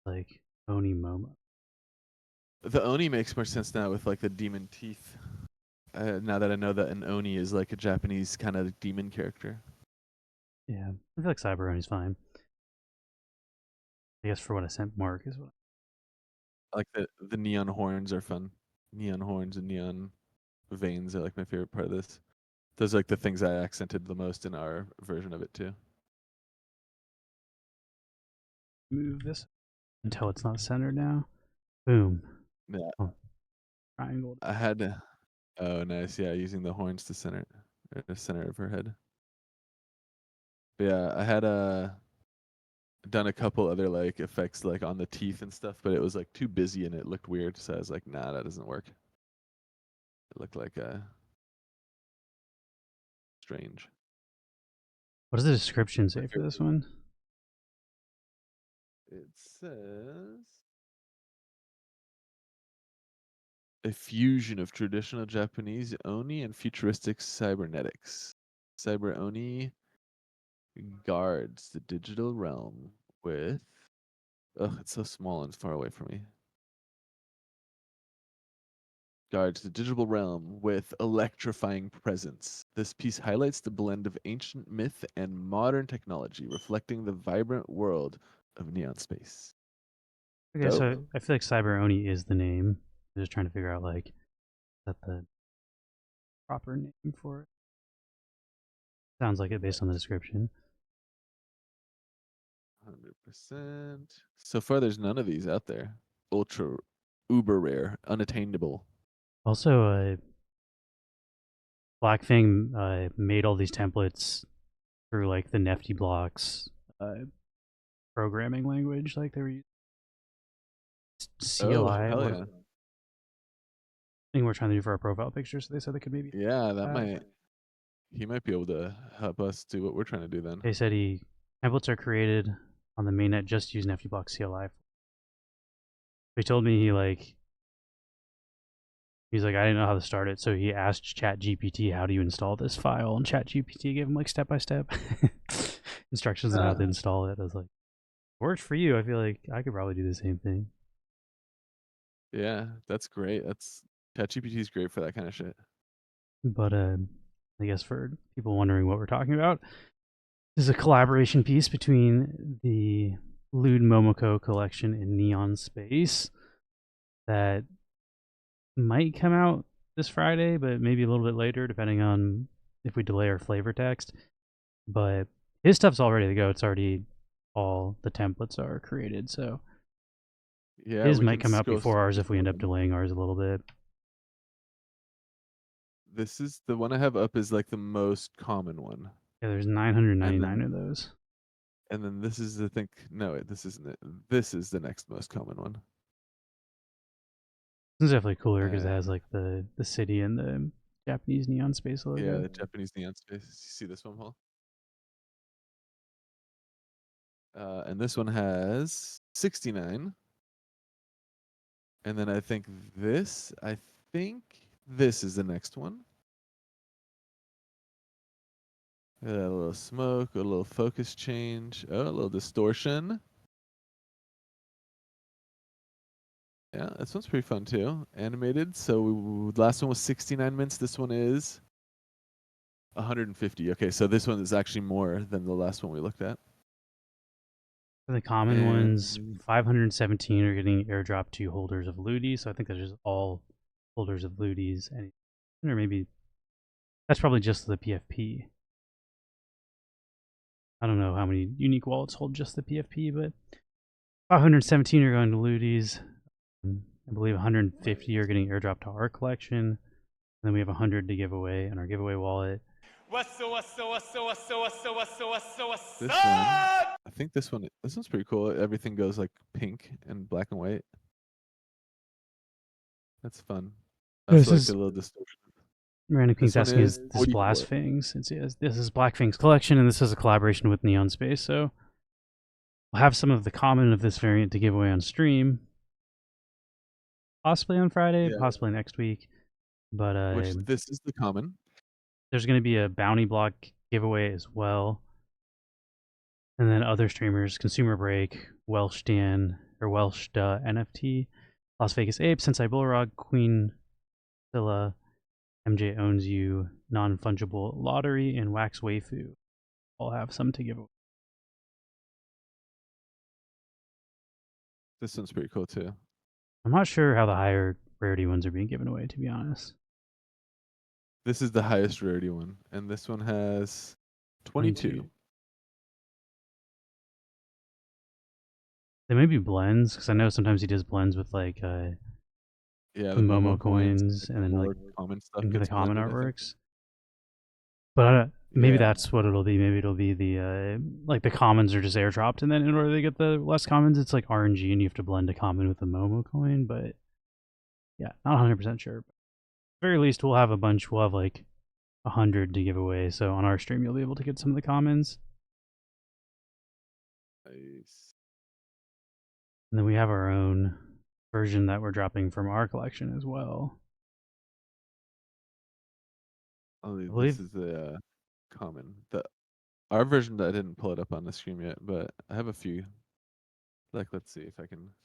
like Oni Momo. The Oni makes more sense now with like the demon teeth. Now that I know that an Oni is like a Japanese kind of demon character. Yeah, I feel like Cyber Oni's fine. I guess for what I sent Mark is what. Like the neon horns are fun. Neon horns and neon veins are like my favorite part of this. Those are like the things I accented the most in our version of it too. Move this until it's not centered now. Boom. Yeah, Oh, triangle. I had to. Oh, nice. Yeah, using the horns to center, the center of her head. But yeah, I had done a couple other like effects like on the teeth and stuff, but it was like too busy and it looked weird. So I was like, nah, that doesn't work. It looked like strange. What does the description My say for favorite this thing. one? It says a fusion of traditional Japanese Oni and futuristic cybernetics. Cyber Oni guards the digital realm with. Ugh, it's so small and far away from me. Guards the digital realm with electrifying presence. This piece highlights the blend of ancient myth and modern technology, reflecting the vibrant world of Neon Space. Okay, Dope. so I feel like Cyber Oni is the name. I'm just trying to figure out like is that the proper name for it. Sounds like it based on the description. 100%. So far, there's none of these out there. Ultra, uber rare, unattainable. Also, Blackfang made all these templates through like the Nifty Blocks programming language, like they were using Oh, CLI. hell What yeah. thing we're trying to do for our profile picture, so they said they could maybe. Yeah, that might. He might be able to help us do what we're trying to do then. They said templates are created on the mainnet just using Nifty Block CLI. He told me he's like, I didn't know how to start it, so he asked ChatGPT, how do you install this file? And ChatGPT gave him like step by step instructions on how to install it. I was like, works for you. I feel like I could probably do the same thing. Yeah, that's great. That's ChatGPT is great for that kind of shit. But I guess for people wondering what we're talking about, this is a collaboration piece between the Lewd Momoko collection and Neon Space that might come out this Friday, but maybe a little bit later, depending on if we delay our flavor text. But his stuff's all ready to go. It's already all the templates are created, so Yeah, his we might can come out go before ours through if we some end of up them. delaying ours a little bit. This is the one I have up is like the most common one. Yeah, there's And 999 then of those. and then this is the thing. No, wait, this isn't it. This is the next most common one. This is definitely cooler because it has And like the city and the Japanese Neon Space yeah, logo. the Japanese neon space. You see this one, Paul? And this one has 69. And then I think this is the next one. A little smoke, a little focus change, oh, a little distortion. Yeah, this one's pretty fun too. Animated. So last one was 69 minutes. This one is 150. Okay, so this one is actually more than the last one we looked at. For the common ones, And 517 are getting airdropped to holders of Ludi, so I think that's just all holders of Ludis. Or maybe that's probably just the PFP. I don't know how many unique wallets hold just the PFP, but 517 are going to Ludis. I believe 150 are getting airdropped to our collection. And then we have 100 to give away in our giveaway wallet. this one, I think this one's pretty cool. Everything goes like pink and black and white. That's fun. That's like the little distortion. Random King's This one asking, is is this 44. Blastfangs? This is Blackfang's collection, and this is a collaboration with Neon Space, so we'll have some of the common of this variant to give away on stream. Possibly on Friday, Yeah. possibly next week. But Which this is the common. there's going to be a bounty block giveaway as well. And then other streamers, Consumer Break, Welsh Dan, or Welsh NFT, Las Vegas Ape, Sensei Bullrog, Queen Scylla, MJ Owns You, Non-Fungible Lottery, and Wax Waifu all have some to give away. This one's pretty cool too. I'm not sure how the higher rarity ones are being given away, to be honest. This is the highest rarity one, and this one has 22. They may be blends, because I know sometimes he does blends with like Yeah, the Momo coins and then more like common stuff into the gets common blended, I think. artworks. But maybe Yeah. that's what it'll be. Maybe it'll be the like the commons are just airdropped, and then in order to get the less commons, it's like RNG, and you have to blend a common with a Momo coin. But yeah, not 100% sure. But at the very least, we'll have a bunch. We'll have like 100 to give away. So on our stream, you'll be able to get some of the commons. Nice. And then we have our own version that we're dropping from our collection as well. Oh, believe- this is the common. Our version, I didn't pull it up on the stream yet, but I have a few. Like, let's see if I can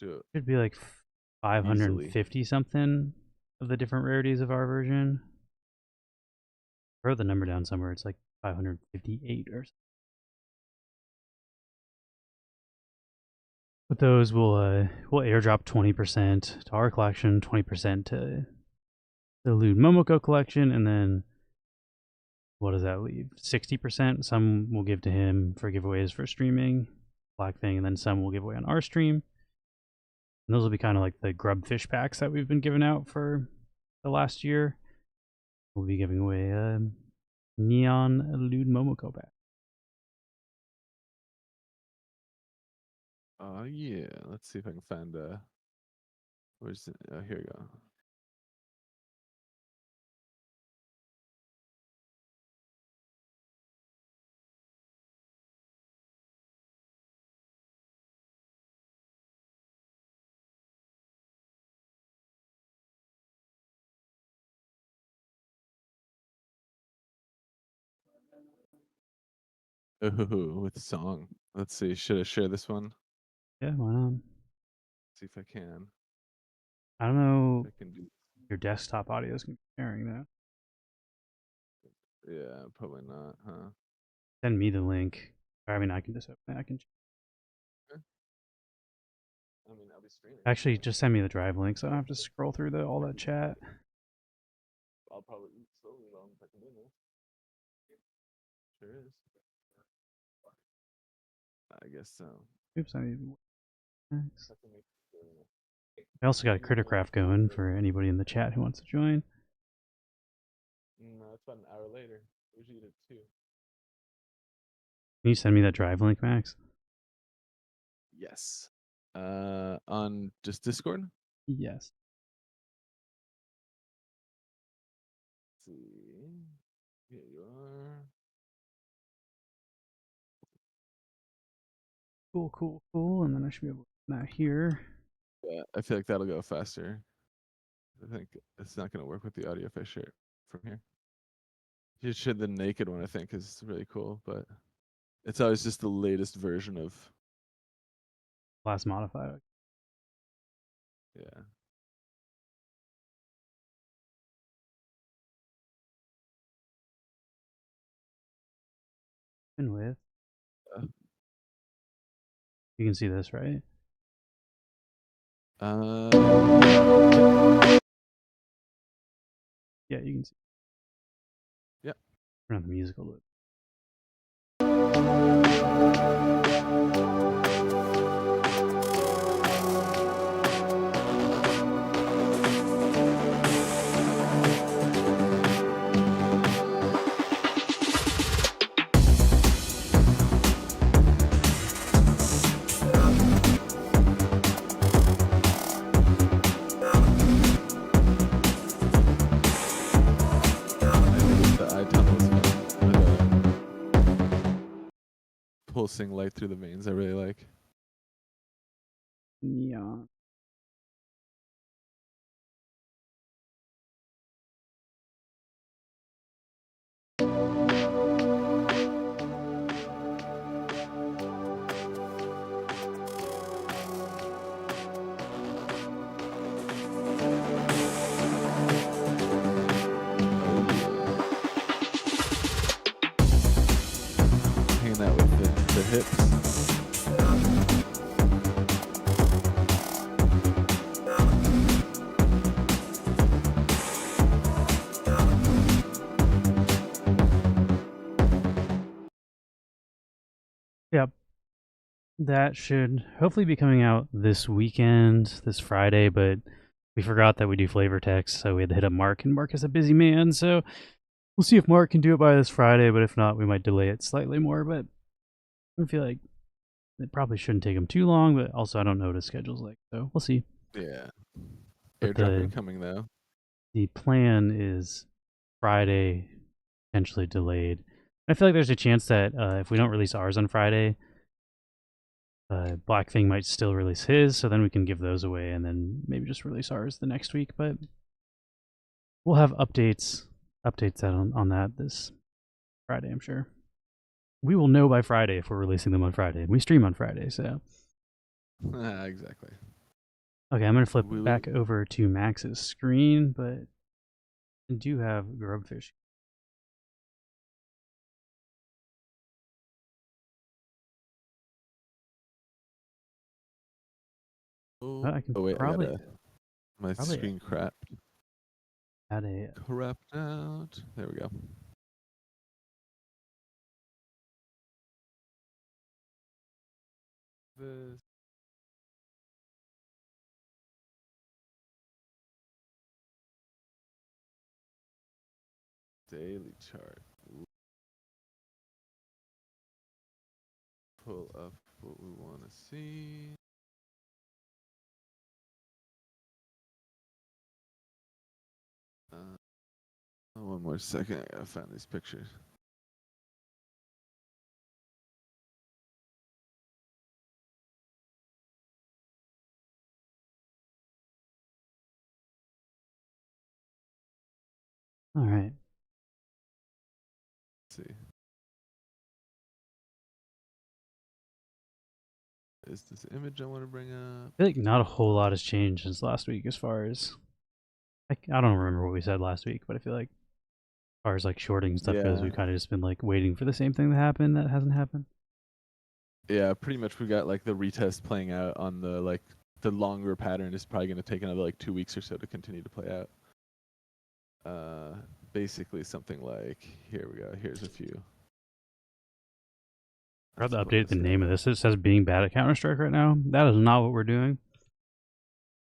do it. Should be like 550 something of the different rarities of our version. I wrote the number down somewhere. It's like 558 or something. With those, we'll airdrop 20% to our collection, 20% to the Lewd Momoko collection, and then what does that leave? 60%. Some we'll give to him for giveaways for streaming, Black Thing, and then some we'll give away on our stream. And those will be kind of like the Grubfish packs that we've been giving out for the last year. We'll be giving away a Neon Lewd Momoko pack. Yeah. Let's see if I can find where's it? Oh, here we go. Ooh, with song. Let's see. Should I share this one? Yeah, why not? See if I can. I don't know. I can do. Your desktop audio is comparing that. Yeah, probably not, huh? Send me the link. I mean, I can just open it. I can. I mean, I'll be streaming. Actually, just send me the drive link, so I don't have to scroll through all that chat. I'll probably eat slowly while I'm fucking doing this. Sure is. I guess so. Oops, I need more. Thanks. I also got a Criticraft going for anybody in the chat who wants to join. No, it's about an hour later. We usually eat at 2. Can you send me that drive link, Max? Yes. On just Discord? Yes. Let's see. Here you are. Cool. And then I should be able to open that here. Yeah, I feel like that'll go faster. I think it's not going to work with the audio if I share it from here. You should the naked one, I think, is really cool, but it's always just the latest version of. Class modified. Yeah. And with. You can see this, right? Yeah, you can see. Yeah. Turn on the music a little. Pulsing light through the veins I really like. Neon. That should hopefully be coming out this weekend, this Friday, but we forgot that we do flavor text, so we had to hit up Mark, and Mark is a busy man, so we'll see if Mark can do it by this Friday, but if not, we might delay it slightly more, but I feel like it probably shouldn't take him too long, but also I don't know what his schedule's like, so we'll see. Yeah. But Airdrop incoming though. the plan is Friday, potentially delayed. I feel like there's a chance that if we don't release ours on Friday, Blackfang might still release his, so then we can give those away and then maybe just release ours the next week. But we'll have updates out on that this Friday, I'm sure. We will know by Friday if we're releasing them on Friday. We stream on Friday, so. Exactly. Okay, I'm going to flip back over to Max's screen, but I do have Grubfish. I can wait, probably, I gotta. My screen crapped. Add a Corrupt out. There we go. This. Daily chart. Pull up what we want to see. One more second. I gotta find these pictures. All right. Let's see. Is this image I want to bring up? I feel like not a whole lot has changed since last week as far as I don't remember what we said last week, but I feel like as far as like shorting stuff goes, we've kind of just been like waiting for the same thing to happen that hasn't happened. Yeah, pretty much we got like the retest playing out on the longer pattern is probably going to take another like 2 weeks or so to continue to play out. Basically something like, here we go, here's a few. I forgot to update the name of this. It says being bad at Counter-Strike right now. That is not what we're doing.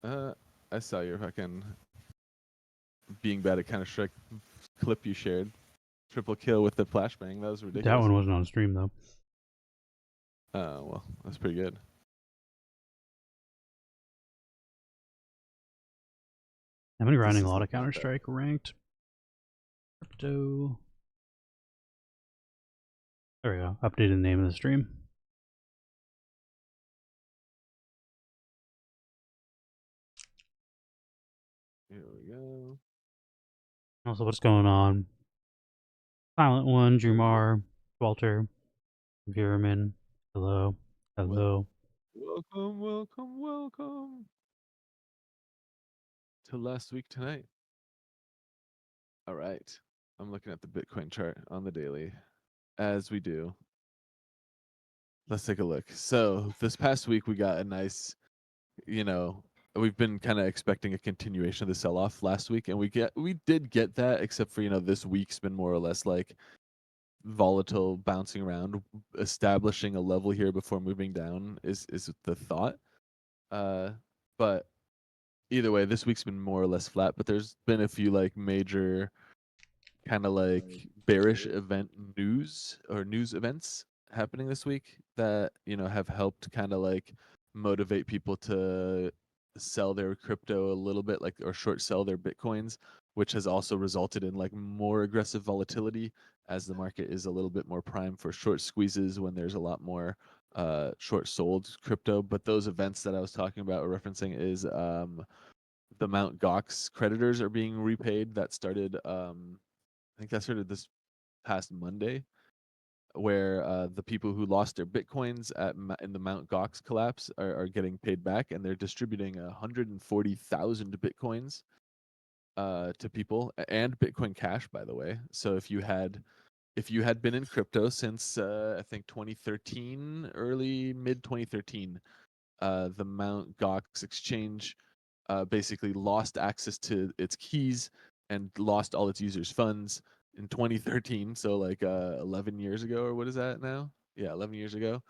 I saw your fucking being bad at Counter-Strike clip you shared. Triple kill with the flashbang. That was ridiculous. That one wasn't on stream though. Well, that's pretty good. I've been grinding a lot of Counter-Strike ranked. Crypto. There we go. Updated the name of the stream. Here we go. Also, what's going on? Silent One, Drumar, Walter, Veerman. Hello. Hello. Welcome, welcome, welcome to last week tonight. All right. I'm looking at the Bitcoin chart on the daily, as we do. Let's take a look. So this past week we got a nice, we've been kind of expecting a continuation of the sell-off last week, and we did get that, except for this week's been more or less like volatile, bouncing around, establishing a level here before moving down is the thought. But either way, this week's been more or less flat, but there's been a few like major kind of like bearish news events happening this week that have helped kind of like motivate people to sell their crypto a little bit, like, or short sell their bitcoins, which has also resulted in like more aggressive volatility as the market is a little bit more prime for short squeezes when there's a lot more short sold crypto. But those events that I was talking about or referencing is the Mt. Gox creditors are being repaid. That started I think that started this past Monday, where the people who lost their bitcoins in the Mt. Gox collapse are getting paid back, and they're distributing 140,000 bitcoins to people, and Bitcoin Cash, by the way. So if you had been in crypto since I think 2013, early mid 2013, the Mt. Gox exchange basically lost access to its keys and lost all its users' funds in 2013. So like 11 years ago, or what is that now? Yeah, 11 years ago.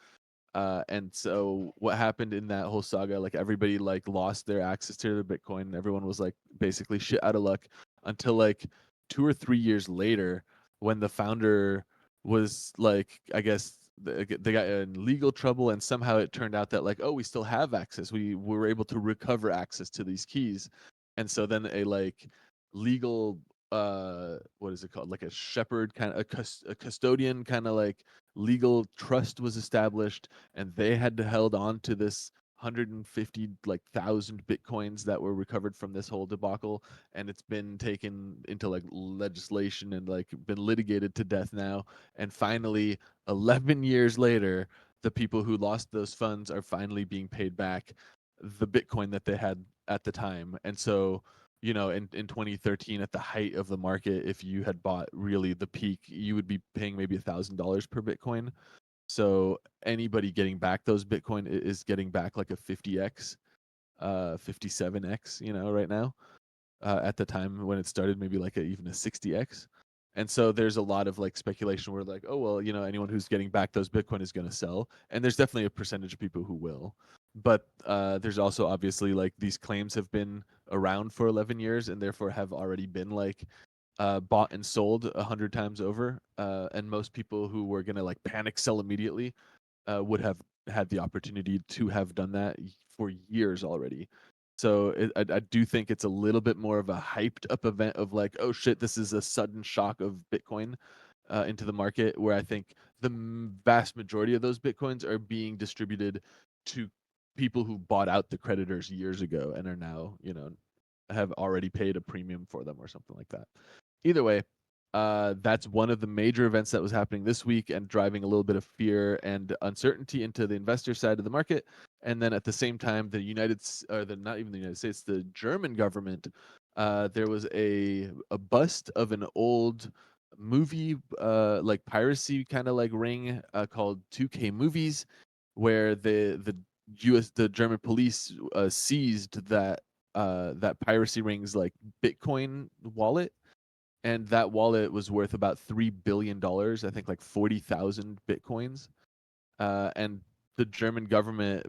And so what happened in that whole saga, like everybody like lost their access to their Bitcoin, and everyone was like basically shit out of luck until like 2 or 3 years later, when the founder was like, I guess they got in legal trouble, and somehow it turned out that like, oh, we still have access. We were able to recover access to these keys, and so then a like legal what is it called, like a shepherd kind of a custodian kind of like legal trust was established, and they had to held on to this 150 like thousand bitcoins that were recovered from this whole debacle, and it's been taken into like legislation and like been litigated to death now, and finally 11 years later the people who lost those funds are finally being paid back the bitcoin that they had at the time. And so in 2013, at the height of the market, if you had bought really the peak, you would be paying maybe $1,000 per Bitcoin. So anybody getting back those Bitcoin is getting back like a 50x, 57x, right now. At the time when it started, maybe like even a 60x. And so there's a lot of like speculation where like, oh well, anyone who's getting back those Bitcoin is going to sell, and there's definitely a percentage of people who will. But there's also obviously like these claims have been around for 11 years and therefore have already been like bought and sold 100 times over. And most people who were going to like panic sell immediately would have had the opportunity to have done that for years already. So I do think it's a little bit more of a hyped up event of like, oh shit, this is a sudden shock of Bitcoin into the market, where I think the vast majority of those Bitcoins are being distributed to people who bought out the creditors years ago and are now, have already paid a premium for them or something like that. Either way, that's one of the major events that was happening this week and driving a little bit of fear and uncertainty into the investor side of the market. And then at the same time, not even the United States, the German government, there was a bust of an old movie, like piracy kind of like ring, called 2K Movies, where the German police seized that piracy ring's like Bitcoin wallet, and that wallet was worth about $3 billion. I think like 40,000 bitcoins. And the German government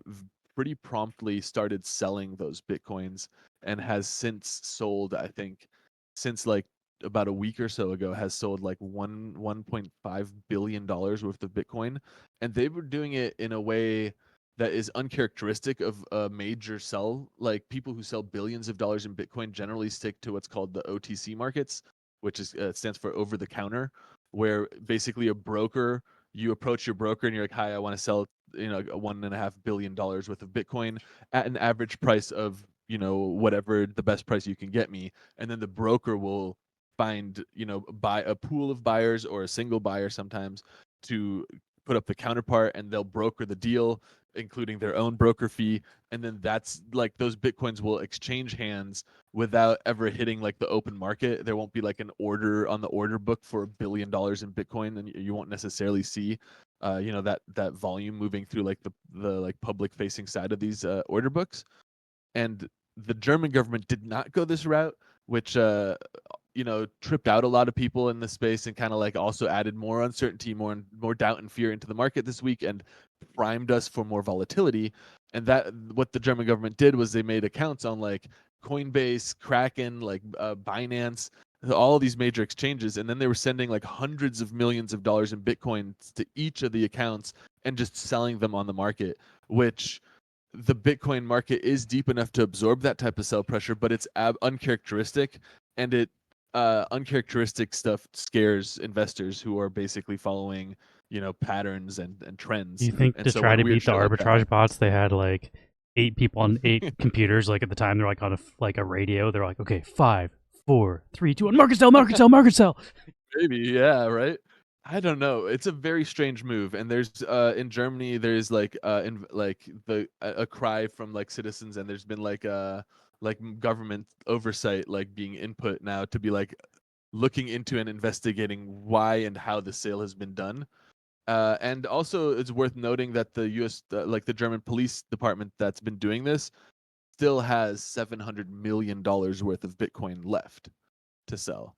pretty promptly started selling those bitcoins, and has since sold, I think, since like about a week or so ago, has sold like 1.5 billion dollars worth of Bitcoin, and they were doing it in a way that is uncharacteristic of a major sell. Like people who sell billions of dollars in Bitcoin generally stick to what's called the OTC markets, which is stands for over the counter, where basically you approach your broker and you're like, hi, I want to sell, $1.5 billion worth of Bitcoin at an average price of, whatever the best price you can get me. And then the broker will find, buy a pool of buyers or a single buyer sometimes to put up the counterpart, and they'll broker the deal, including their own broker fee. And then that's like those Bitcoins will exchange hands without ever hitting like the open market. There won't be like an order on the order book for $1 billion in Bitcoin, and you won't necessarily see, that volume moving through like the like public facing side of these order books. And the German government did not go this route, which tripped out a lot of people in the space, and kind of like also added more uncertainty, more doubt and fear into the market this week, and primed us for more volatility. And that what the German government did was they made accounts on like Coinbase, Kraken, like Binance, all these major exchanges, and then they were sending like hundreds of millions of dollars in Bitcoin to each of the accounts and just selling them on the market, which the Bitcoin market is deep enough to absorb that type of sell pressure, but it's uncharacteristic, and uncharacteristic stuff scares investors who are basically following, patterns and Do trends. you think And to so try when to weird beat the shit like that arbitrage happens, bots, they had like 8 people on 8 computers? Like at the time, they're like on a radio. They're like, okay, 5, 4, 3, 2, 1, market sell, market sell, market sell. maybe, yeah, right. I don't know. It's a very strange move, and there's in Germany there's like like a cry from like citizens, and there's been like government oversight like being input now to be like looking into and investigating why and how the sale has been done. And also, it's worth noting that the U.S., like the German police department that's been doing this, still has $700 million worth of Bitcoin left to sell.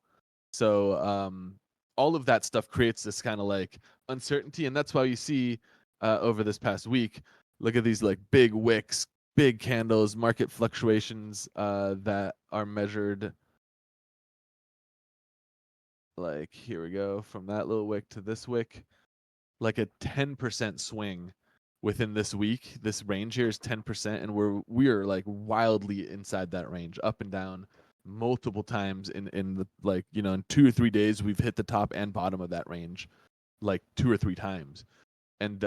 So all of that stuff creates this kind of like uncertainty, and that's why you see over this past week. Look at these like big wicks, big candles, market fluctuations that are measured. Like here we go, from that little wick to this wick, like a 10% swing within this week. This range here is 10%, and we are like wildly inside that range, up and down multiple times in the like, you know, in 2 or 3 days we've hit the top and bottom of that range like 2 or 3 times. And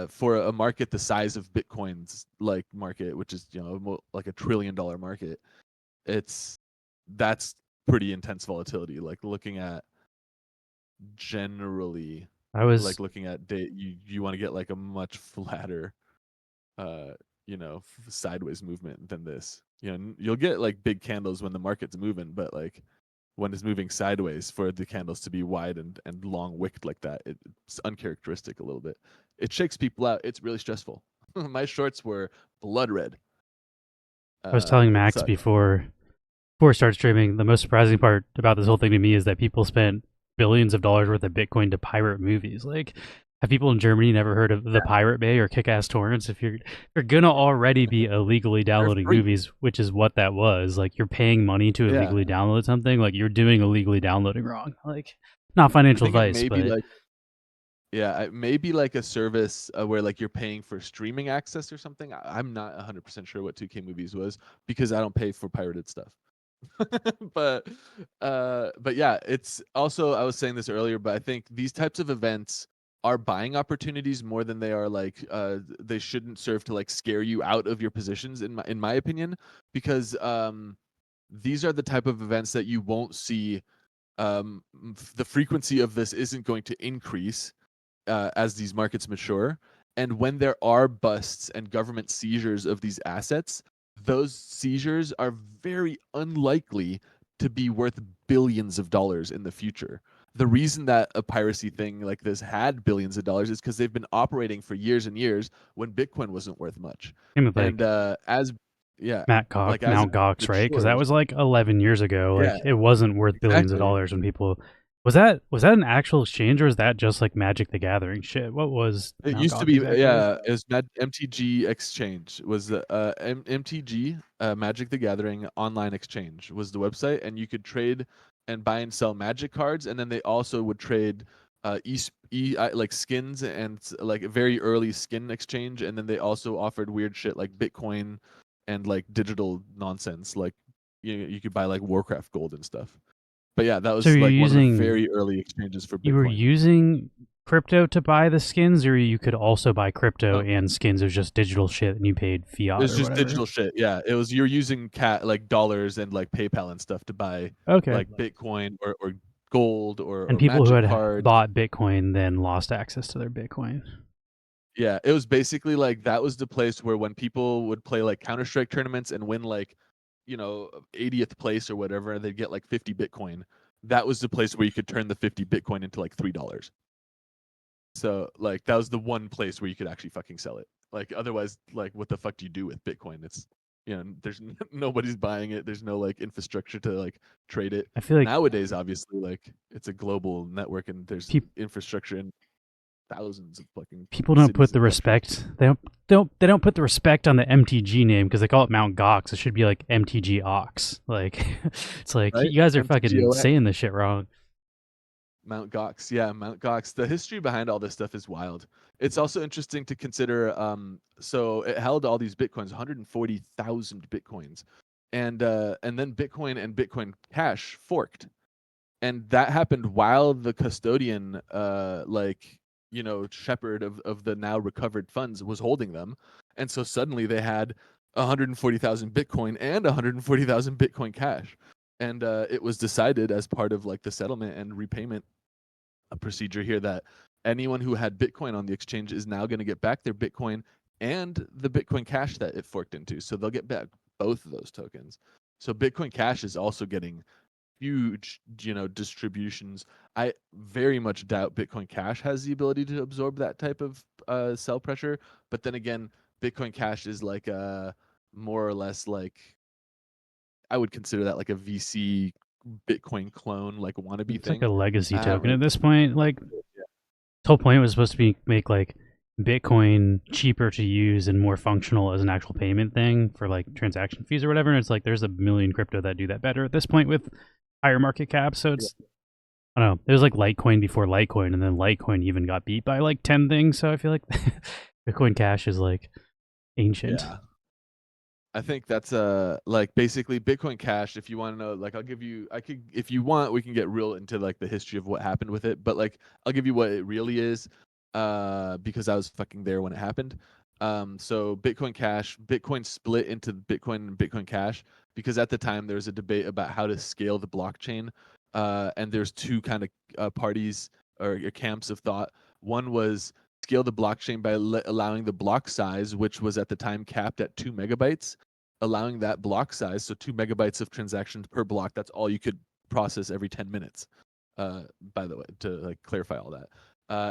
for a market the size of Bitcoin's like market, which is, you know, like $1 trillion market, that's pretty intense volatility. Like looking at generally, I was like looking at you want to get like a much flatter you know, sideways movement than this. You know, you'll get like big candles when the market's moving, but like when it's moving sideways, for the candles to be wide and long wicked like that, it's uncharacteristic a little bit. It shakes people out. It's really stressful. My shorts were blood red. I was telling It Max sucked. before I started streaming, the most surprising part about this whole thing to me is that people spent billions of dollars worth of Bitcoin to pirate movies. Like, have people in Germany never heard of the Pirate Bay or Kick-Ass Torrents? If you're gonna already be illegally They're downloading free. movies, which is what that was, like you're paying money to Yeah. illegally download something, like you're doing illegally downloading wrong. Like, not I financial think it advice, may be but like, yeah, it may be like a service where like you're paying for streaming access or something. I'm not 100% sure what 2K Movies was because I don't pay for pirated stuff. but but yeah, it's also, I was saying this earlier, but I think these types of events are buying opportunities more than they are like they shouldn't serve to like scare you out of your positions, in my opinion, because these are the type of events that you won't see. The frequency of this isn't going to increase as these markets mature. And when there are busts and government seizures of these assets, those seizures are very unlikely to be worth billions of dollars in the future. The reason that a piracy thing like this had billions of dollars is because they've been operating for years and years when Bitcoin wasn't worth much. same with And like as yeah, like as it Mount Gox, right? Because that matures, was like 11 years ago. yeah, Like it wasn't worth billions of exactly. dollars when people. Was that an actual exchange or is that just like Magic the Gathering shit? What was It Mount used to Gox be, exactly? yeah, it was MTG Exchange was the MTG Magic the Gathering online exchange was the website, and you could trade and buy and sell Magic cards, and then they also would trade like skins and like a very early skin exchange, and then they also offered weird shit like Bitcoin and like digital nonsense, like you could buy like Warcraft gold and stuff. But yeah, that So was like one of the very early exchanges for you were Bitcoin. using crypto to buy the skins, or you could also buy crypto No, and skins? It was just digital shit, and you paid fiat it's or just whatever. digital shit. Yeah, it was, you're using like dollars and like PayPal and stuff to buy Okay. like Bitcoin or gold And or people who Magic had cards. bought Bitcoin then lost access to their Bitcoin. Yeah, it was basically like that was the place where when people would play like Counter-Strike tournaments and win like, you know, 80th place or whatever, and they'd get like 50 Bitcoin. That was the place where you could turn the 50 Bitcoin into like $3. So like that was the one place where you could actually fucking sell it. Like otherwise, like what the fuck do you do with Bitcoin? It's, you know, there's nobody's buying it. There's no like infrastructure to like trade it. I feel like Nowadays, obviously, like it's a global network and there's people infrastructure in thousands of fucking people don't put cities the and countries. respect. They don't put the respect on the MTG name because they call it Mount Gox. It should be like MTG Ox. Like it's like Right? you guys are fucking MTGOX. saying this shit wrong. Mount Gox. Yeah, Mount Gox. The history behind all this stuff is wild. It's also interesting to consider. So it held all these bitcoins, 140,000 bitcoins, and then Bitcoin and Bitcoin Cash forked, and that happened while the custodian, like, you know, shepherd of the now recovered funds was holding them, and so suddenly they had 140,000 Bitcoin and 140,000 Bitcoin Cash, and it was decided as part of like the settlement and repayment a procedure here that anyone who had Bitcoin on the exchange is now going to get back their Bitcoin and the Bitcoin Cash that it forked into. So they'll get back both of those tokens. So Bitcoin Cash is also getting huge, you know, distributions. I very much doubt Bitcoin Cash has the ability to absorb that type of sell pressure. But then again, Bitcoin Cash is like a more or less like, I would consider that like a VC Bitcoin clone, like wannabe It's like a thing. legacy I token haven't at this point. much Like of it. the whole point was supposed to be make like Bitcoin cheaper to use and more functional as an actual payment thing for like transaction fees or whatever. And it's like there's a million crypto that do that better at this point with higher market caps. So Yeah. it's I don't know. There's like Litecoin before Litecoin, and then Litecoin even got beat by like 10 things. So I feel like Bitcoin Cash is like ancient. Yeah. I think that's like basically Bitcoin Cash. If you want to know, like I'll give you, I could, if you want, we can get real into like the history of what happened with it. But like I'll give you what it really is, because I was fucking there when it happened. So Bitcoin Cash, Bitcoin split into Bitcoin and Bitcoin Cash because at the time there was a debate about how to scale the blockchain, and there's two kind of parties or camps of thought. One was scale the blockchain by allowing the block size, which was at the time capped at 2 MB, allowing that block size, so 2 MB of transactions per block. That's all you could process every 10 minutes. By the way, to like clarify all that.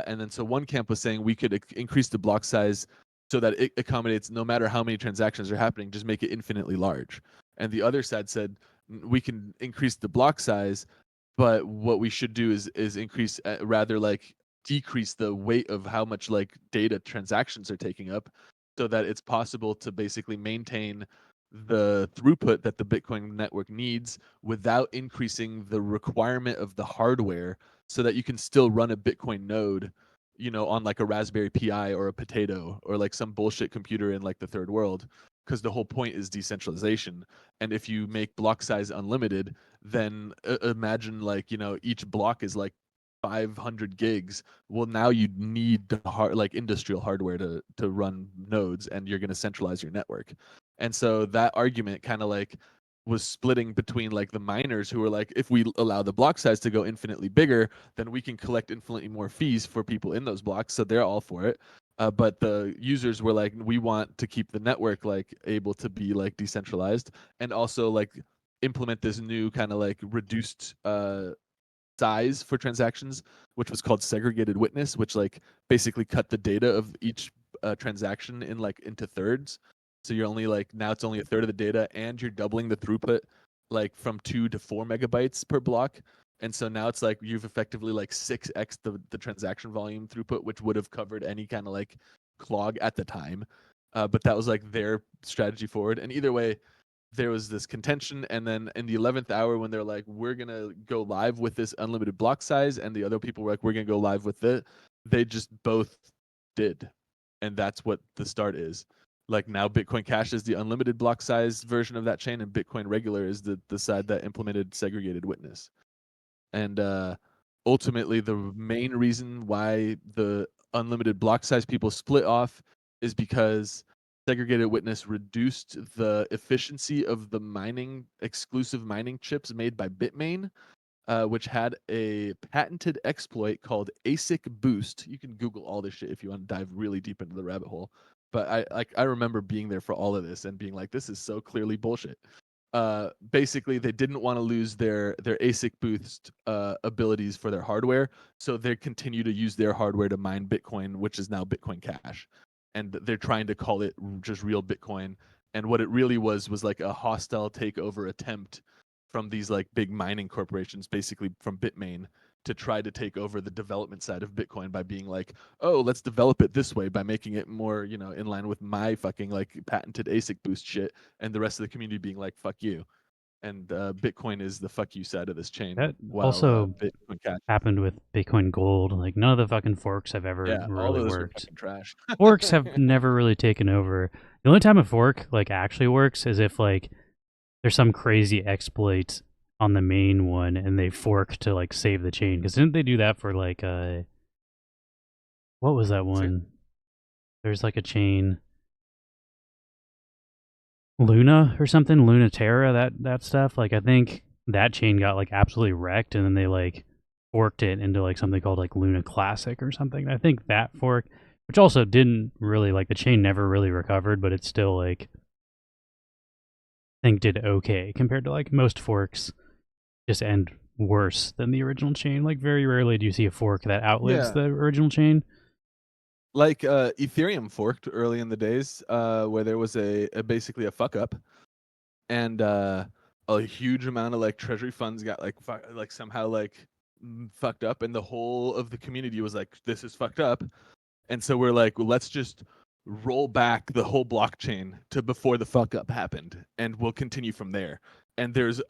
And then so one camp was saying we could increase the block size so that it accommodates no matter how many transactions are happening, just make it infinitely large. And the other side said we can increase the block size, but what we should do is increase rather like decrease the weight of how much like data transactions are taking up so that it's possible to basically maintain the throughput that the Bitcoin network needs without increasing the requirement of the hardware so that you can still run a Bitcoin node, on like a Raspberry Pi or a Potato or like some bullshit computer in like the third world. Because the whole point is decentralization. And if you make block size unlimited, then imagine like, each block is like 500 gigs. Well, now you need the like industrial hardware to run nodes, and you're going to centralize your network. And so that argument kind of like was splitting between like the miners who were like, if we allow the block size to go infinitely bigger, then we can collect infinitely more fees for people in those blocks. So they're all for it. But the users were like, we want to keep the network like able to be like decentralized, and also like implement this new kind of like reduced size for transactions, which was called segregated witness, which like basically cut the data of each transaction in like into thirds. So you're only like now it's only a third of the data, and you're doubling the throughput like from 2 to 4 MB per block. And so now it's like you've effectively like 6x the transaction volume throughput, which would have covered any kind of like clog at the time. But that was like their strategy forward. And either way, there was this contention, and then in the 11th hour when they're like, we're gonna go live with this unlimited block size, and the other people were like, we're gonna go live with it, they just both did. And that's what the start is. Like now Bitcoin Cash is the unlimited block size version of that chain, and Bitcoin regular is the side that implemented segregated witness. And ultimately the main reason why the unlimited block size people split off is because segregated witness reduced the efficiency of the exclusive mining chips made by Bitmain, which had a patented exploit called ASIC boost. You can Google all this shit if you want to dive really deep into the rabbit hole. But I remember being there for all of this and being like, this is so clearly bullshit. Basically they didn't want to lose their ASIC boost abilities for their hardware, so they continue to use their hardware to mine Bitcoin, which is now Bitcoin Cash, and they're trying to call it just real Bitcoin. And what it really was like a hostile takeover attempt from these like big mining corporations, basically from Bitmain, to try to take over the development side of Bitcoin by being like, oh, let's develop it this way by making it more, in line with my fucking like patented ASIC boost shit, and the rest of the community being like, fuck you. And Bitcoin is the fuck you side of this chain, That while also Bitcoin Cash. happened with Bitcoin Gold. Like none of the fucking forks have ever Yeah, all really of those are worked. fucking trash. Forks have never really taken over. The only time a fork like actually works is if like there's some crazy exploit on the main one and they fork to like save the chain. Because didn't they do that for like what was that See? one? There's like a chain Luna or something, Luna Terra, that stuff. Like I think that chain got like absolutely wrecked, and then they like forked it into like something called like Luna Classic or something. I think that fork, which also didn't really like the chain never really recovered, but it's still like I think did okay compared to like most forks just end worse than the original chain. Like very rarely do you see a fork that outlives Yeah. the original chain. Like Ethereum forked early in the days, where there was a basically a fuck up, and a huge amount of like treasury funds got like somehow like fucked up, and the whole of the community was like, this is fucked up. And so we're like, well, let's just roll back the whole blockchain to before the fuck up happened, and we'll continue from there. And there's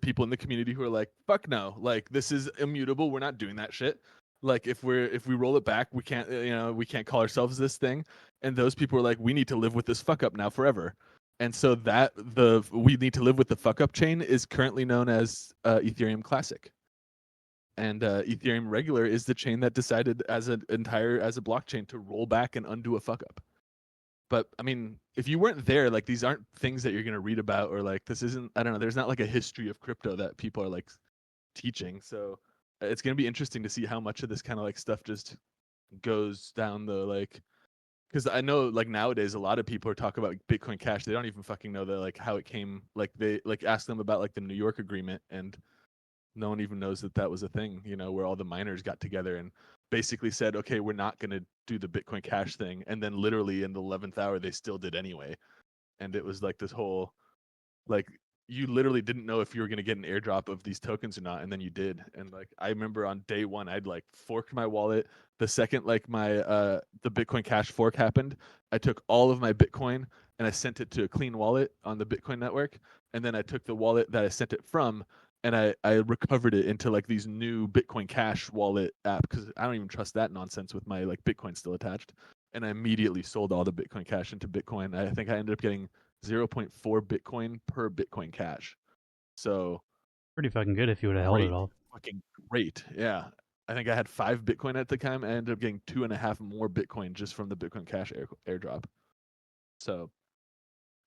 people in the community who are like, fuck no, like this is immutable. We're not doing that shit. Like if we roll it back, we can't we can't call ourselves this thing. And those people are like, we need to live with this fuck up now forever. And so that the we need to live with the fuck up chain is currently known as Ethereum Classic. And Ethereum Regular is the chain that decided as a blockchain to roll back and undo a fuck up. But I mean, if you weren't there, like these aren't things that you're gonna read about, or like this isn't, I don't know, there's not like a history of crypto that people are like teaching. So it's gonna be interesting to see how much of this kind of like stuff just goes down the like, because I know like nowadays a lot of people are talking about Bitcoin Cash. They don't even fucking know that like how it came. Like they like ask them about like the New York agreement, and no one even knows that that was a thing, where all the miners got together and basically said, okay, we're not going to do the Bitcoin Cash thing. And then literally in the 11th hour, they still did anyway. And it was like this whole, like, you literally didn't know if you were going to get an airdrop of these tokens or not. And then you did. And like, I remember on day one, I'd like forked my wallet. The second like the Bitcoin Cash fork happened, I took all of my Bitcoin and I sent it to a clean wallet on the Bitcoin network. And then I took the wallet that I sent it from and I recovered it into like these new Bitcoin Cash wallet app, because I don't even trust that nonsense with my like Bitcoin still attached. And I immediately sold all the Bitcoin Cash into Bitcoin. I think I ended up getting 0.4 Bitcoin per Bitcoin Cash. So Pretty fucking good if you would have held it great, all. fucking great. Yeah. I think I had 5 Bitcoin at the time. I ended up getting 2.5 more Bitcoin just from the Bitcoin Cash airdrop. So,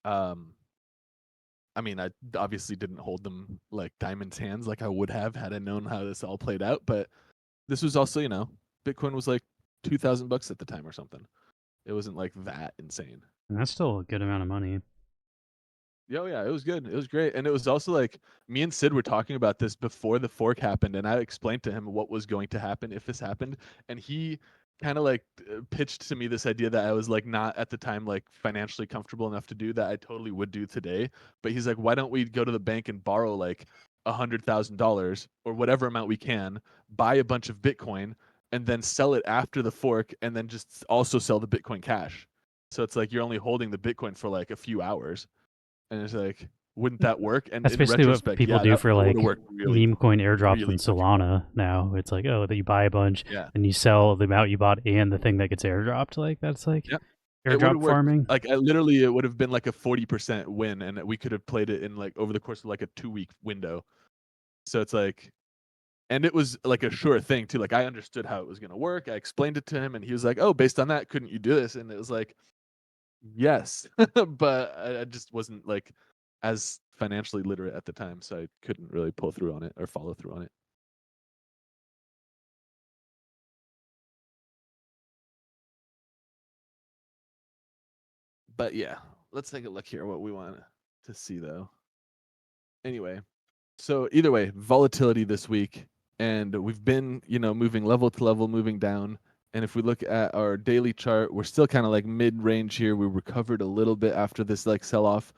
I mean, I obviously didn't hold them like diamond's hands like I would have had I known how this all played out. But this was also, Bitcoin was like $2,000 at the time or something. It wasn't like that insane. And that's still a good amount of money. Yeah, it was good. It was great. And it was also like me and Sid were talking about this before the fork happened, and I explained to him what was going to happen if this happened, and he kind of like pitched to me this idea that I was like not at the time like financially comfortable enough to do that I totally would do today. But he's like, why don't we go to the bank and borrow like $100,000 or whatever amount we can, buy a bunch of Bitcoin, and then sell it after the fork, and then just also sell the Bitcoin Cash. So it's like you're only holding the Bitcoin for like a few hours. And it's like, wouldn't that work? And That's in basically what retrospect, people yeah, do that, for that would have like worked really, meme coin airdrops really in fucking well. Solana now. It's like, oh, that you buy a bunch Yeah. and you sell the amount you bought and the thing that gets airdropped. Like that's like Yeah. It would have airdrop worked. farming. Like it would have been like a 40% win, and we could have played it in like over the course of like a 2-week window. So it's like, and it was like a sure thing too. Like I understood how it was gonna work. I explained it to him, and he was like, "Oh, based on that, couldn't you do this?" And it was like, yes, but I just wasn't like as financially literate at the time, so I couldn't really pull through on it or follow through on it. But yeah, let's take a look here what we want to see though. Anyway, so either way, volatility this week, and we've been, moving level to level, moving down. And if we look at our daily chart, we're still kind of like mid-range here. We recovered a little bit after this like sell-off.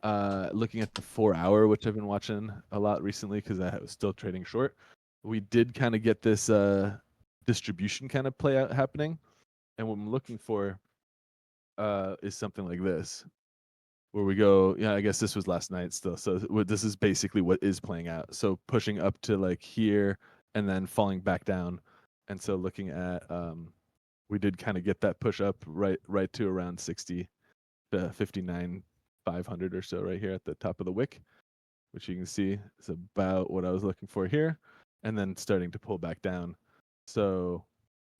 Looking at the 4-hour, which I've been watching a lot recently because I was still trading short, we did kind of get this distribution kind of play out happening. And what I'm looking for is something like this, where we go, yeah, I guess this was last night still. So this is basically what is playing out. So pushing up to like here and then falling back down. And so looking at, we did kind of get that push up right to around 60 to 59, 500 or so right here at the top of the wick, which you can see is about what I was looking for here, and then starting to pull back down. So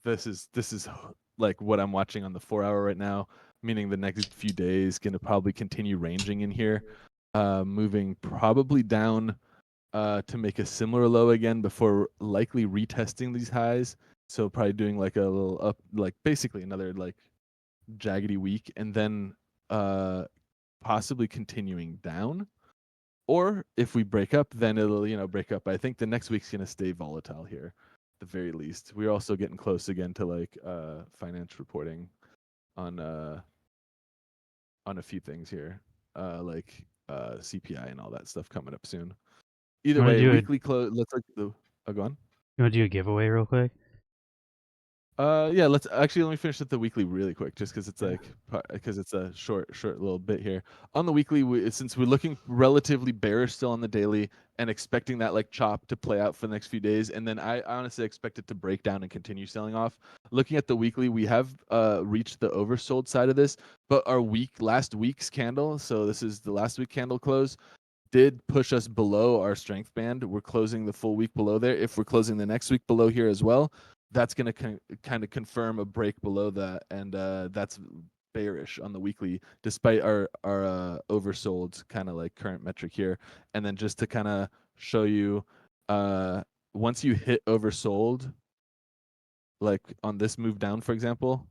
this is like what I'm watching on the 4-hour right now, meaning the next few days gonna probably continue ranging in here, moving probably down to make a similar low again before likely retesting these highs. So probably doing like a little up, like basically another like jaggedy week, and then possibly continuing down. Or if we break up, then it'll break up. I think the next week's gonna stay volatile here, at the very least. We're also getting close again to like finance reporting on a few things here, like CPI and all that stuff coming up soon. Either You want to way, do a weekly close. Let's look. Oh, go on. you want to do a giveaway real quick? Yeah, let me finish with the weekly really quick, just because it's Yeah. like because it's a short little bit here. On the weekly, since we're looking relatively bearish still on the daily and expecting that like chop to play out for the next few days, and then I honestly expect it to break down and continue selling off. Looking at the weekly, we have reached the oversold side of this, but our last week's candle, so this is the last week candle close, did push us below our strength band. We're closing the full week below there. If we're closing the next week below here as well, that's going to kind of confirm a break below that, and that's bearish on the weekly, despite our oversold kind of like current metric here. And then just to kind of show you, once you hit oversold, like on this move down, for example,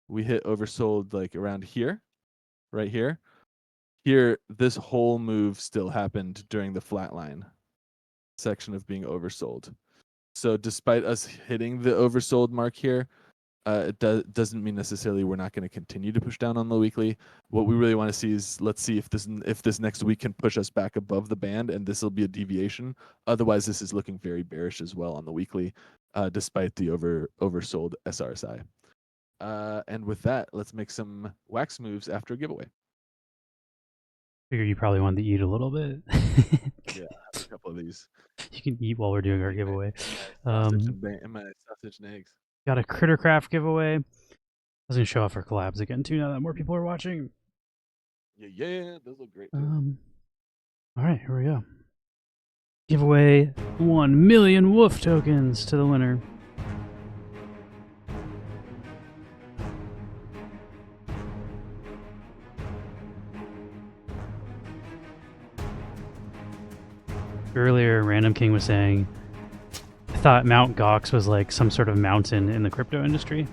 we hit oversold like around here, right here. Here, this whole move still happened during the flat line section of being oversold. So despite us hitting the oversold mark here, it doesn't mean necessarily we're not going to continue to push down on the weekly. What we really want to see is, let's see if this next week can push us back above the band, and this will be a deviation. Otherwise, this is looking very bearish as well on the weekly, despite the oversold SRSI. And with that, let's make some wax moves after a giveaway. Figure you probably wanted to eat a little bit. Yeah, I have a couple of these. You can eat while we're doing our giveaway. Sausage and my sausage and eggs. Got a Crittercraft giveaway. I was gonna show off our collabs again too. Now that more people are watching. Yeah, those look great too. All right, here we go. Giveaway 1 million Wolf tokens to the winner. Earlier, Random King was saying, I thought Mount Gox was like some sort of mountain in the crypto industry.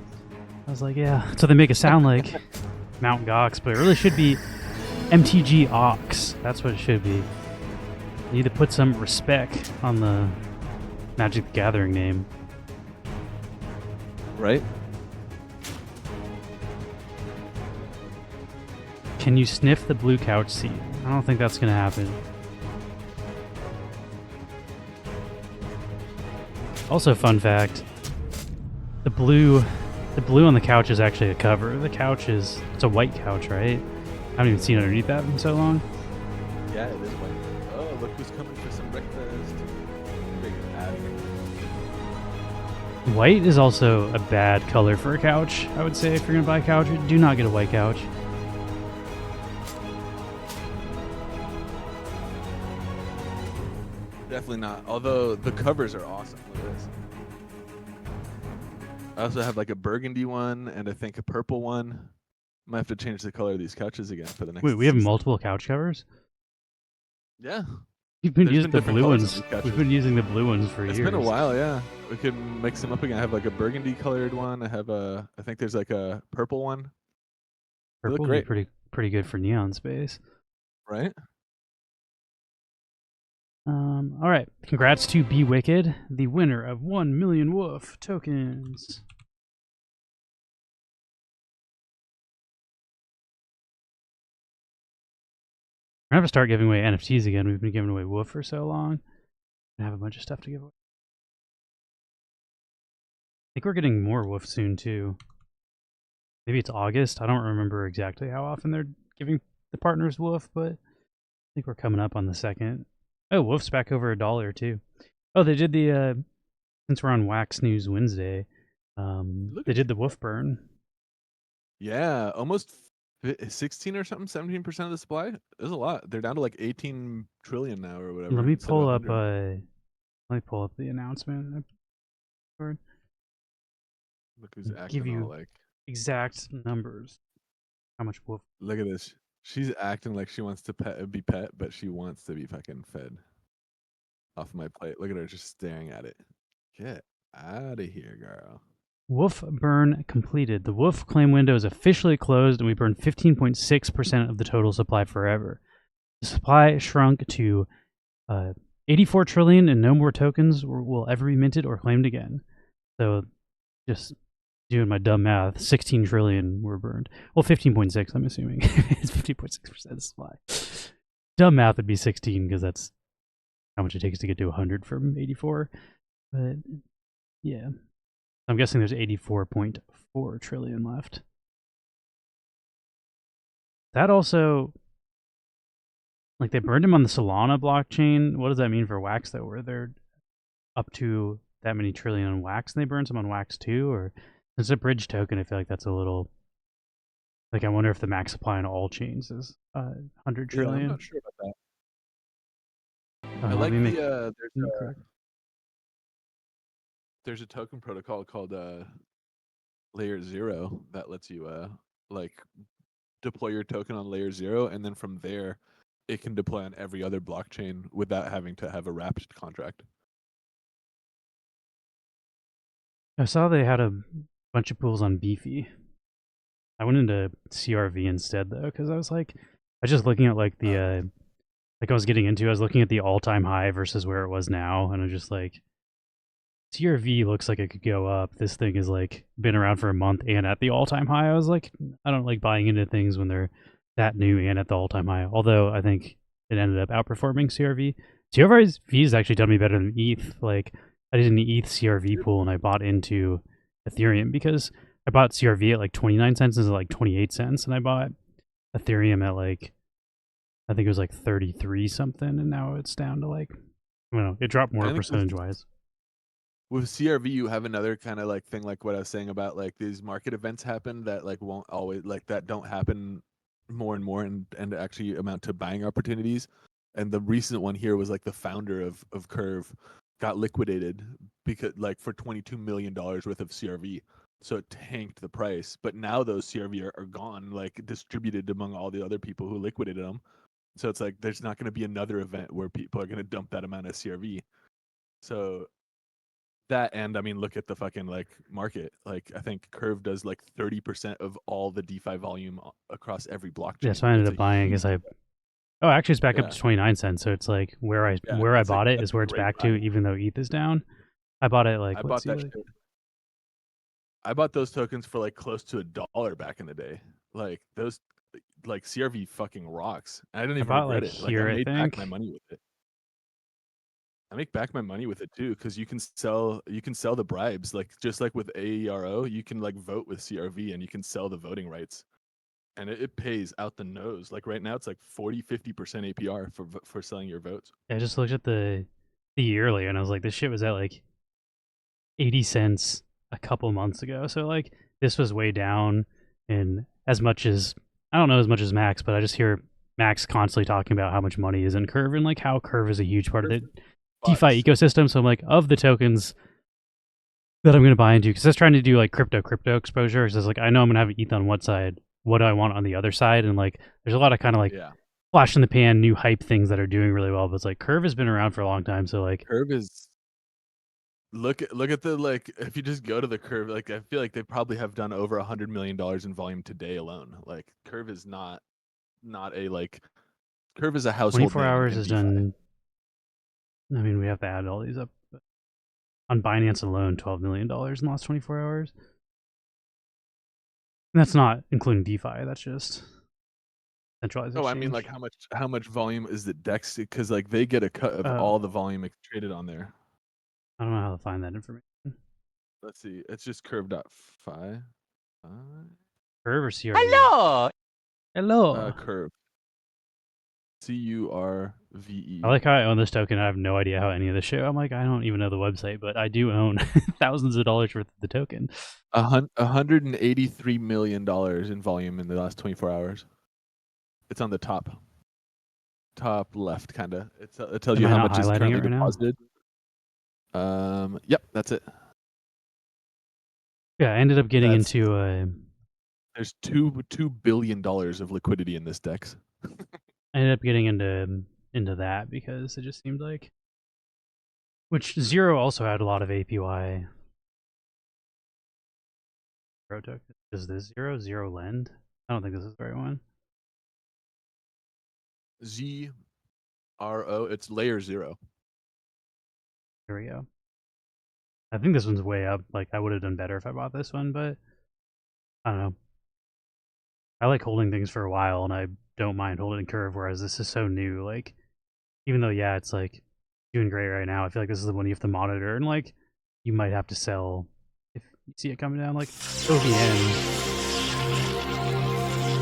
I was like, yeah, so they make it sound like Mount Gox, but it really should be MTG Ox. That's what it should be. You need to put some respect on the Magic the Gathering name. Right? Can you sniff the blue couch seat? I don't think that's going to happen. Also, fun fact, the blue on the couch is actually a cover. The couch it's a white couch, right? I haven't even seen underneath that in so long. Yeah, it is white. Oh, look who's coming for some breakfast. Big out of here. White is also a bad color for a couch, I would say. If you're going to buy a couch, do not get a white couch. Definitely not. Although the covers are awesome. Look at this. I also have like a burgundy one and I think a purple one. Might have to change the color of these couches again for the next Wait, we have season. multiple couch covers? Yeah. We've been There's using been the different blue colors on ones. these couches. We've been using the blue ones for years. It's been a while, yeah. We can mix them up again. I have like a burgundy colored one. I think there's like a purple one. They look Purple would great. be pretty good for Neon Space. Right? All right. Congrats to Be Wicked, the winner of 1 million Wolf tokens. We're gonna have to start giving away NFTs again. We've been giving away Wolf for so long. I have a bunch of stuff to give away. I think we're getting more Wolf soon too. Maybe it's August. I don't remember exactly how often they're giving the partners Wolf, but I think we're coming up on the 2nd. Oh, Wolf's back over $1 too. Oh, they did the since we're on Wax News Wednesday, they did the Wolf burn. Yeah, almost 16 or something, 17% of the supply. There's a lot. They're down to like 18 trillion now or whatever. Let me instead of pull up 100. let me pull up the announcement. Look who's Give acting you all like exact numbers. How much Wolf? Look at this. She's acting like she wants to be pet, but she wants to be fucking fed off my plate. Look at her just staring at it. Get out of here, girl. Wolf burn completed. The Wolf claim window is officially closed, and we burned 15.6% of the total supply forever. The supply shrunk to 84 trillion, and no more tokens will ever be minted or claimed again. So, just doing my dumb math, 16 trillion were burned. Well, 15.6, I'm assuming. It's 15.6% of the supply. Dumb math would be 16, because that's how much it takes to get to 100 from 84. But, yeah. I'm guessing there's 84.4 trillion left. That also, like, they burned him on the Solana blockchain. What does that mean for Wax though? Where they're up to that many trillion on Wax and they burned some on Wax too? Or it's a bridge token. I feel like that's a little, like, I wonder if the max supply on all chains is 100 trillion. Yeah, I'm not sure about that. I Let like me make there's a token protocol called Layer 0 that lets you like deploy your token on Layer 0, and then from there it can deploy on every other blockchain without having to have a wrapped contract. I saw they had a bunch of pools on Beefy. I went into CRV instead though, because I was just looking at like the like I was getting into. I was looking at the all-time high versus where it was now, and I'm just like, CRV looks like it could go up. This thing is like been around for a month and at the all-time high. I was like, I don't like buying into things when they're that new and at the all-time high. Although I think it ended up outperforming CRV. CRV has actually done me better than ETH. Like, I did an ETH CRV pool and I bought into Ethereum because I bought CRV at like 29 cents and like 28 cents, and I bought Ethereum at like, I think it was like 33 something, and now it's down to like, I don't know, it dropped more percentage wise. With CRV, you have another kind of like thing, like what I was saying about like these market events happen that like won't always, like, that don't happen more and more and actually amount to buying opportunities. And the recent one here was like the founder of Curve got liquidated because like for $22 million worth of CRV. So it tanked the price. But now those CRV are gone, like distributed among all the other people who liquidated them. So it's like there's not going to be another event where people are going to dump that amount of CRV. So that, and I mean, look at the fucking like market. Like, I think Curve does like 30% of all the DeFi volume across every blockchain. Yeah, so I ended up buying because oh, actually, it's back up to 29 cents. So it's like where I bought it is where it's back to, even though ETH is down. I bought it like, I bought that shit. I bought those tokens for like close to $1 back in the day. Like those, like CRV fucking rocks. I didn't even regret it. Like, I made back my money with it. I make back my money with it too, because you can sell the bribes, like just like with AERO, you can like vote with CRV and you can sell the voting rights, and it pays out the nose. Like right now, it's like 40-50% APR for selling your votes. I just looked at the yearly and I was like, this shit was at like 80 cents a couple months ago. So like this was way down, and as much as I don't know as much as Max, but I just hear Max constantly talking about how much money is in Curve and like how Curve is a huge part of it. DeFi ecosystem. So I'm like, of the tokens that I'm going to buy into, because I was trying to do like crypto exposure. Because like, I know I'm going to have ETH on one side. What do I want on the other side? And like, there's a lot of kind of like flash in the pan, new hype things that are doing really well. But it's like Curve has been around for a long time. So like, Curve is, look at the, like, if you just go to the Curve, like I feel like they probably have done over $100 million in volume today alone. Like Curve is not a like, Curve is a household 24 hours is done. I mean, we have to add all these up. But on Binance alone, $12 million in the last 24 hours. And that's not including DeFi. That's just centralized exchange. I mean, like how much volume is the DEX? Because like they get a cut of all the volume traded on there. I don't know how to find that information. Let's see. It's just curve.fi. Curve or CRV? Hello. Curve. CURVE. I like how I own this token. I have no idea how any of this shit. I'm like, I don't even know the website, but I do own thousands of dollars worth of the token. $183 million in volume in the last 24 hours. It's on the top left, kind of. It tells you how much is currently deposited. Yep, that's it. Yeah, I ended up getting into there's $2 billion of liquidity in this DEX. I ended up getting into that because it just seemed like, which Zero also had a lot of APY. Is this Zero Lend? I don't think this is the right one. ZRO, it's Layer 0. Here we go. I think this one's way up. Like, I would have done better if I bought this one, but I don't know. I like holding things for a while, and I don't mind holding Curve, whereas this is so new. Like, even though, yeah, it's like doing great right now, I feel like this is the one you have to monitor, and like, you might have to sell You see it coming down like OVN.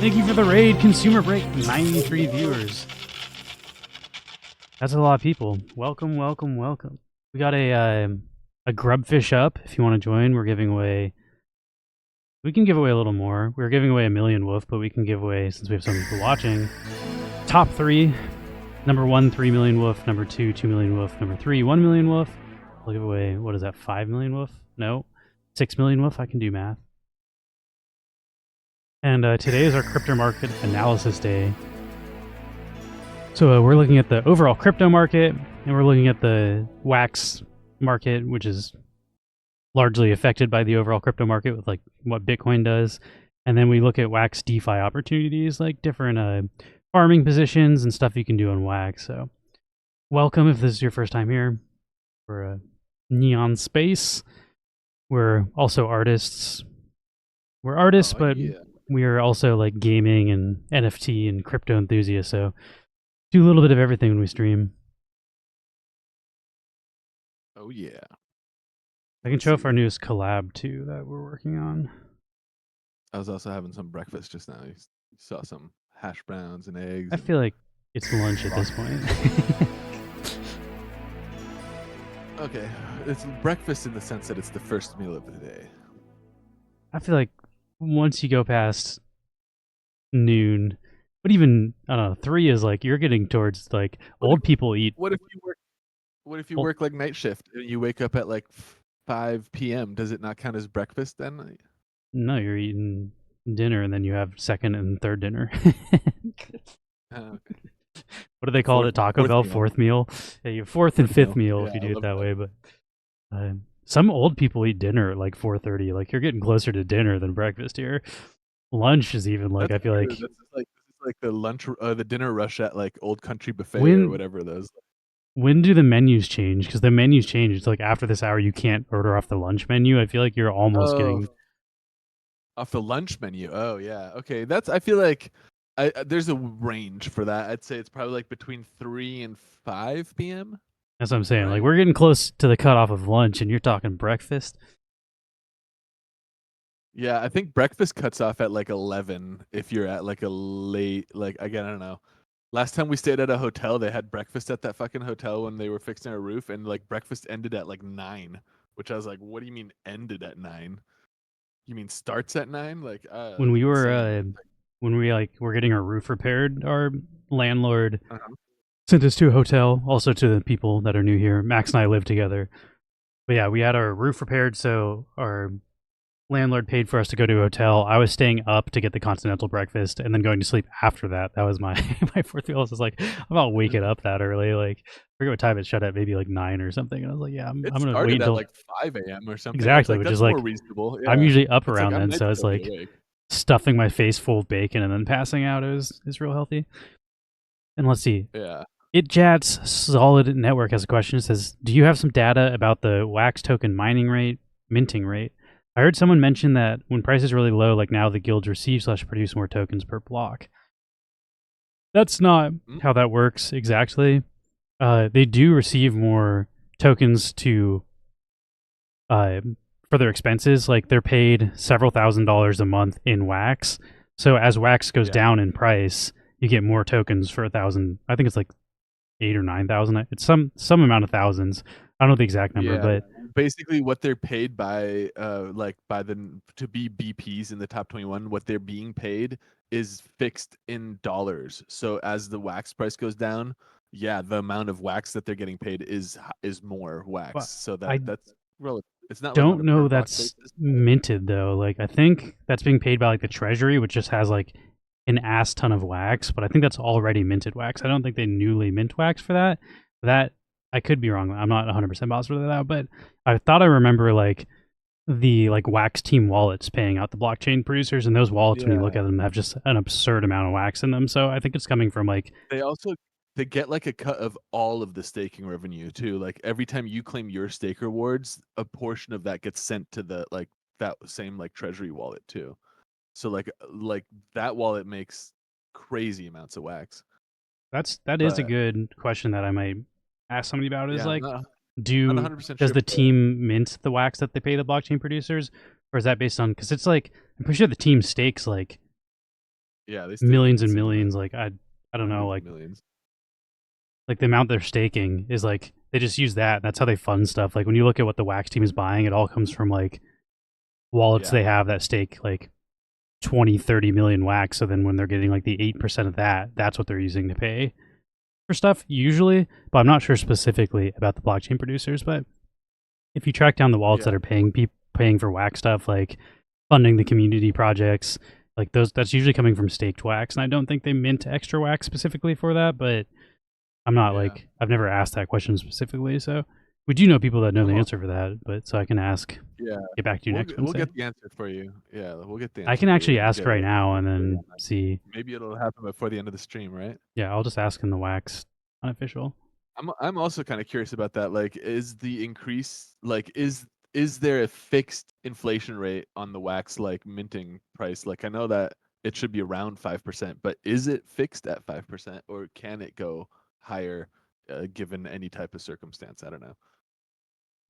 Thank you for the raid, Consumer Break. 93 viewers. That's a lot of people. Welcome, welcome, welcome. We got a grubfish up. If you want to join, we're giving away. We can give away a little more. We're giving away 1 million wolf, but we can give away, since we have some people watching, top 3. Number 1, 3 million wolf. Number 2, 2 million wolf. Number 3, 1 million wolf. We'll give away, what is that, 5 million wolf? No, 6 million wolf. I can do math. And today is our crypto market analysis day. So we're looking at the overall crypto market, and we're looking at the Wax market, which is largely affected by the overall crypto market with like what Bitcoin does. And then we look at Wax DeFi opportunities, like different farming positions and stuff you can do on Wax. So welcome if this is your first time here. We're Neon Space. We're also artists. We're artists, but we are also like gaming and NFT and crypto enthusiasts. So do a little bit of everything when we stream. Oh yeah. I can show off our newest collab too that we're working on. I was also having some breakfast just now. You saw some hash browns and eggs. I feel like it's lunch at this point. Okay, it's breakfast in the sense that it's the first meal of the day. I feel like once you go past noon, but even I don't know, 3 is like you're getting towards like old people eat. What if you work like night shift and you wake up at like 5 p.m.? Does it not count as breakfast then? No, you're eating dinner and then you have second and third dinner. Okay. What do they call it? Taco Bell, fourth meal. Yeah, you have fourth and fifth meal if you do it that way. But some old people eat dinner at like 4:30. Like you're getting closer to dinner than breakfast here. Lunch is even like I feel like this is like the lunch, the dinner rush at like Old Country Buffet or whatever those. When do the menus change? Because the menus change. It's like after this hour, you can't order off the lunch menu. I feel like you're almost getting off the lunch menu. Oh yeah, okay. I feel like there's a range for that. I'd say it's probably like between 3 and 5 p.m. That's what I'm saying. Right? Like we're getting close to the cutoff of lunch, and you're talking breakfast. Yeah, I think breakfast cuts off at like 11 if you're at like a late, like again, I don't know. Last time we stayed at a hotel, they had breakfast at that fucking hotel when they were fixing our roof, and like breakfast ended at like 9, which I was like, what do you mean ended at 9? You mean starts at 9? Like when we were when we like were getting our roof repaired, our landlord sent us to a hotel. Also to the people that are new here, Max and I live together. But yeah, we had our roof repaired, so our landlord paid for us to go to a hotel. I was staying up to get the continental breakfast and then going to sleep after that. That was my my fourth meal. I was like, I'm not waking up that early. Like, I forget what time it shut at, maybe like 9 or something. And I was like, yeah, I'm gonna wait until like 5 a.m. or something. Exactly, like, which is like more reasonable. Yeah. I'm usually up It's around like, then, so it's like stuffing my face full of bacon and then passing out is real healthy. And let's see. Yeah. ItJats Solid Network has a question. It says, do you have some data about the Wax token mining rate, minting rate? I heard someone mention that when prices are really low, like now, the guilds receive/produce more tokens per block. That's not how that works exactly. They do receive more tokens to for their expenses. Like they're paid several $1,000s a month in Wax. So as Wax goes down in price, you get more tokens for 1,000. I think it's like 8 or 9,000. It's some amount of thousands. I don't know the exact number, but basically what they're paid by to be BPs in the top 21, what they're being paid is fixed in dollars. So as the Wax price goes down, the amount of Wax that they're getting paid is more Wax. Well, so that's relative. It's not. Don't know that's minted though. Like I think that's being paid by like the treasury, which just has like an ass ton of Wax, but I think that's already minted Wax. I don't think they newly mint Wax for that. That I could be wrong. I'm not 100% positive of that, but I thought I remember like the Wax team wallets paying out the blockchain producers, and those wallets, when you look at them, have just an absurd amount of Wax in them. So I think it's coming from like they get like a cut of all of the staking revenue too. Like every time you claim your stake rewards, a portion of that gets sent to the that same treasury wallet too. So like that wallet makes crazy amounts of Wax. That is a good question that I might ask somebody about. Is Not Does 100% sure. the team mint the wax that they pay the blockchain producers, or is that based on? Because it's like I'm pretty sure the team stakes like Yeah, they stake millions and insane millions. amounts, Like I don't know, hundreds of millions. like the amount they're staking is like they just use that. That's how they fund stuff. Like when you look at what the wax team is buying, it all comes from like wallets Yeah. they have that stake like 20, 30 million wax. So then when they're getting like the 8% of that, that's what they're using to pay for stuff usually. But I'm not sure specifically about the blockchain producers. But if you track down the wallets that Yeah. are paying for wax stuff, like funding the community projects, like that's usually coming from staked wax. And I don't think they mint extra wax specifically for that, but I'm not Yeah. like I've never asked that question specifically. So we do know people that know the Uh-huh. answer for that, but so I can ask. Yeah. Get back to you next We'll Wednesday. get the answer for you. Yeah, we'll get the answer I can for actually you and ask get, right like, now and an update then on that. see. Maybe it'll happen before the end of the stream, right? Yeah, I'll just ask in the wax unofficial. I'm also kind of curious about that. Like, is the increase like is there a fixed inflation rate on the wax like minting price? Like, I know that it should be around 5%, but is it fixed at 5% or can it go higher given any type of circumstance? I don't know.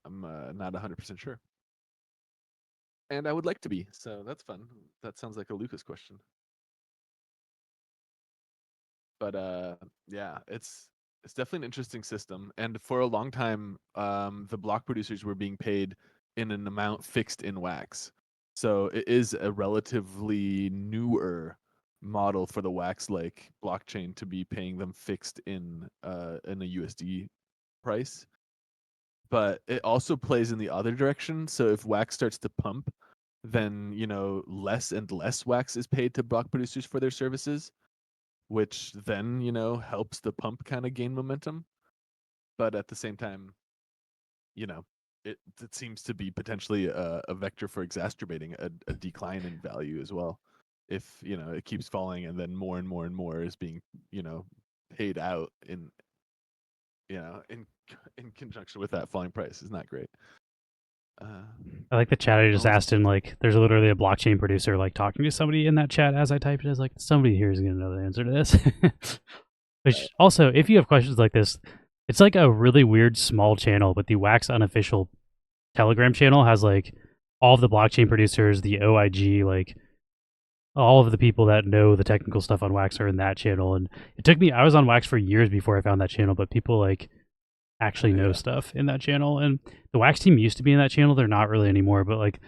I'm not 100% sure. And I would like to be, so that's fun. That sounds like a Lucas question. But yeah, it's definitely an interesting system. And for a long time, the block producers were being paid in an amount fixed in wax. So it is a relatively newer model for the wax like blockchain to be paying them fixed in a USD price. But it also plays in the other direction. So if wax starts to pump, then less and less wax is paid to block producers for their services, which then helps the pump kind of gain momentum. But at the same time, it seems to be potentially a vector for exacerbating a decline in value as well. If it keeps falling and then more and more and more is being paid out in in conjunction with that falling price is not great. I like the chat I just almost- asked in. Like, there's literally a blockchain producer like talking to somebody in that chat as I typed it. I was like, somebody here is gonna know the answer to this. Which also, if you have questions like this, it's like a really weird small channel, but the Wax unofficial Telegram channel has like all of the blockchain producers, the OIG, like all of the people that know the technical stuff on Wax are in that channel. And it took me, I was on Wax for years before I found that channel, but people like actually know Yeah. stuff in that channel. And the Wax team used to be in that channel. They're not really anymore, but like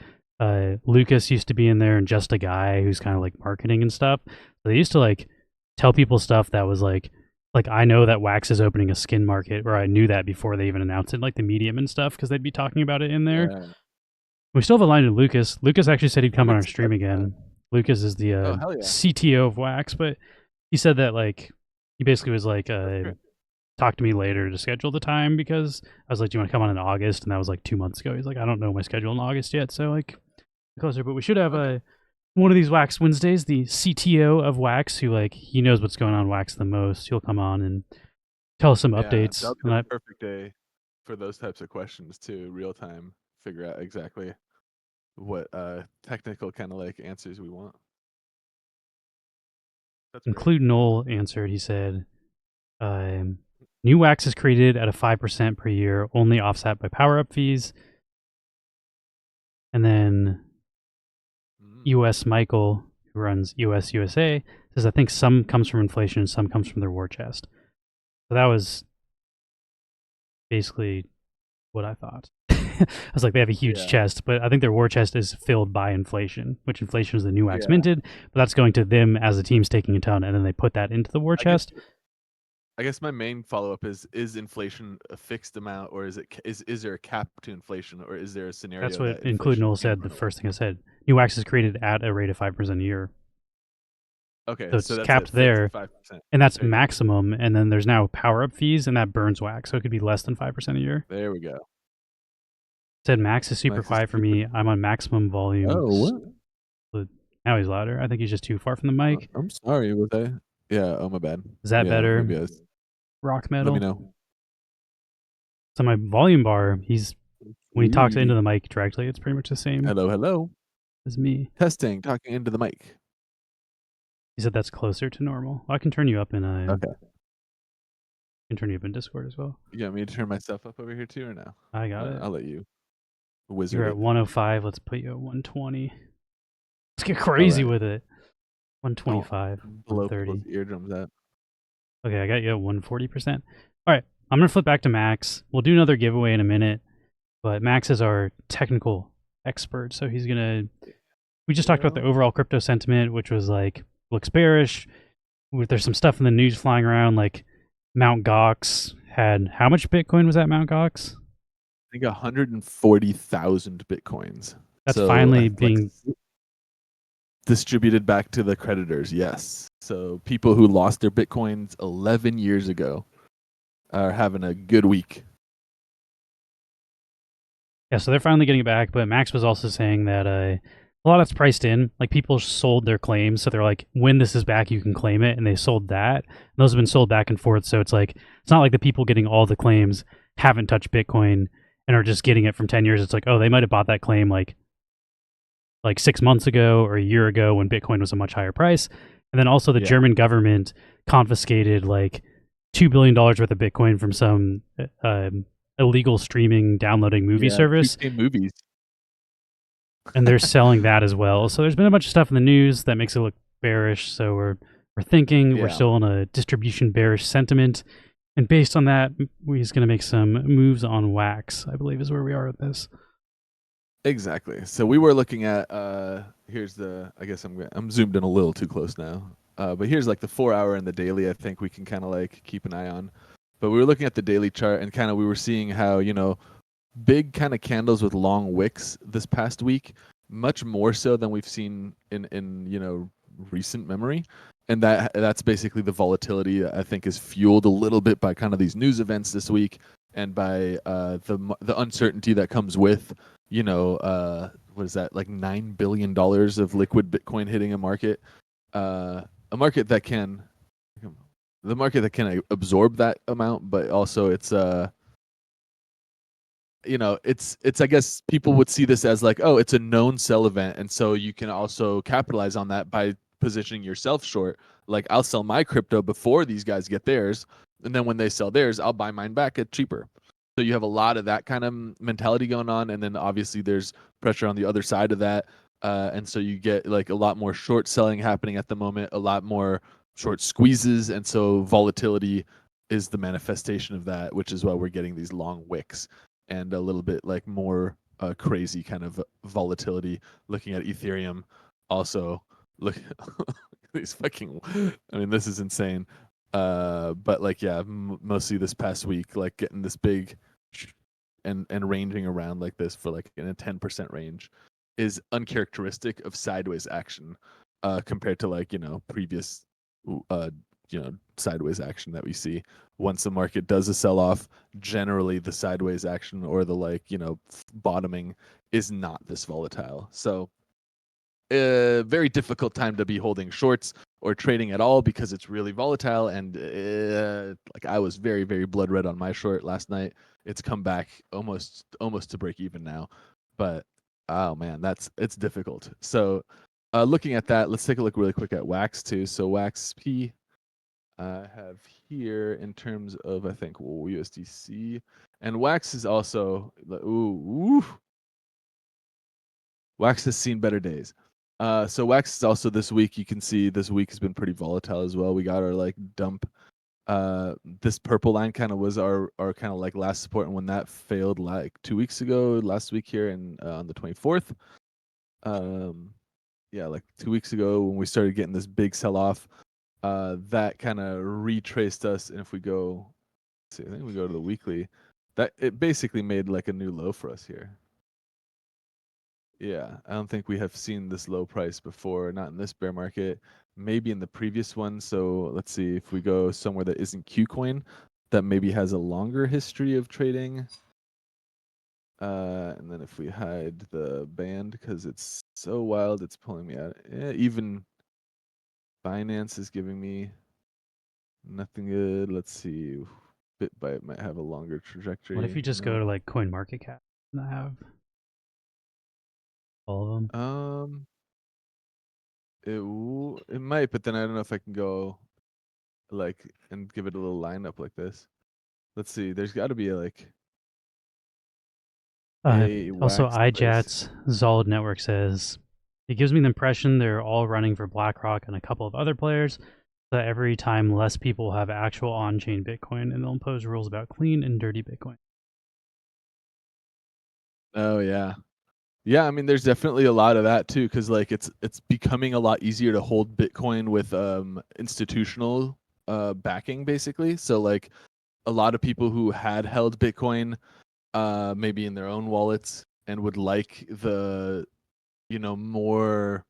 Lucas used to be in there and Just a Guy who's kind of like marketing and stuff. So they used to like tell people stuff that was like I know that Wax is opening a skin market, or I knew that before they even announced it, like the Medium and stuff, because they'd be talking about it in there. Yeah. We still have a line to Lucas. Lucas actually said he'd come on our I'm stream excited about again. Lucas is the hell yeah. CTO of Wax, but he said that like he basically was like great. talk to me later to schedule the time, because I was like, do you want to come on in August? And that was like 2 months ago. He's like, I don't know my schedule in August yet, so like closer, but we should have Okay. one of these Wax Wednesdays. The CTO of Wax, who like he knows what's going on in Wax the most, he'll come on and tell us some updates. That'll be And the perfect day for those types of questions too, real time, figure out exactly what technical kind of like answers we want. That's great. Include Noel answered. He said, new Wax is created at a 5% per year, only offset by power up fees. And then US Michael, who runs US USA, says, I think some comes from inflation and some comes from their war chest. So that was basically what I thought. I was like, they have a huge chest, but I think their war chest is filled by inflation, which inflation is the new Wax minted, but that's going to them as a team's taking a ton, and then they put that into the war chest. I guess my main follow-up is inflation a fixed amount, or is there a cap to inflation, or is there a scenario That's what that Include Noel said, the first thing I said. New Wax is created at a rate of 5% a year. Okay, so it's that's capped there, 5%. And that's maximum, and then there's now power-up fees, and that burns Wax, so it could be less than 5% a year. There we go. Said Max is super quiet for me. I'm on maximum volume. Oh, what? Now he's louder. I think he's just too far from the mic. I'm sorry, was I? Yeah, oh my bad. Is that better? Maybe I was... Rock metal. Let me know. So my volume bar, when he talks into the mic directly, it's pretty much the same. Hello. As me. Testing, talking into the mic. He said that's closer to normal. Well, I can turn you up in a. Okay. can turn you up in Discord as well. You want me to turn myself up over here too, or no? I got it. I'll let you You're wizard at it. 105. Let's put you at 120. Let's get All crazy right. with it. Don't 125, blow 130. people's eardrums out. Okay, I got you at 140%. All right, I'm going to flip back to Max. We'll do another giveaway in a minute, but Max is our technical expert. So he's going to. We just talked about the overall crypto sentiment, which was like, looks bearish. There's some stuff in the news flying around, like Mount Gox had. How much Bitcoin was at Mount Gox? I think 140,000 bitcoins. That's So finally like being. distributed back to the creditors. Yes. So people who lost their bitcoins 11 years ago are having a good week. Yeah, so they're finally getting it back, but Max was also saying that a lot of it's priced in. Like people sold their claims, so they're like, when this is back, you can claim it, and they sold that. And those have been sold back and forth, so it's like it's not like the people getting all the claims haven't touched Bitcoin and are just getting it from 10 years. It's like, oh, they might have bought that claim like 6 months ago or a year ago when Bitcoin was a much higher price. And then also the German government confiscated like $2 billion worth of Bitcoin from some illegal streaming downloading movie service. 2K movies. And they're selling that as well. So there's been a bunch of stuff in the news that makes it look bearish. So we're thinking we're still in a distribution bearish sentiment. And based on that, we're just going to make some moves on Wax, I believe is where we are with this. Exactly. So we were looking at here's the I guess I'm zoomed in a little too close now. But here's like the 4 hour and the daily I think we can kind of like keep an eye on. But we were looking at the daily chart and kind of we were seeing how, big kind of candles with long wicks this past week, much more so than we've seen in recent memory. And that's basically the volatility I think is fueled a little bit by kind of these news events this week and by the uncertainty that comes with what is that, like $9 billion of liquid Bitcoin hitting a market that can absorb that amount, but also it's I guess people would see this as like, oh, it's a known sell event, and so you can also capitalize on that by positioning yourself short. Like, I'll sell my crypto before these guys get theirs, and then when they sell theirs, I'll buy mine back at cheaper. So you have a lot of that kind of mentality going on, and then obviously there's pressure on the other side of that, and so you get like a lot more short selling happening at the moment, a lot more short squeezes, and so volatility is the manifestation of that, which is why we're getting these long wicks and a little bit like more crazy kind of volatility. Looking at Ethereum, also look these fucking. I mean, this is insane. But like, yeah, mostly this past week, like getting this big and ranging around like this for like in a 10% range is uncharacteristic of sideways action compared to like previous sideways action that we see. Once the market does a sell off, generally the sideways action or the bottoming is not this volatile. So a very difficult time to be holding shorts or trading at all because it's really volatile. And like, I was very, very blood red on my short last night. It's come back almost to break even now, but oh man, it's difficult. So looking at that, let's take a look really quick at Wax too. So Wax P I have here in terms of, I think, USDC, and Wax is also Wax has seen better days. So Wax is also this week. You can see this week has been pretty volatile as well. We got our like dump. This purple line kind of was our kind of like last support, and when that failed like 2 weeks ago, last week here and on the 24th, yeah, like 2 weeks ago when we started getting this big sell off, that kind of retraced us. And if we go, see, I think we go to the weekly, that it basically made like a new low for us here. Yeah, I don't think we have seen this low price before, not in this bear market, maybe in the previous one. So let's see if we go somewhere that isn't KuCoin, that maybe has a longer history of trading. And then if we hide the band because it's so wild, it's pulling me out. Yeah, even Binance is giving me nothing good. Let's see. BitByte might have a longer trajectory. What if you just go to like CoinMarketCap and have all of them? It might, but then I don't know if I can go like and give it a little lineup like this. Let's see. There's got to be like Uh, a Also, Wax place. iJat's Solid Network says it gives me the impression they're all running for BlackRock and a couple of other players. That every time less people have actual on-chain Bitcoin, and they'll impose rules about clean and dirty Bitcoin. Oh yeah. Yeah, I mean, there's definitely a lot of that too, because like it's becoming a lot easier to hold Bitcoin with institutional backing, basically. So like a lot of people who had held Bitcoin maybe in their own wallets and would like the more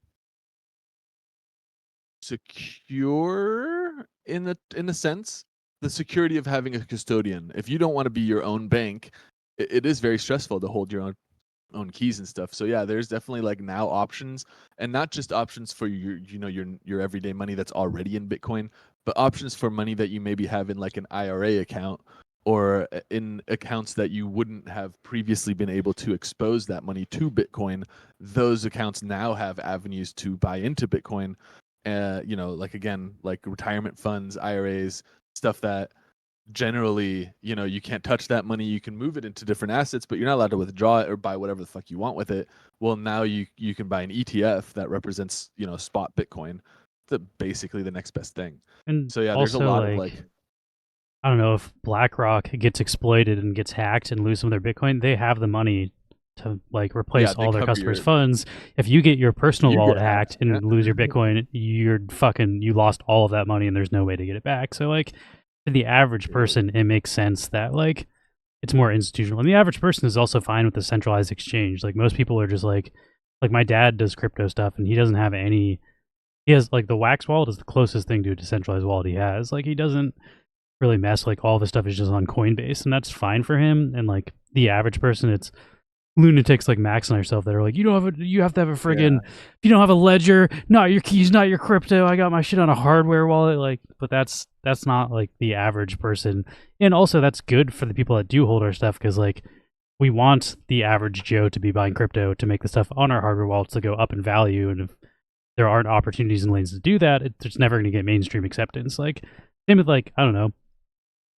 secure in a sense, the security of having a custodian. If you don't want to be your own bank, it is very stressful to hold your own keys and stuff. So yeah, there's definitely like now options, and not just options for your everyday money that's already in Bitcoin, but options for money that you maybe have in like an IRA account or in accounts that you wouldn't have previously been able to expose that money to Bitcoin. Those accounts now have avenues to buy into Bitcoin. Like again, like retirement funds, IRAs, stuff that generally, you can't touch that money. You can move it into different assets, but you're not allowed to withdraw it or buy whatever the fuck you want with it. Well, now you can buy an ETF that represents, spot Bitcoin. Basically the next best thing. And So yeah, there's a also, lot of like, I don't know if BlackRock gets exploited and gets hacked and lose some of their Bitcoin, they have the money to like replace yeah, they all their cover customers' your funds. If you get your if personal you wallet get hacked. hacked Yeah. and lose your Bitcoin, you lost all of that money and there's no way to get it back. So like to the average person, it makes sense that like it's more institutional. And the average person is also fine with the centralized exchange. Like most people are just like my dad does crypto stuff and he doesn't have any. He has like the Wax wallet is the closest thing to a decentralized wallet he has. Like he doesn't really mess. Like all the stuff is just on Coinbase, and that's fine for him. And like the average person, it's lunatics like Max and ourselves that are like, you have to have a friggin' Yeah. if you don't have a ledger, not your keys, not your crypto. I got my shit on a hardware wallet. Like, but that's not like the average person. And also that's good for the people that do hold our stuff because like we want the average Joe to be buying crypto to make the stuff on our hardware wallets to go up in value. And if there aren't opportunities and lanes to do that, it's never going to get mainstream acceptance. Like same with like I don't know.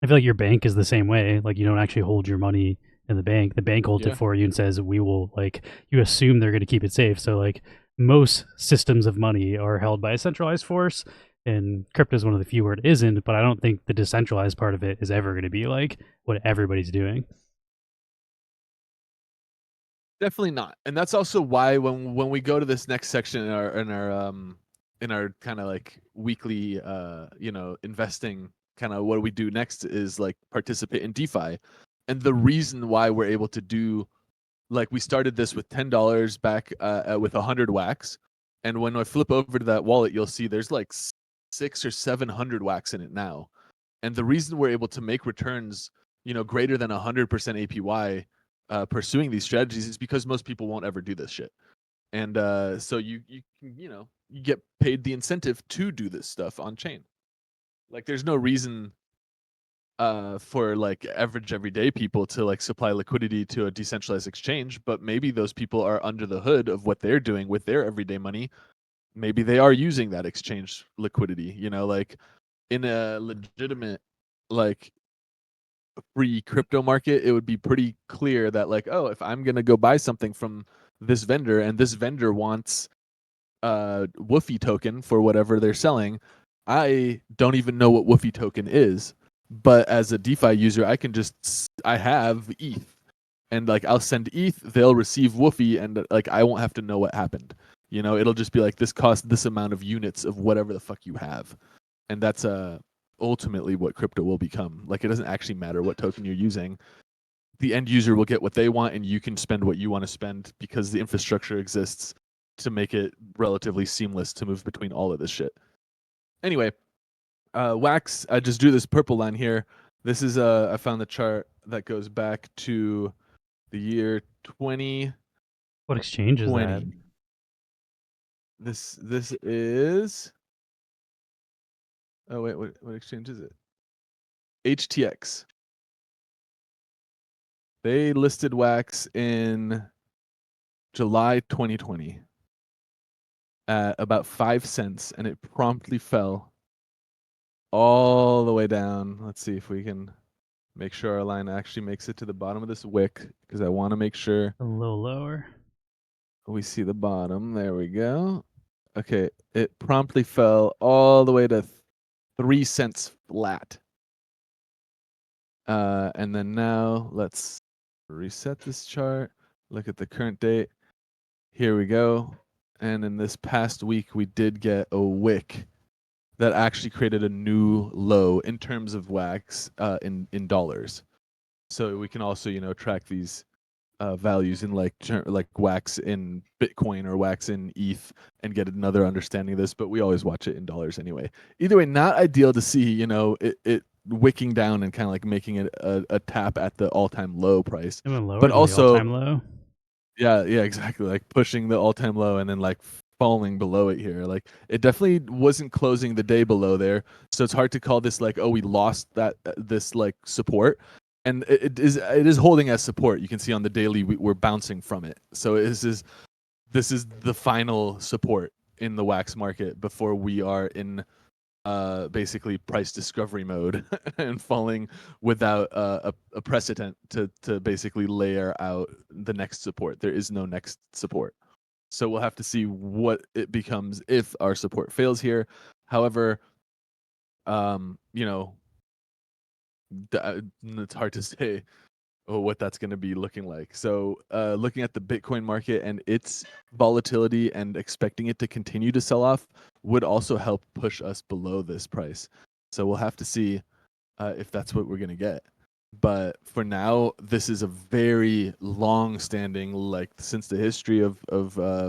I feel like your bank is the same way. Like you don't actually hold your money in the bank. The bank holds it Yeah. for you and says we will like you assume they're going to keep it safe. So like most systems of money are held by a centralized force and crypto is one of the few where it isn't, but I don't think the decentralized part of it is ever going to be like what everybody's doing. Definitely not. And that's also why when we go to this next section in our kind of like weekly investing kind of what do we do next is like participate in DeFi. And the reason why we're able to do like we started this with $10 back with 100 wax, and when I flip over to that wallet you'll see there's like 6 or 700 wax in it now. And the reason we're able to make returns greater than 100% APY pursuing these strategies is because most people won't ever do this shit. And so you get paid the incentive to do this stuff on chain. Like there's no reason for like average everyday people to like supply liquidity to a decentralized exchange, but maybe those people are under the hood of what they're doing with their everyday money. Maybe they are using that exchange liquidity, like in a legitimate like free crypto market, it would be pretty clear that like, oh, if I'm gonna go buy something from this vendor and this vendor wants Woofy token for whatever they're selling, I don't even know what Woofy token is. But as a DeFi user, I have ETH, and like I'll send ETH, they'll receive Woofy, and like I won't have to know what happened. It'll just be like this cost this amount of units of whatever the fuck you have, and that's ultimately what crypto will become. Like it doesn't actually matter what token you're using. The end user will get what they want, and you can spend what you want to spend because the infrastructure exists to make it relatively seamless to move between all of this shit. Anyway, Wax, I just drew this purple line here. This is I found the chart that goes back to the year 2020. What exchange is that? This is oh wait, what exchange is it? HTX. They listed Wax in July 2020 at about 5 cents, and it promptly fell all the way down. Let's see if we can Make sure our line actually makes it to the bottom of this wick because I want to make sure A little lower. we see the bottom. There we go. Okay, it promptly fell all the way to 3 cents flat. And then now let's reset this chart. Look at the current date. Here we go. And in this past week, we did get a wick that actually created a new low in terms of wax in dollars. So we can also, track these values in like wax in Bitcoin or wax in ETH and get another understanding of this. But we always watch it in dollars anyway. Either way, not ideal to see, it wicking down and kind of like making it a tap at the all-time low price. It went lower But than also, the all-time low. yeah, exactly. Like pushing the all-time low and then like falling below it here. Like it definitely wasn't closing the day below there. So it's hard to call this like, oh, we lost that this like support. And it is holding as support. You can see on the daily we're bouncing from it. So this is the final support in the wax market before we are in basically price discovery mode and falling without a precedent to basically layer out the next support. There is no next support. So we'll have to see what it becomes if our support fails here. However, it's hard to say what that's going to be looking like. So looking at the Bitcoin market and its volatility and expecting it to continue to sell off would also help push us below this price. So we'll have to see if that's what we're going to get. But for now, this is a very long-standing, like since the history of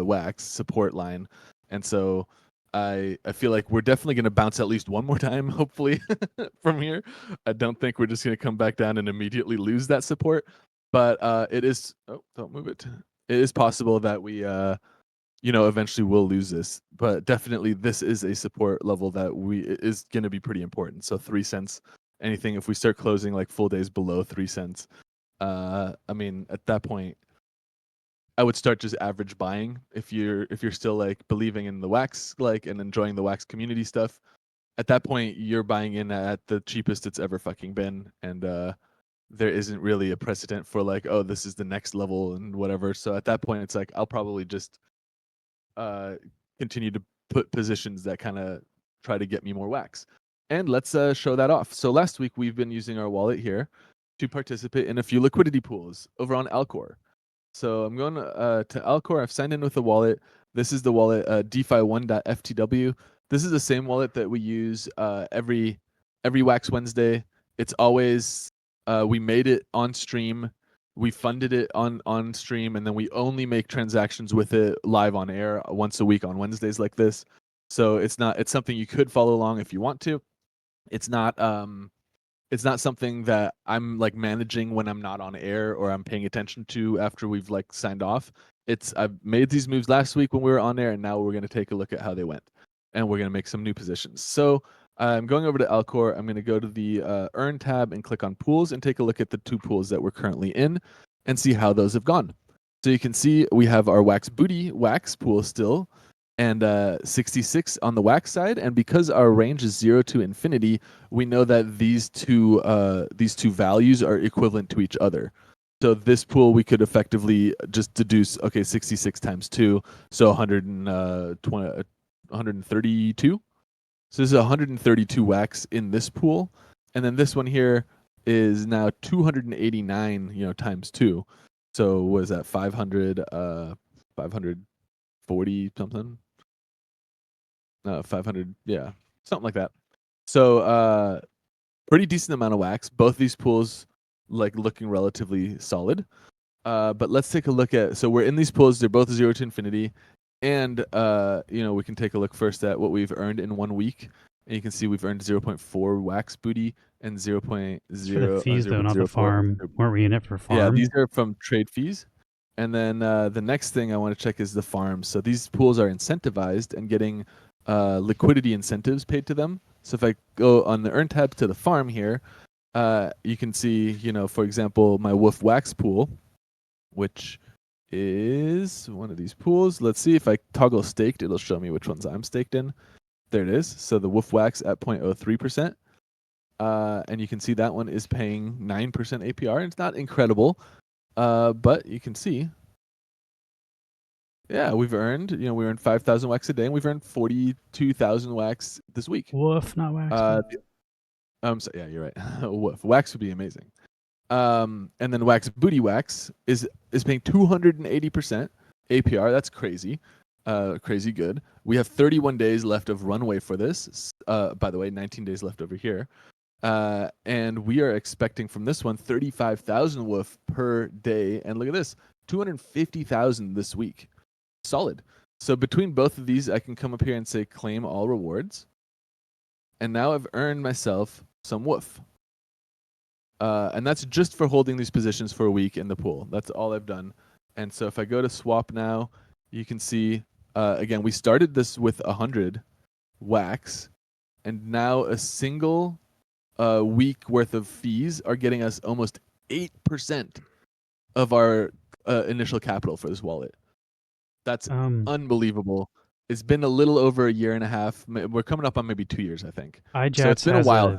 wax support line, and so I feel like we're definitely going to bounce at least one more time, hopefully, from here. I don't think we're just going to come back down and immediately lose that support, but it is. Oh, don't move it. It is possible that we, eventually will lose this, but definitely this is a support level that is going to be pretty important. So 3 cents. Anything if we start closing like full days below 3 cents, I mean at that point I would start just average buying if you're still like believing in the wax like and enjoying the wax community stuff. At that point you're buying in at the cheapest it's ever fucking been, and there isn't really a precedent for like, oh, this is the next level and whatever. So at that point it's like I'll probably just continue to put positions that kind of try to get me more wax. And let's show that off. So last week we've been using our wallet here to participate in a few liquidity pools over on Alcor. So I'm going to Alcor. I've signed in with the wallet. This is the wallet DeFi1.ftw. This is the same wallet that we use every Wax Wednesday. It's always we made it on stream. We funded it on stream, and then we only make transactions with it live on air once a week on Wednesdays like this. So it's something you could follow along if you want to. It's not something that I'm like managing when I'm not on air or I'm paying attention to after we've like signed off. I've made these moves last week when we were on air, and now we're going to take a look at how they went, and we're going to make some new positions. So I'm going over to Alcor. I'm going to go to the Earn tab and click on pools and take a look at the 2 pools that we're currently in and see how those have gone. So you can see we have our Wax Booty wax pool still, and 66 on the wax side. And because our range is 0 to infinity, we know that these two values are equivalent to each other. So this pool we could effectively just deduce, okay, 66 times 2, so 132. So this is 132 wax in this pool, and then this one here is now 289, times 2. So what is that? 540 something? 500, yeah, something like that. So pretty decent amount of wax. Both these pools like looking relatively solid. But let's take a look at, so we're in these pools, they're both 0 to infinity. And we can take a look first at what we've earned in 1 week. And you can see we've earned 0.4 wax booty and 0.0 for the fees though, not the farm. Weren't we in it for farm? Yeah, these are from trade fees. And then the next thing I want to check is the farms. So these pools are incentivized and getting liquidity incentives paid to them. So if I go on the Earn tab to the farm here, you can see, for example, my Wolf Wax pool, which is one of these pools. Let's see if I toggle staked, it'll show me which ones I'm staked in. There it is. So the Wolf Wax at 0.03%. And you can see that one is paying 9% APR. It's not incredible, but you can see, yeah, we've earned, we earned 5,000 wax a day, and we've earned 42,000 wax this week. Woof, not wax. So yeah, you're right. Woof. Wax would be amazing. And then Wax Booty Wax is paying 280% APR. That's crazy. Crazy good. We have 31 days left of runway for this. By the way, 19 days left over here. And we are expecting from this one 35,000 woof per day. And look at this, 250,000 this week. Solid. So between both of these, I can come up here and say claim all rewards. And now I've earned myself some woof. And that's just for holding these positions for a week in the pool. That's all I've done. And so if I go to swap now, you can see, again, we started this with 100 wax, and now a single week worth of fees are getting us almost 8% of our initial capital for this wallet. That's unbelievable. It's been a little over a year and a half. We're coming up on maybe 2 years, I think. So it's been a while.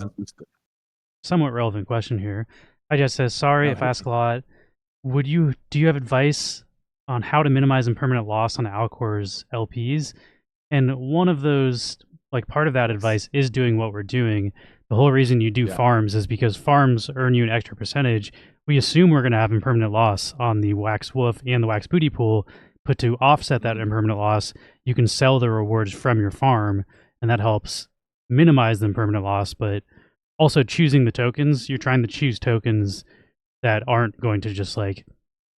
Somewhat relevant question here. I just says, sorry if I ask a lot. Do you have advice on how to minimize impermanent loss on Alcor's LPs? And one of those, like part of that advice is doing what we're doing. The whole reason you do farms is because farms earn you an extra percentage. We assume we're going to have impermanent loss on the Wax Wolf and the Wax Booty pool, but to offset that impermanent loss, you can sell the rewards from your farm, and that helps minimize the impermanent loss. But also choosing the tokens, you're trying to choose tokens that aren't going to just like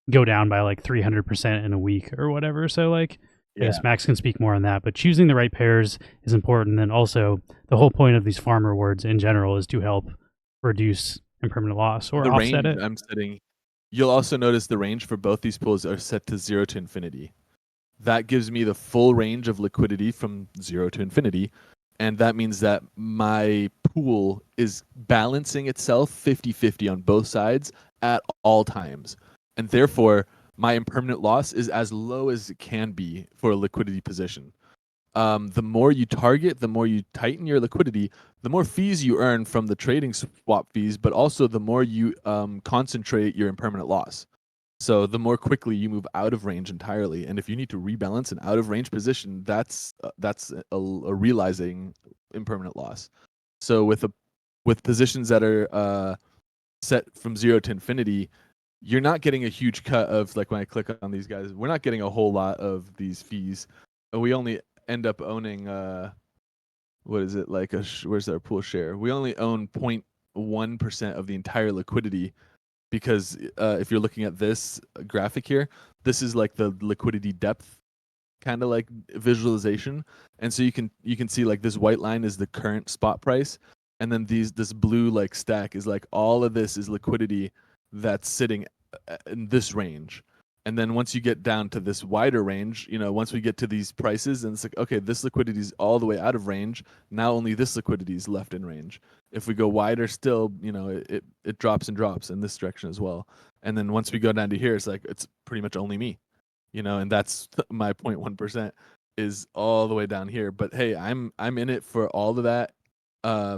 go down by like 300% in a week or whatever. So like, I guess Max can speak more on that, but choosing the right pairs is important. And then also the whole point of these farm rewards in general is to help reduce impermanent loss or offset it. I'm setting. You'll also notice the range for both these pools are set to 0 to infinity. That gives me the full range of liquidity from 0 to infinity. And that means that my pool is balancing itself 50-50 on both sides at all times. And therefore, my impermanent loss is as low as it can be for a liquidity position. The more you target, the more you tighten your liquidity, the more fees you earn from the trading swap fees, but also the more you concentrate your impermanent loss. So the more quickly you move out of range entirely, and if you need to rebalance an out of range position, that's a realizing impermanent loss. So with positions that are set from 0 to infinity, you're not getting a huge cut of, like when I click on these guys, we're not getting a whole lot of these fees. We only end up owning what is it, like where's our pool share? We only own 0.1% of the entire liquidity. Because if you're looking at this graphic here, this is like the liquidity depth kind of like visualization. And so you can see like this white line is the current spot price. And then this blue like stack is like all of this is liquidity that's sitting in this range. And then once you get down to this wider range, once we get to these prices, and it's like, okay, this liquidity is all the way out of range. Now only this liquidity is left in range. If we go wider still, it drops and drops in this direction as well. And then once we go down to here, it's like, it's pretty much only me, and that's my 0.1% is all the way down here. But hey, I'm in it for all of that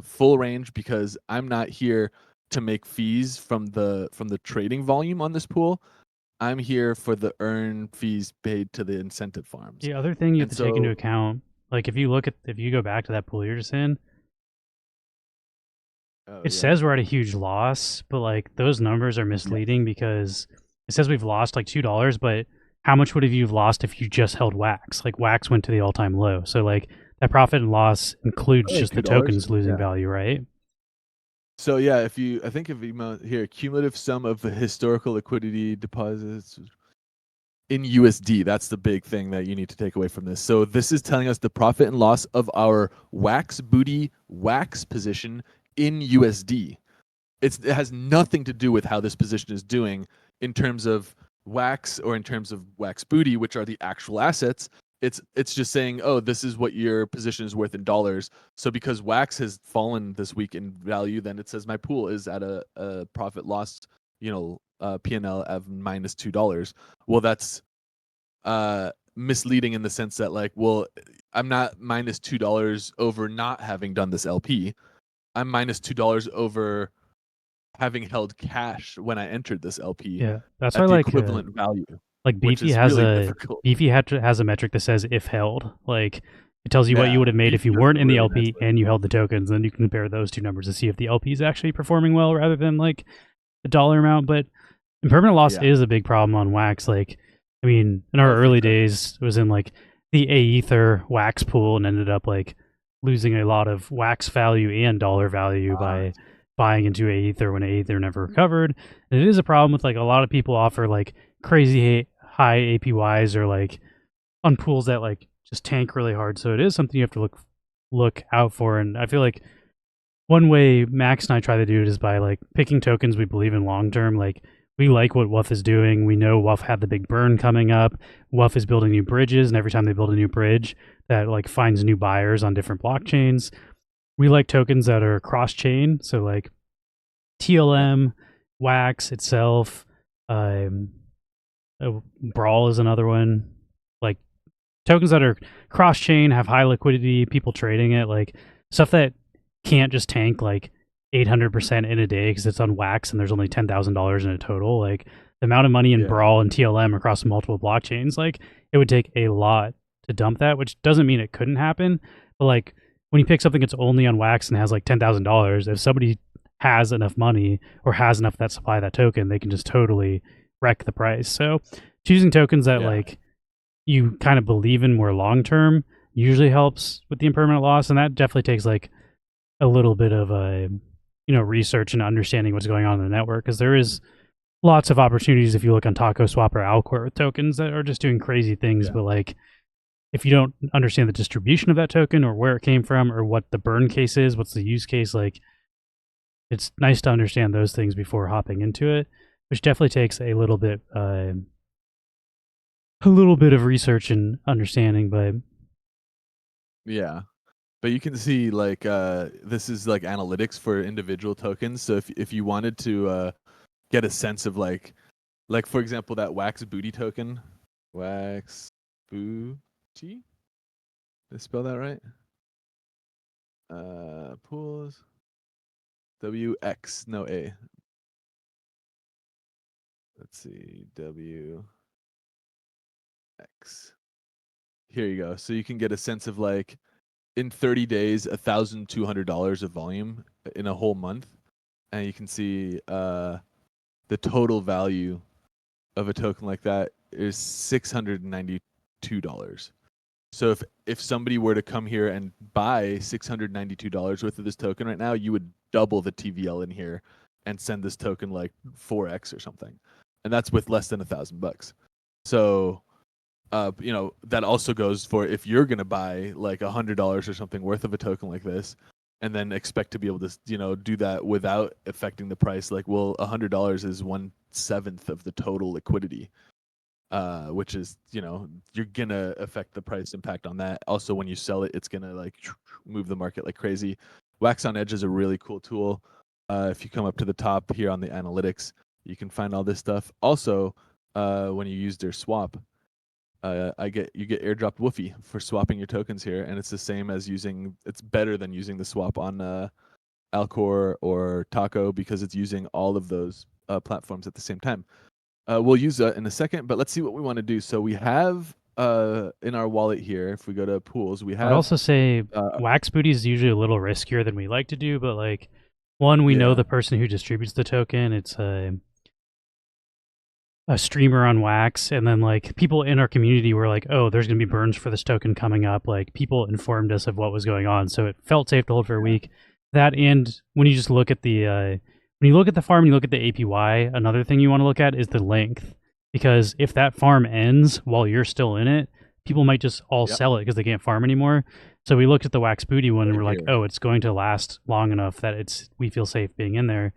full range, because I'm not here to make fees from the trading volume on this pool. I'm here for the earn fees paid to the incentive farms. The other thing you have to take into account, like if you go back to that pool you're just in, it says we're at a huge loss, but like those numbers are misleading because it says we've lost like $2, but how much would have you lost if you just held wax? Like wax went to the all-time low. So like that profit and loss includes just the tokens losing value, right? So yeah, if you here, cumulative sum of the historical liquidity deposits in USD, that's the big thing that you need to take away from this. So this is telling us the profit and loss of our Wax Booty wax position in USD. It has nothing to do with how this position is doing in terms of wax or in terms of Wax Booty, which are the actual assets. It's just saying, oh, this is what your position is worth in dollars. So because wax has fallen this week in value, then it says my pool is at a profit loss, P&L of -$2. Well, that's misleading in the sense that like, well, I'm not -$2 over not having done this LP. I'm minus $2 over having held cash when I entered this LP Yeah, that's why at the equivalent value, which Beefy is has really a difficult. has a metric that says if held. Like it tells you what you Yeah, would have made if Beefy you does weren't it in the really LP nicely. and you held the tokens. Then you can compare those two numbers to see if the LP is actually performing well rather than like the dollar amount. But impermanent loss Yeah. is a big problem on Wax. Like, I mean, in our Oh, for early sure. days, it was in like the Aether Wax pool and ended up like losing a lot of Wax value and dollar value by buying into Aether when Aether never recovered. And it is a problem with like a lot of people offer like crazy high APYs or like on pools that like just tank really hard. So it is something you have to look out for. And I feel like one way Max and I try to do it is by like picking tokens we believe in long term. Like we like what WUF is doing. We know WUF had the big burn coming up. WUF is building new bridges, and every time they build a new bridge, that like finds new buyers on different blockchains. We like tokens that are cross chain, so like TLM, Wax itself, um, Brawl is another one. Like tokens that are cross chain, have high liquidity, people trading it, like stuff that can't just tank like 800% in a day because it's on Wax and there's only $10,000 in a total. Like the amount of money in Brawl and TLM across multiple blockchains, like it would take a lot to dump that, which doesn't mean it couldn't happen. But like when you pick something that's only on Wax and has like $10,000, if somebody has enough money or has enough that supply that token, they can just totally wreck the price. So choosing tokens that like you kind of believe in more long term usually helps with the impermanent loss, and that definitely takes like a little bit of a research and understanding what's going on in the network because there is lots of opportunities if you look on Taco Swap or Alcor with tokens that are just doing crazy things, but like if you don't understand the distribution of that token or where it came from or what the burn case is, what's the use case, like it's nice to understand those things before hopping into it, which definitely takes a little bit of research and understanding. But Yeah. But you can see like this is like analytics for individual tokens. So if you wanted to get a sense of like for example that Wax Booty token, Wax Booty, did I spell that right? Pools WX, no A. Let's see, WX. Here you go. So you can get a sense of like in 30 days, $1,200 of volume in a whole month, and you can see the total value of a token like that is $692. So if somebody were to come here and buy $692 worth of this token right now, you would double the TVL in here and send this token like 4x or something, and that's with less than $1,000. So that also goes for if you're gonna buy like $100 or something worth of a token like this, and then expect to be able to do that without affecting the price. Like, well, $100 is 1/7 of the total liquidity, which is you're gonna affect the price impact on that. Also, when you sell it, it's gonna like move the market like crazy. Wax on Edge is a really cool tool. If you come up to the top here on the analytics, you can find all this stuff. Also, when you use their swap, you get airdropped Woofy for swapping your tokens here, and it's the same as it's better than using the swap on Alcor or Taco because it's using all of those platforms at the same time. We'll use that in a second, but let's see what we want to do. So we have in our wallet here, if we go to pools, we have. I'd also say Wax Booty is usually a little riskier than we like to do, but like one, we know the person who distributes the token. It's a streamer on Wax, and then like people in our community were like, oh, there's gonna be burns for this token coming up. Like people informed us of what was going on, so it felt safe to hold for a week. That, and when you just look at the farm, you look at the APY, another thing you want to look at is the length, because if that farm ends while you're still in it, people might just all sell it because they can't farm anymore. So we looked at the Wax Booty one and we're like, oh, it's going to last long enough that we feel safe being in there.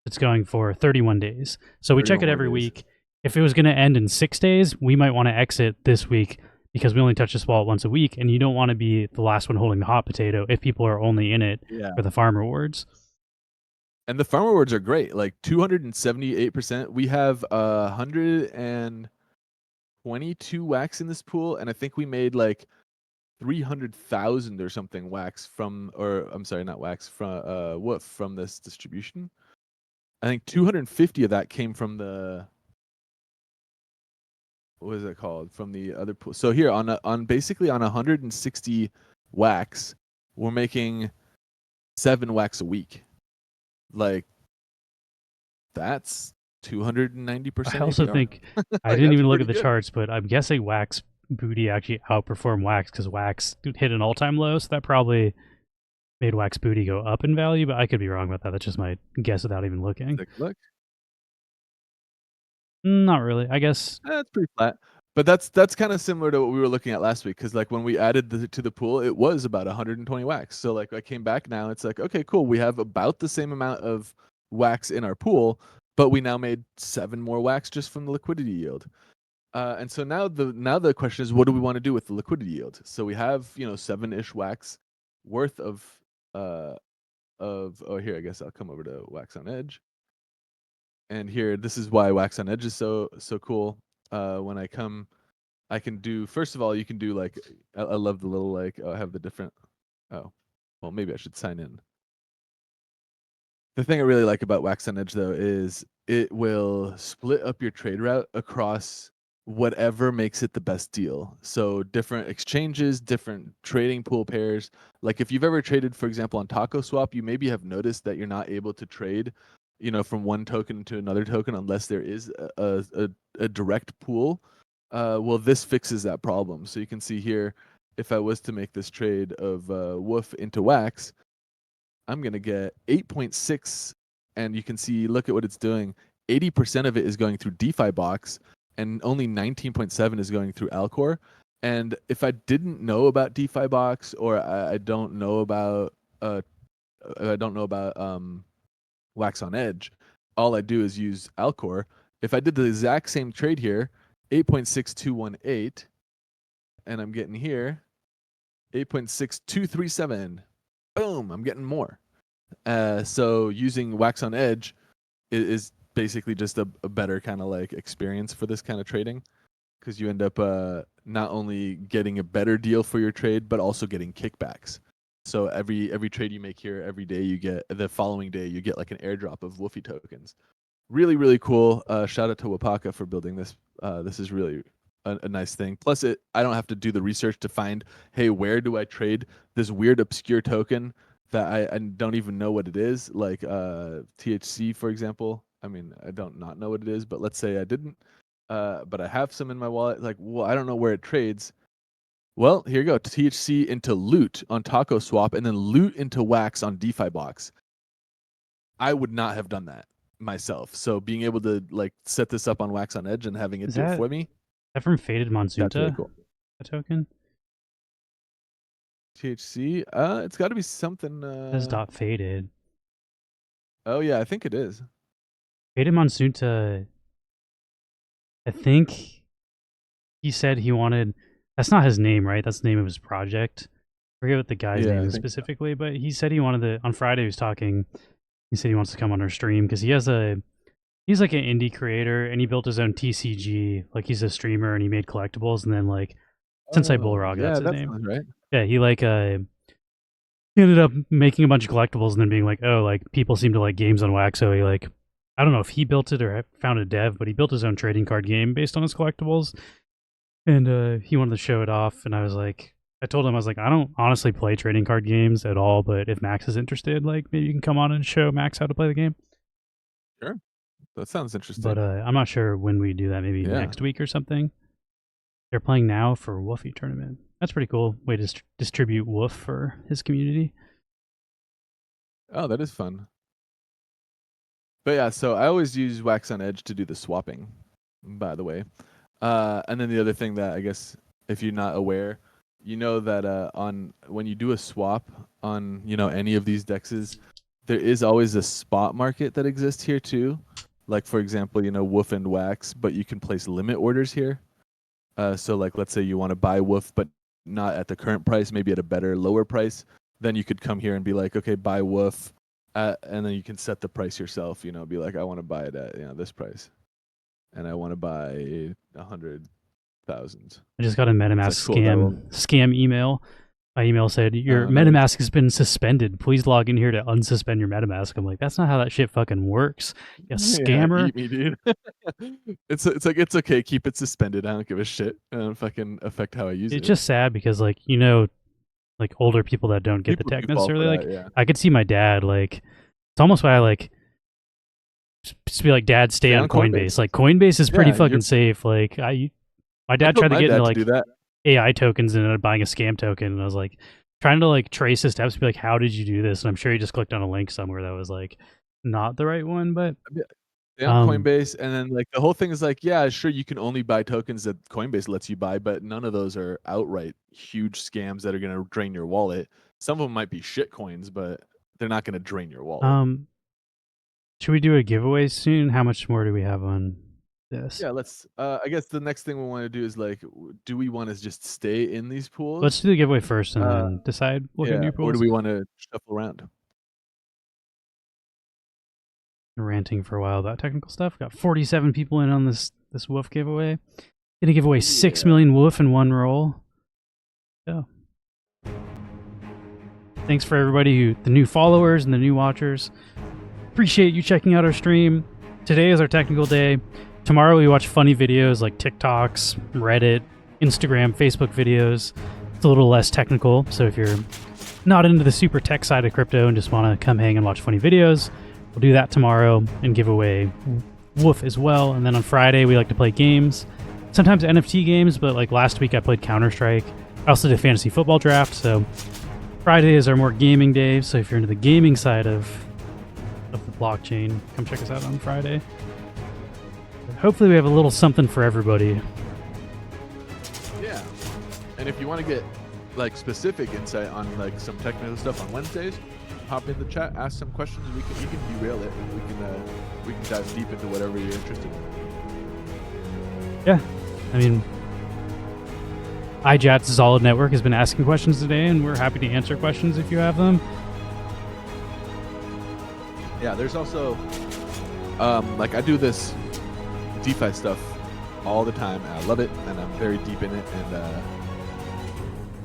It's going for 31 days. So we check it every week. If it was going to end in 6 days, we might want to exit this week because we only touch this wallet once a week, and you don't want to be the last one holding the hot potato if people are only in it for the farm rewards. And the farm rewards are great, like 278%. We have 122 Wax in this pool, and I think we made like 300,000 or something wax from, or I'm sorry, not wax, from woof from this distribution. I think 250 of that came from the, what is it called, from the other pool. So here on basically on 160 wax, we're making 7 wax a week. Like, that's 290% I also APR. think I Like, didn't that's even look pretty at the good. charts, but I'm guessing wax booty actually outperformed wax because wax hit an all-time low, so that probably made wax booty go up in value. But I could be wrong about that. That's just my guess without even looking. Take a look. Not really. I guess It's pretty flat. But that's kind of similar to what we were looking at last week, because like when we added to the pool, it was about 120 wax. So like I came back now, it's like, okay, cool. We have about the same amount of wax in our pool, but we now made 7 more wax just from the liquidity yield. And so now the question is, what do we want to do with the liquidity yield? So we have 7-ish wax worth of oh, here, I guess I'll come over to Wax on Edge. And here, this is why Wax on Edge is so cool. When I come, I can do, first of all, you can do like, I love the little like, I have the different, oh, well, maybe I should sign in. The thing I really like about Wax on Edge though is it will split up your trade route across whatever makes it the best deal. So different exchanges, different trading pool pairs. Like if you've ever traded, for example, on Taco Swap, you maybe have noticed that you're not able to trade, from one token to another token unless there is a direct pool. Well, this fixes that problem. So you can see here, if I was to make this trade of Woof into Wax, I'm going to get 8.6, and you can see, look at what it's doing. 80% of it is going through DeFi Box, and only 19.7 is going through Alcor. And if I didn't know about DeFi Box, or I don't know about Wax on Edge, all I do is use Alcor. If I did the exact same trade here, 8.6218, and I'm getting here 8.6237. Boom, I'm getting more. So using Wax on Edge is basically just a better kind of like experience for this kind of trading, because you end up not only getting a better deal for your trade, but also getting kickbacks. So every trade you make here, every day you get, the following day you get like an airdrop of Woofy tokens. Really, really cool. Shout out to Wapaka for building this. This is really a nice thing. Plus, I don't have to do the research to find, hey, where do I trade this weird obscure token that I don't even know what it is, like THC, for example. I mean, I don't not know what it is, but let's say I didn't, but I have some in my wallet. Like, well, I don't know where it trades. Well, here you go. THC into loot on Taco Swap, and then loot into Wax on DeFi Box. I would not have done that myself. So being able to like set this up on Wax on Edge and having it is do it that for me, from Faded that's really Monsunta, cool. a token? THC, it's got to be something. It says dot faded. Oh yeah, I think it is. Faded Monsunta. I think he said he wanted. That's not his name, right? That's the name of his project. I forget what the guy's Yeah, name I is think so. specifically, but he said he wanted to. On Friday, he was talking. He said he wants to come on our stream because he's like an indie creator and he built his own TCG. Like he's a streamer and he made collectibles and then like Sensei Oh Bullrog, that's yeah, his that name. sounds right. Yeah, he ended up making a bunch of collectibles and then being like, oh, like people seem to like games on Wax, so he like I don't know if he built it or found a dev, but he built his own trading card game based on his collectibles. And he wanted to show it off, and I told him I was like, I don't honestly play trading card games at all, but if Max is interested, like maybe you can come on and show Max how to play the game. Sure, that sounds But interesting. I'm not sure when we do that. Maybe Yeah. next week or something. They're playing now for Woofy tournament. That's pretty cool way to distribute Woof for his community. Oh, that is fun. But yeah, so I always use Wax on Edge to do the swapping, by the way. And then the other thing that I guess, if you're not aware, you know that on when you do a swap on any of these dexes, there is always a spot market that exists here too. Like for example, Woof and Wax, but you can place limit orders here. So like let's say you want to buy Woof, but not at the current price, maybe at a better lower price. Then you could come here and be like, okay, buy Woof, and then you can set the price yourself. Be like, I want to buy it at this price, and I want to buy 100 thousands. I just got a MetaMask cool, that will- scam email. My email said, your nice. MetaMask has been suspended. Please log in here to unsuspend your MetaMask. I'm like, that's not how that shit fucking works. You scammer. Eat me, dude. It's like, it's okay. Keep it suspended. I don't give a shit. I don't fucking affect how I use it. It's just sad because, like, like older people that don't get People the do tech fall for necessarily. that, Like, yeah. I could see my dad. Like, it's almost why I like just be like, Dad, stay on Coinbase. Like, Coinbase is pretty fucking safe. Like, my dad tried to get into like do that. AI tokens and ended up buying a scam token, and I was like trying to like trace the steps, be like, how did you do this? And I'm sure he just clicked on a link somewhere that was like not the right one, but Stay on Coinbase, and then like the whole thing is like, yeah, sure, you can only buy tokens that Coinbase lets you buy, but none of those are outright huge scams that are gonna drain your wallet. Some of them might be shit coins, but they're not gonna drain your wallet. Should we do a giveaway soon? How much more do we have on this? Yeah, let's. I guess the next thing we want to do is like, do we want to just stay in these pools? Let's do the giveaway first and then decide what new pools. Or do we want to shuffle around? Ranting for a while about technical stuff. Got 47 people in on this wolf giveaway. Gonna give away 6 million wolf in one roll. So thanks for everybody the new followers and the new watchers. Appreciate you checking out our stream. Today is our technical day. Tomorrow we watch funny videos like TikToks, Reddit, Instagram, Facebook videos. It's a little less technical, so if you're not into the super tech side of crypto and just want to come hang and watch funny videos, we'll do that tomorrow and give away Wolf as well. And then on Friday we like to play games, sometimes NFT games, but like last week I played Counter-Strike. I also did fantasy football draft, so Friday is our more gaming day. So if you're into the gaming side of the blockchain, come check us out on Friday. But hopefully we have a little something for everybody. Yeah, and if you want to get like specific insight on like some technical stuff on Wednesdays, hop in the chat, ask some questions. You can derail it. We can dive deep into whatever you're interested in. Yeah, I mean, iJat's Solid Network has been asking questions today, and we're happy to answer questions if you have them. Yeah, there's also like I do this DeFi stuff all the time, and I love it, and I'm very deep in it. And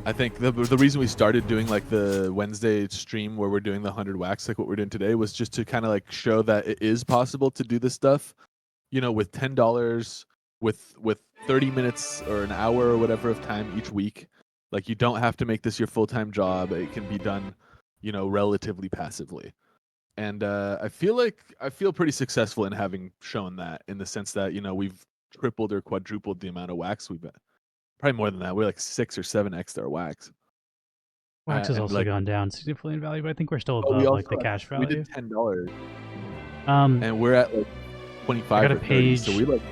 I think the reason we started doing like the Wednesday stream where we're doing the 100 wax, like what we're doing today, was just to kind of like show that it is possible to do this stuff, you know, with $10, with 30 minutes or an hour or whatever of time each week. Like you don't have to make this your full-time job. It can be done, you know, relatively passively. And I feel pretty successful in having shown that, in the sense that, you know, we've tripled or quadrupled the amount of wax we've probably more than that. We're like 6 or 7x our wax. Wax has also gone down significantly in value, but I think we're still above like the cash value. We did $10. And we're at like 25. I got a page. So we like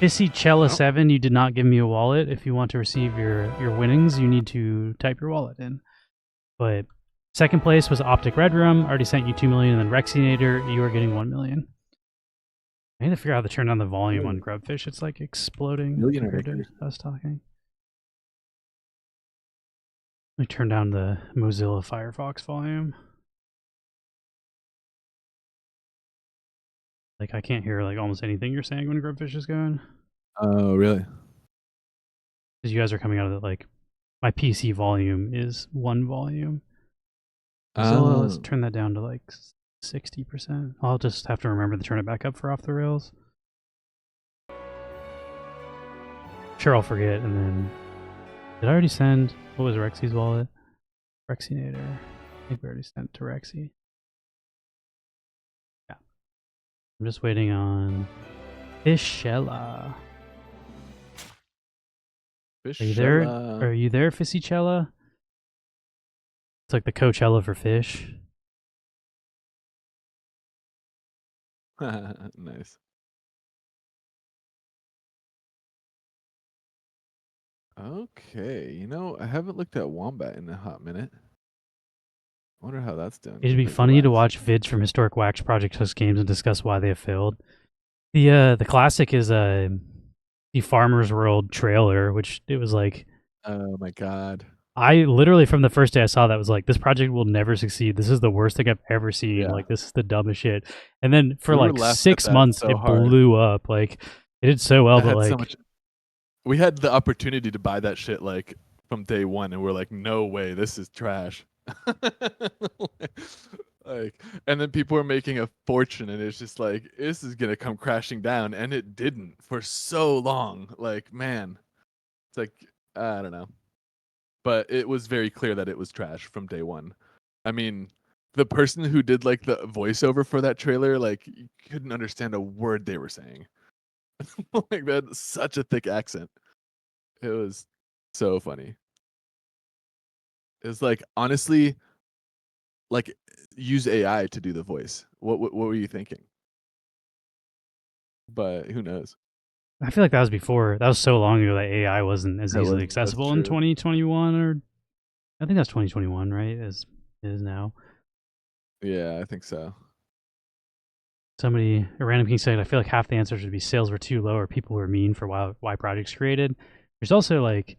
Fissicella7, you did not give me a wallet. If you want to receive your winnings, you need to type your wallet in. But second place was Optic Red Room. Already sent you 2 million, and then Rexinator, you are getting 1 million. I need to figure out how to turn down the volume on Grubfish. It's like exploding compared to us talking. Let me turn down the Mozilla Firefox volume. Like I can't hear like almost anything you're saying when Grubfish is going. Oh, really? Because you guys are coming out of it like my PC volume is 1 volume. Mozilla, let's turn that down to like 60%. I'll just have to remember to turn it back up for Off the Rails. Sure, I'll forget. And then, did I already send? What was Rexy's wallet? Rexinator. I think we already sent to Rexy. Yeah. I'm just waiting on Fishella. Are you there? Are you there, Fissicella? It's like the Coachella for fish. Nice. Okay, you know, I haven't looked at Wombat in a hot minute. I wonder how that's done. It'd be funny to watch vids from historic Wax Project host games and discuss why they have failed. The classic is the Farmer's World trailer, which it was like, oh my god. I literally, from the first day I saw that, was like, this project will never succeed. This is the worst thing I've ever seen. Yeah. Like, this is the dumbest shit. And then for like 6 months, it blew up. Like, it did so well, but like, we had the opportunity to buy that shit like from day one, and we're like, no way, this is trash. Like, and then people are making a fortune, and it's just like, this is gonna come crashing down, and it didn't for so long. Like, man, it's like, I don't know, but it was very clear that it was trash from day one. I mean, the person who did like the voiceover for that trailer, like, you couldn't understand a word they were saying. Like, they had such a thick accent. It was so funny. It was like, honestly, like, use AI to do the voice. What were you thinking? But who knows? I feel like that was before. That was so long ago that AI wasn't as That easily was that's accessible in true. 2021, or I think that's 2021, right? As it is now. Yeah, I think so. Somebody, a random king said, I feel like half the answers would be sales were too low or people were mean for why projects created. There's also like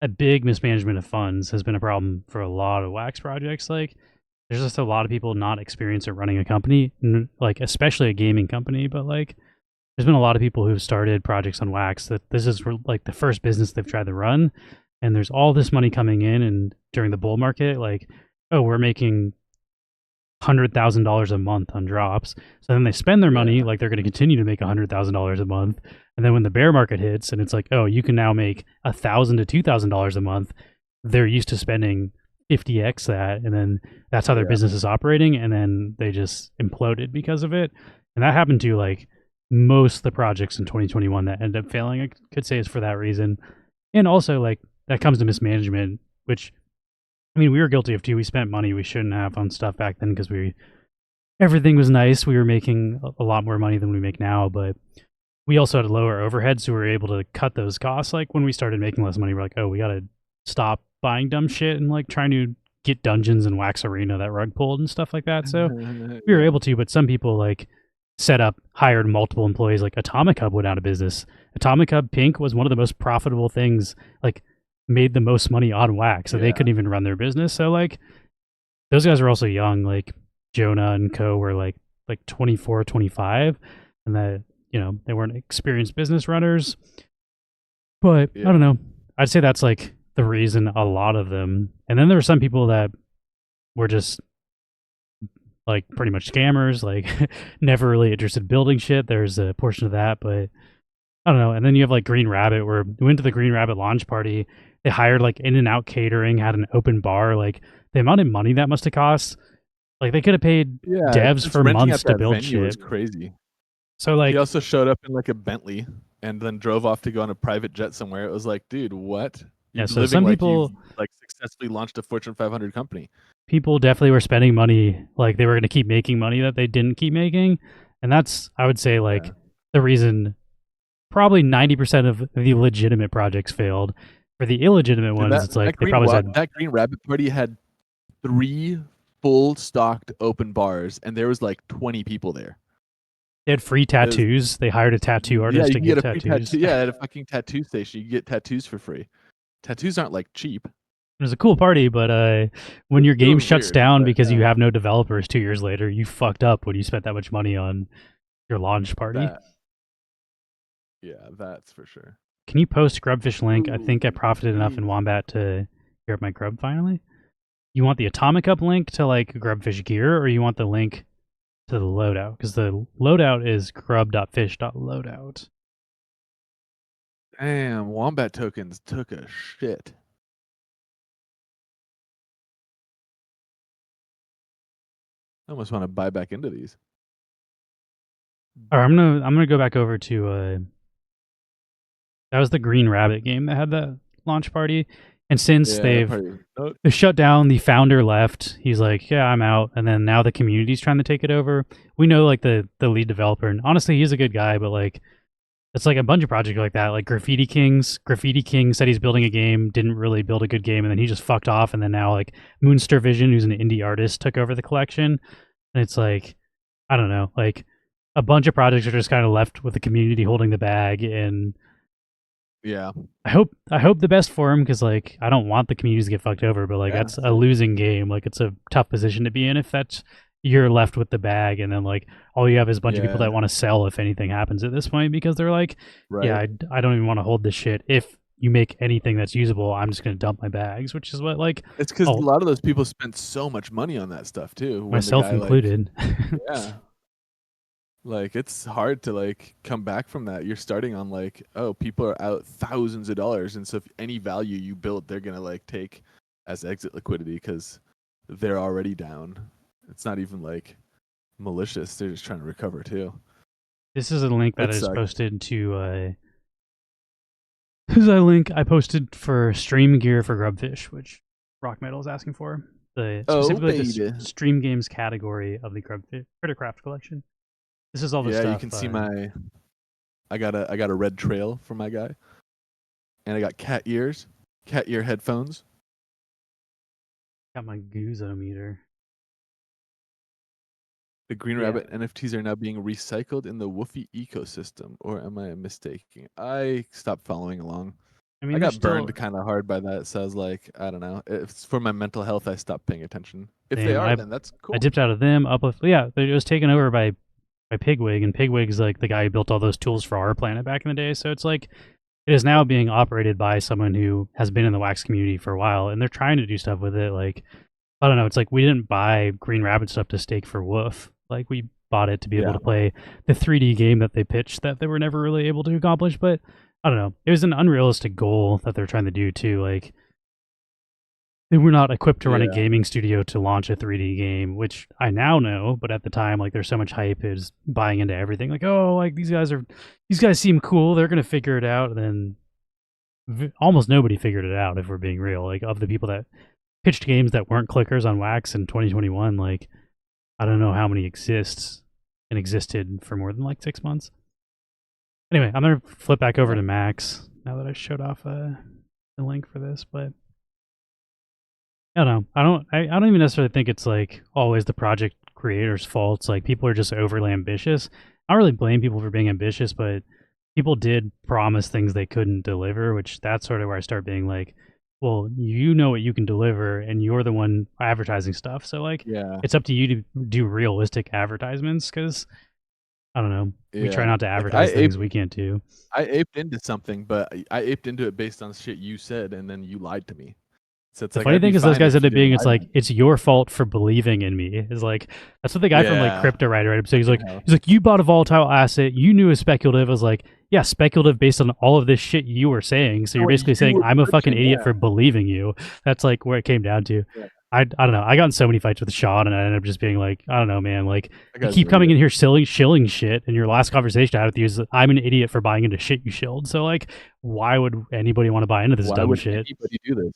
a big mismanagement of funds has been a problem for a lot of wax projects. Like there's just a lot of people not experienced at running a company, like especially a gaming company, but like there's been a lot of people who've started projects on wax that this is like the first business they've tried to run, and there's all this money coming in, and during the bull market, like, oh, we're making $100,000 a month on drops. So then they spend their money Yeah. like they're going to continue to make $100,000 a month. And then when the bear market hits and it's like, oh, you can now make $1,000 to $2,000 a month, they're used to spending 50x that, and then that's how their Yeah. business is operating, and then they just imploded because of it. And that happened to like most of the projects in 2021 that ended up failing. I could say is for that reason, and also like that comes to mismanagement, which I mean, we were guilty of too. We spent money we shouldn't have on stuff back then because everything was nice. We were making a lot more money than we make now, but we also had lower overhead, so we were able to cut those costs. Like when we started making less money, we're like, oh, we gotta stop buying dumb shit and like trying to get dungeons and wax arena that rug pulled and stuff like that. So we were Yeah. able to, but some people like hired multiple employees. Like Atomic Hub went out of business. Atomic Hub Pink was one of the most profitable things, like made the most money on wax, so they Yeah. couldn't even run their business. So like those guys were also young, like Jonah and co were like 24, 25, and that, you know, they weren't experienced business runners. But I Yeah. don't know. I'd say that's like the reason a lot of them. And then there were some people that were just like pretty much scammers, like never really interested in building shit. There's a portion of that, but I don't know. And then you have like Green Rabbit, where we went to the Green Rabbit launch party. They hired like In and Out Catering, had an open bar. Like the amount of money that must have cost, like they could have paid Yeah, devs just for renting months out to that build venue was shit. crazy. So He like, also showed up in like a Bentley and then drove off to go on a private jet somewhere. It was like, dude, what? yeah. You're So living some like you've people like successfully launched a Fortune 500 company. definitely were spending money like they were going to keep making money that they didn't keep making, and that's, I would say, Yeah. like the reason probably 90% of the legitimate projects failed. For the illegitimate Dude, ones, it's like they probably had that Green Rabbit party had 3 full stocked open bars, and there was like 20 people there. they had free It was, tattoos. They hired a tattoo yeah, artist you to can give get a free tattoos. tattoo. Yeah, at a fucking tattoo station, you can get tattoos for free. Tattoos aren't like cheap. It was a cool party, but when It your game was shuts weird, down but because you have no developers 2 years later, you fucked up when you spent that much money on your launch party. that, yeah, that's for sure. Can you post Grubfish link? I Ooh, think I profited enough in Wombat to gear up my grub finally. You want the Atomic Up link to like Grubfish gear, or you want the link to the loadout? Because the loadout is grub.fish.loadout. Damn, Wombat tokens took a shit. I almost want to buy back into these. All right, I'm gonna go back over to that was the Green Rabbit game that had the launch party, and since Yeah, that they've party. Oh, they shut down, the founder left. He's like, yeah, I'm out. And then now the community's trying to take it over. We know like the lead developer, and honestly, he's a good guy, but like it's like a bunch of projects like that, like Graffiti Kings. Graffiti King said he's building a game, didn't really build a good game, and then he just fucked off. And then now like Moonstar Vision, who's an indie artist, took over the collection, and it's like, I don't know, like a bunch of projects are just kind of left with the community holding the bag. And yeah. I hope the best for him, because like I don't want the communities to get fucked over, but like Yeah. that's a losing game. Like it's a tough position to be in if that's you're left with the bag, and then like all you have is a bunch of people Yeah, that want to sell if anything happens at this point because they're like, yeah, right. I don't even want to hold this shit. If you make anything that's usable, I'm just gonna dump my bags, which is what like, It's because a oh, lot of those people spent so much money on that stuff too. When the myself guy like, included. yeah, like it's hard to like come back from that. You're starting on like, oh, people are out thousands of dollars, and so if any value you build, they're gonna like take as exit liquidity because they're already down. It's not even like malicious; they're just trying to recover too. This is a link that It is sucks. posted to. Who's that link I posted for stream gear for Grubfish, which Rock Metal is asking for? The Oh, specifically baby. stream games category of the Grubfish Crittercraft collection. This is all the Yeah, you stuff. can see my. I got a red trail for my guy, and I got cat ear headphones. Got my Guzo meter. The Green Yeah, Rabbit NFTs are now being recycled in the Woofy ecosystem, or am I mistaking? I stopped following along. I I mean, they're got still burned kind of hard by that, so I was like, I don't know. If it's for my mental health, I stopped paying attention. If they same. are, then that's I cool. dipped out of them. Uplift, yeah, it was taken over by Pigwig, and Pigwig's like the guy who built all those tools for our planet back in the day. So it's like it is now being operated by someone who has been in the wax community for a while, and they're trying to do stuff with it. Like I don't know. It's like we didn't buy Green Rabbit stuff to stake for Woof. Like we bought it to be able Yeah, to play the 3D game that they pitched that they were never really able to accomplish. But I don't know. It was an unrealistic goal that they're trying to do too. Like they were not equipped to run a yeah, gaming studio to launch a 3D game, which I now know. But at the time, like there's so much hype is buying into everything. Like oh, like these guys seem cool. They're gonna figure it out. And then almost nobody figured it out. If we're being real, like of the people that pitched games that weren't clickers on Wax in 2021, like I don't know how many exists and existed for more than like 6 months. Anyway, I'm gonna flip back over yeah, to Max now that I showed off the link for this, but I don't know. I don't even necessarily think it's like always the project creator's fault. It's like people are just overly ambitious. I don't really blame people for being ambitious, but people did promise things they couldn't deliver, which that's sort of where I start being like, well, you know what you can deliver and you're the one advertising stuff. So like yeah, it's up to you to do realistic advertisements because I don't know. We try yeah. not to Like advertise things we can't do. I aped into something, but I aped into it based on shit you said, and then you lied to me. So it's The like funny I'd be thing is, those fine guys if you ended up didn't being, it's lie to like, me. it's your fault for believing in me. Is like, that's what the guy from like Yeah, Crypto Rider right? So fucking hell. he's like, you bought a volatile asset, you knew it was speculative. I was like, yeah, speculative based on all of this shit you were saying. So So you're what basically you saying were I'm a fucking pushing, idiot yeah, for believing you. That's like where it came down to. yeah. I don't know. I got in so many fights with Sean, and I ended up just being like, I don't know, man. Like, That you guy's keep an coming idiot. in here shilling shit, and your last conversation I had with you is, I'm an idiot for buying into shit you shilled. So, like, why would anybody want to buy into this Why dumb would shit? anybody do this?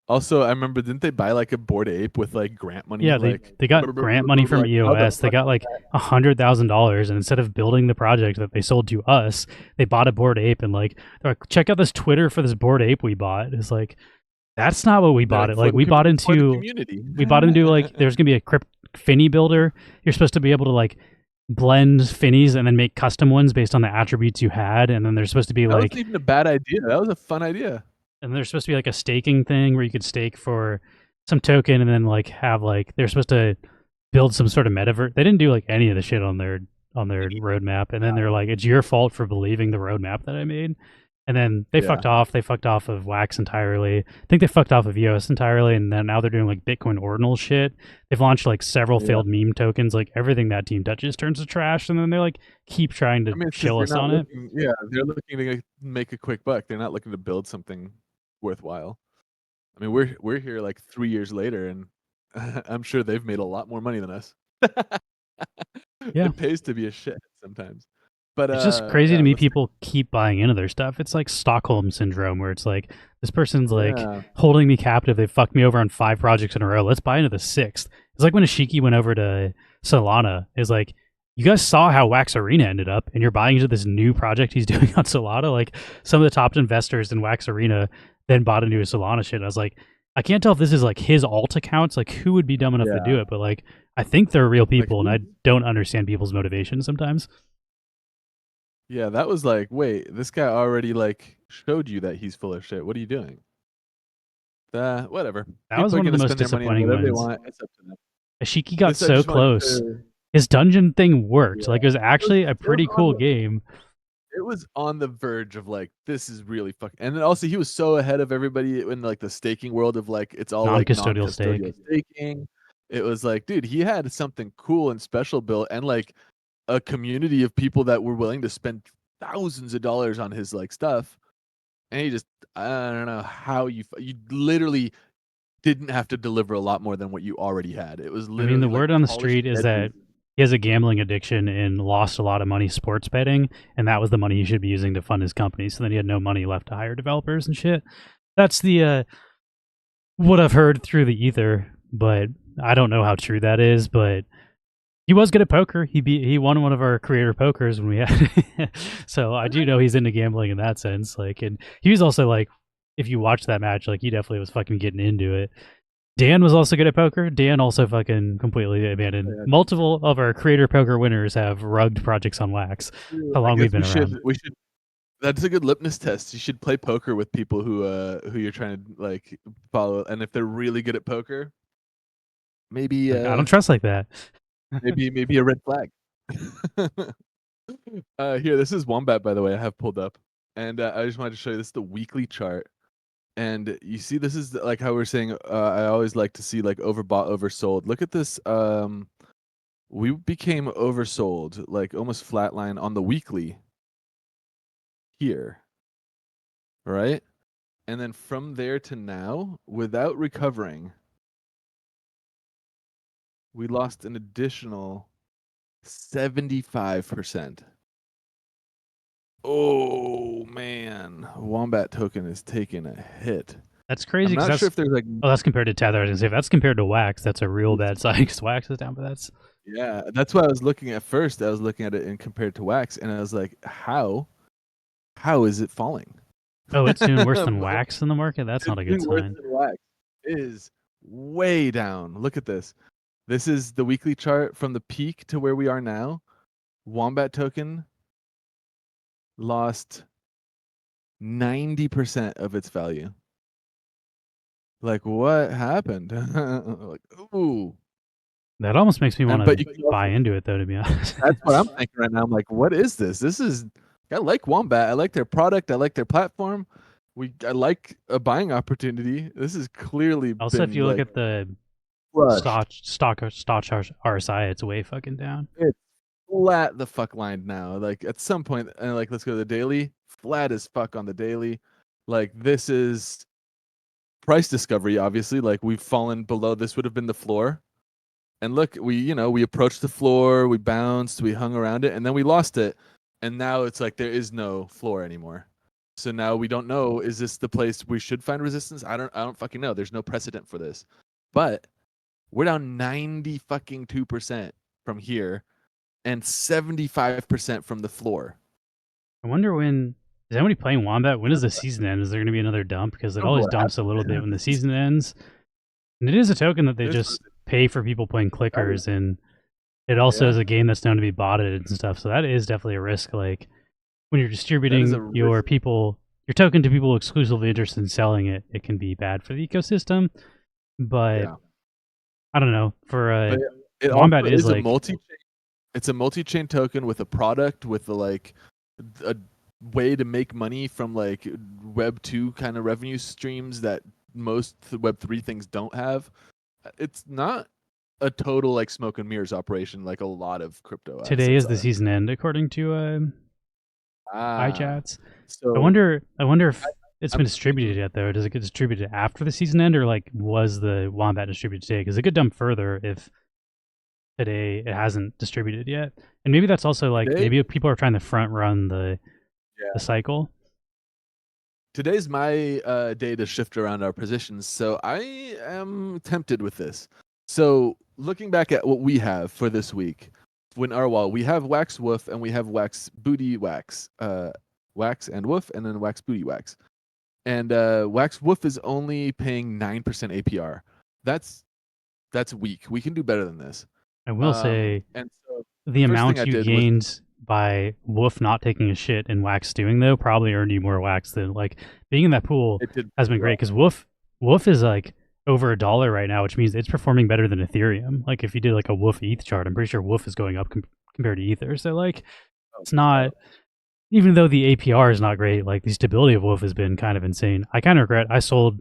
Also, I remember, didn't they buy like a Bored Ape with like grant money? Yeah, Like, they got grant money from like how the EOS. They fuck got was like that? $100,000, and instead of building the project that they sold to us, they bought a Bored Ape and like, they're like, check out this Twitter for this Bored Ape we bought. It's like that's not what we They're bought like it. Like for the community. we bought into like there's gonna be a crypt Finny builder. You're supposed to be able to like blend Finnies and then make custom ones based on the attributes you had, and then there's supposed to be That wasn't like even a bad idea. That was a fun idea. and there's supposed to be like a staking thing where you could stake for some token and then like have like they're supposed to build some sort of metaverse. They didn't do like any of the shit on their roadmap, and then they're like, "It's your fault for believing the roadmap that I made." And then they Yeah, fucked off. They fucked off of Wax entirely. I think they fucked off of EOS entirely, and then now they're doing like Bitcoin ordinal shit. They've launched like several yeah. failed meme tokens. Like everything that team touches turns to trash, and then they like keep trying I to mean, it's because shill they're us not on it. looking. Yeah, they're looking to make a quick buck. They're not looking to build something worthwhile. I mean, we're here like 3 years later, and I'm sure they've made a lot more money than us. Yeah, It pays to be a shit sometimes. But it's just crazy to yeah, me let's people keep buying into their stuff. It's like Stockholm syndrome where it's like this person's like yeah, holding me captive. They fucked me over on 5 projects in a row. Let's buy into the sixth. It's like when Ashiki went over to Solana. It's like you guys saw how Wax Arena ended up, and you're buying into this new project he's doing on Solana. Like some of the top investors in Wax Arena then bought into a Solana shit. And I was like, I can't tell if this is like his alt accounts. Like who would be dumb enough to yeah. do it? But like I think they're real Like people, and who? I don't understand people's motivation sometimes. Yeah, that was like, wait, this guy already like showed you that he's full of shit. What are you doing? Whatever. That was People are one of the gonna most spend their money on disappointing whatever they ones. want. It's up to them. Ashiki got This I so just wanted close. to. His dungeon thing worked. Yeah, Like, it was actually a it was pretty on cool game. it was on the verge of like this is really fucking. And then also he was so ahead of everybody in like the staking world of like it's all like Non-custodial stake. non-custodial staking. It was like, dude, he had something cool and special built, and like a community of people that were willing to spend thousands of dollars on his like stuff. And he just, I don't know how you literally didn't have to deliver a lot more than what you already had. It was I mean, literally the like word on the polishing street is edges. that he has a gambling addiction and lost a lot of money sports betting, and that was the money he should be using to fund his company. So then he had no money left to hire developers and shit. That's the what I've heard through the ether, but I don't know how true that is. But he was good at poker. He won one of our creator pokers when we had. So I do know he's into gambling in that sense. Like, and he was also like, if you watch that match, like he definitely was fucking getting into it. Dan was also good at poker. Dan also fucking completely abandoned. Yeah, Multiple of our creator poker winners have rugged projects on Wax. dude, How I long guess we've been around. we should that's a good litmus test. You should play poker with people who you're trying to like follow, and if they're really good at poker, maybe Like, I don't trust like that. maybe a red flag. Here, this is Wombat, by the way. I have pulled up, and I just wanted to show you. This is the weekly chart, and you see, this is like how we were saying. I always like to see like overbought, oversold. Look at this. We became oversold, like almost flatline on the weekly here, right? And then from there to now, without recovering, we lost an additional 75%. Oh man, Wombat token is taking a hit. That's I'm crazy because not sure that's if there's like that's compared to Tether. I was gonna say if that's compared to Wax, that's a real bad sign because Wax is down, but that's yeah, that's what I was looking at first. I was looking at it in compared to Wax, and I was like, how is it falling? oh, it's doing worse than But Wax in the market. That's not it's a good doing worse sign. than Wax. It is way down. Look at this. This is the weekly chart from the peak to where we are now. Wombat token lost 90% of its value. Like, what happened? Like, ooh. That almost makes me want But to you can buy also, into it, though. To be honest, that's what I'm thinking right now. I'm like, what is this? This is, I like Wombat. I like their product. I like their platform. I like a buying opportunity. This has clearly also, if been you look like at the crushed. stock RSI, it's way fucking down. It's flat the fuck line now. Like at some point, and like let's go to the daily. Flat as fuck on the daily. Like this is price discovery. Obviously, like we've fallen below. This would have been the floor. And look, we approached the floor, we bounced, we hung around it, and then we lost it. And now it's like there is no floor anymore. So now we don't know, is this the place we should find resistance? I don't fucking know. There's no precedent for this. But we're down 90 fucking 2% from here and 75% from the floor. I wonder when is anybody playing Wombat? When does the season end? Is there going to be another dump? Because it I don't know always what dumps a little bit when the happens. season ends. And it is a token that they There's just pay for people playing clickers, yeah. and it also is a game that's known to be botted and stuff. So that is definitely a risk. Like when you're distributing your token to people exclusively interested in selling it, it can be bad for the ecosystem. But Yeah. I don't know. For it Wombat also is a like multi. It's a multi-chain token with a product with a way to make money from like Web 2 kind of revenue streams that most Web 3 things don't have. It's not a total like smoke and mirrors operation like a lot of crypto today assets is the are. season end according to Ah, iChats. so I wonder if it's been I'm distributed thinking yet though. Does it get distributed after the season end, or like was the Wombat distributed today? Because it could dump further if today it hasn't distributed yet. And maybe that's also like today, maybe people are trying to front run the yeah. cycle. Today's my day to shift around our positions, so I am tempted with this. So looking back at what we have for this week, when our wall, we have Wax Woof and we have Wax Booty Wax, Wax and Woof, and then Wax Booty Wax. And Wax Woof is only paying 9% APR. That's weak. We can do better than this. I will say and so the first thing amount I you did was gained by Woof not taking a shit and Wax doing though probably earned you more Wax than like being in that pool it did has been well. great because Woof is like over $1 right now, which means it's performing better than Ethereum. Like if you did like a Wolf ETH chart, I'm pretty sure Wolf is going up compared to Ether. So like Oh, it's not, oh, even though the APR is not great, like the stability of Wolf has been kind of insane. I kind of regret I sold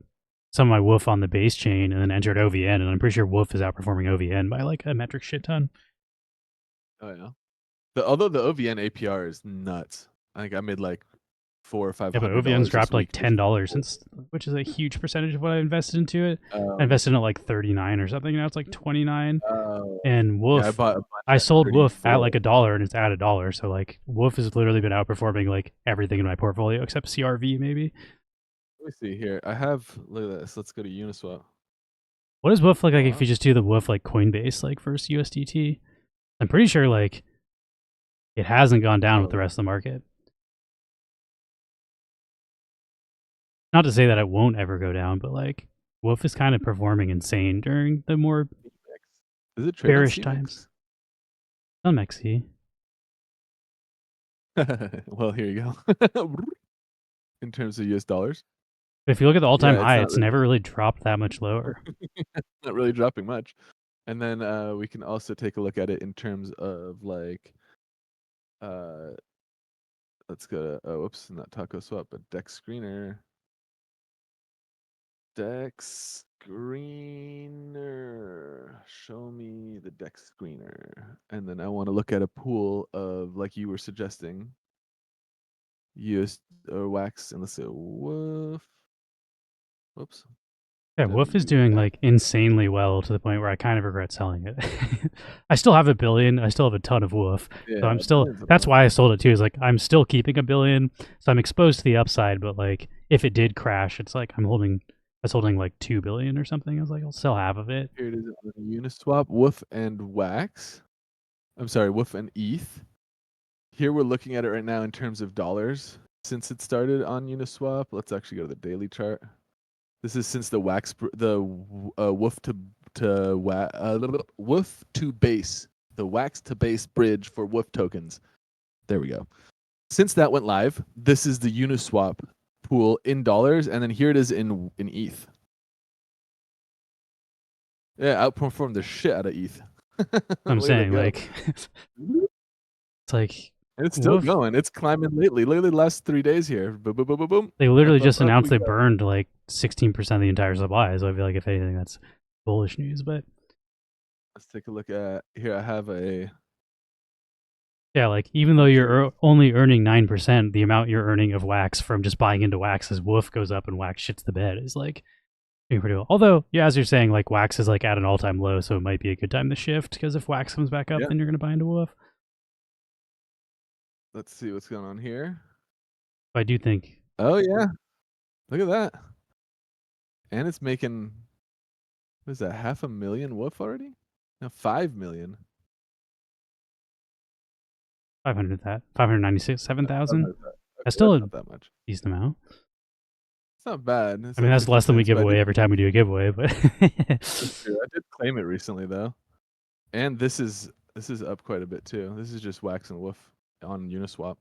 some of my Wolf on the base chain and then entered OVN, and I'm pretty sure Wolf is outperforming OVN by like a metric shit ton. oh yeah. Although the OVN APR is nuts. I think I made like $400 or Yeah, but $500 OVN's this dropped like week. Just $10 since, which is a huge percentage of what I invested into it. I um, invested in it like 39 or something. Now it's like 29. uh, And yeah, I Wolf, bought a bunch I at sold Wolf at 34. like $1 and it's at $1. So like Wolf has literally been outperforming like everything in my portfolio except CRV maybe. Let me see here. I have, look at this. Let's go to Uniswap. What does Wolf look like if Swap. you just do the Wolf like Coinbase like versus USDT? I'm pretty sure like it hasn't gone down with the Oh, rest of the market. Not to say that it won't ever go down, but like Wolf is kind of performing insane during the more CMEX. Does it trade on bearish times. CMEX? Some XE. Well, here you go. In terms of US dollars. But if you look at the all-time Yeah, it's high, not it's never really dropped that much lower. not really dropping much. And then we can also take a look at it in terms of like uh let's go to, oh whoops, not Taco Swap, but Dex Screener. Dex Screener. Show me the Dex Screener. And then I want to look at a pool of, like you were suggesting, US or wax, and let's say woof. Whoops. Yeah, Wolf is doing WX. like insanely well to the point where I kind of regret selling it. I still have $1 billion. I still have a ton of Wolf. Yeah, So I'm still, billions of that's them. why I sold it too, is like I'm still keeping $1 billion. So I'm exposed to the upside, but like if it did crash, it's like I was holding like 2 billion or something. I was like, I'll sell half of it. Here it is on Uniswap, Woof and Wax. I'm sorry, Woof and ETH. Here we're looking at it right now in terms of dollars. Since it started on Uniswap, let's actually go to the daily chart. This is since the Woof Woof to base, the Wax to base bridge for Woof tokens. There we go. Since that went live, this is the Uniswap pool in dollars, and then here it is in ETH. Yeah, outperformed the shit out of ETH. I'm Look at it saying go. like, it's like And it's still Wolf, going. It's climbing lately. Look at the last 3 days here. Boom, boom, boom, boom, boom. they literally Up, up, just up announced we they go. burned like 16% of the entire supply. So I feel like if anything, that's bullish news, but Let's take a look at here. I have a yeah, like even though bunch of you're only earning 9%, the amount you're earning of Wax from just buying into Wax as Wolf goes up and Wax shits the bed is like doing pretty well. Although, yeah, as you're saying, like Wax is like at an all-time low, so it might be a good time to shift because if Wax comes back up, yeah. then you're gonna buy into Wolf. Let's see what's going on here. But I do think, Oh yeah, look at that. And it's making, what is that? 500,000 Woof already? No, 5,000,000. 597,000. Okay, That's still that's a not that much. decent amount. It's not bad. It's I mean, like that's 50 less than we cents, give but I away did, every time we do a giveaway. But that's true. I did claim it recently though. And this is up quite a bit too. This is just Wax and Woof on Uniswap.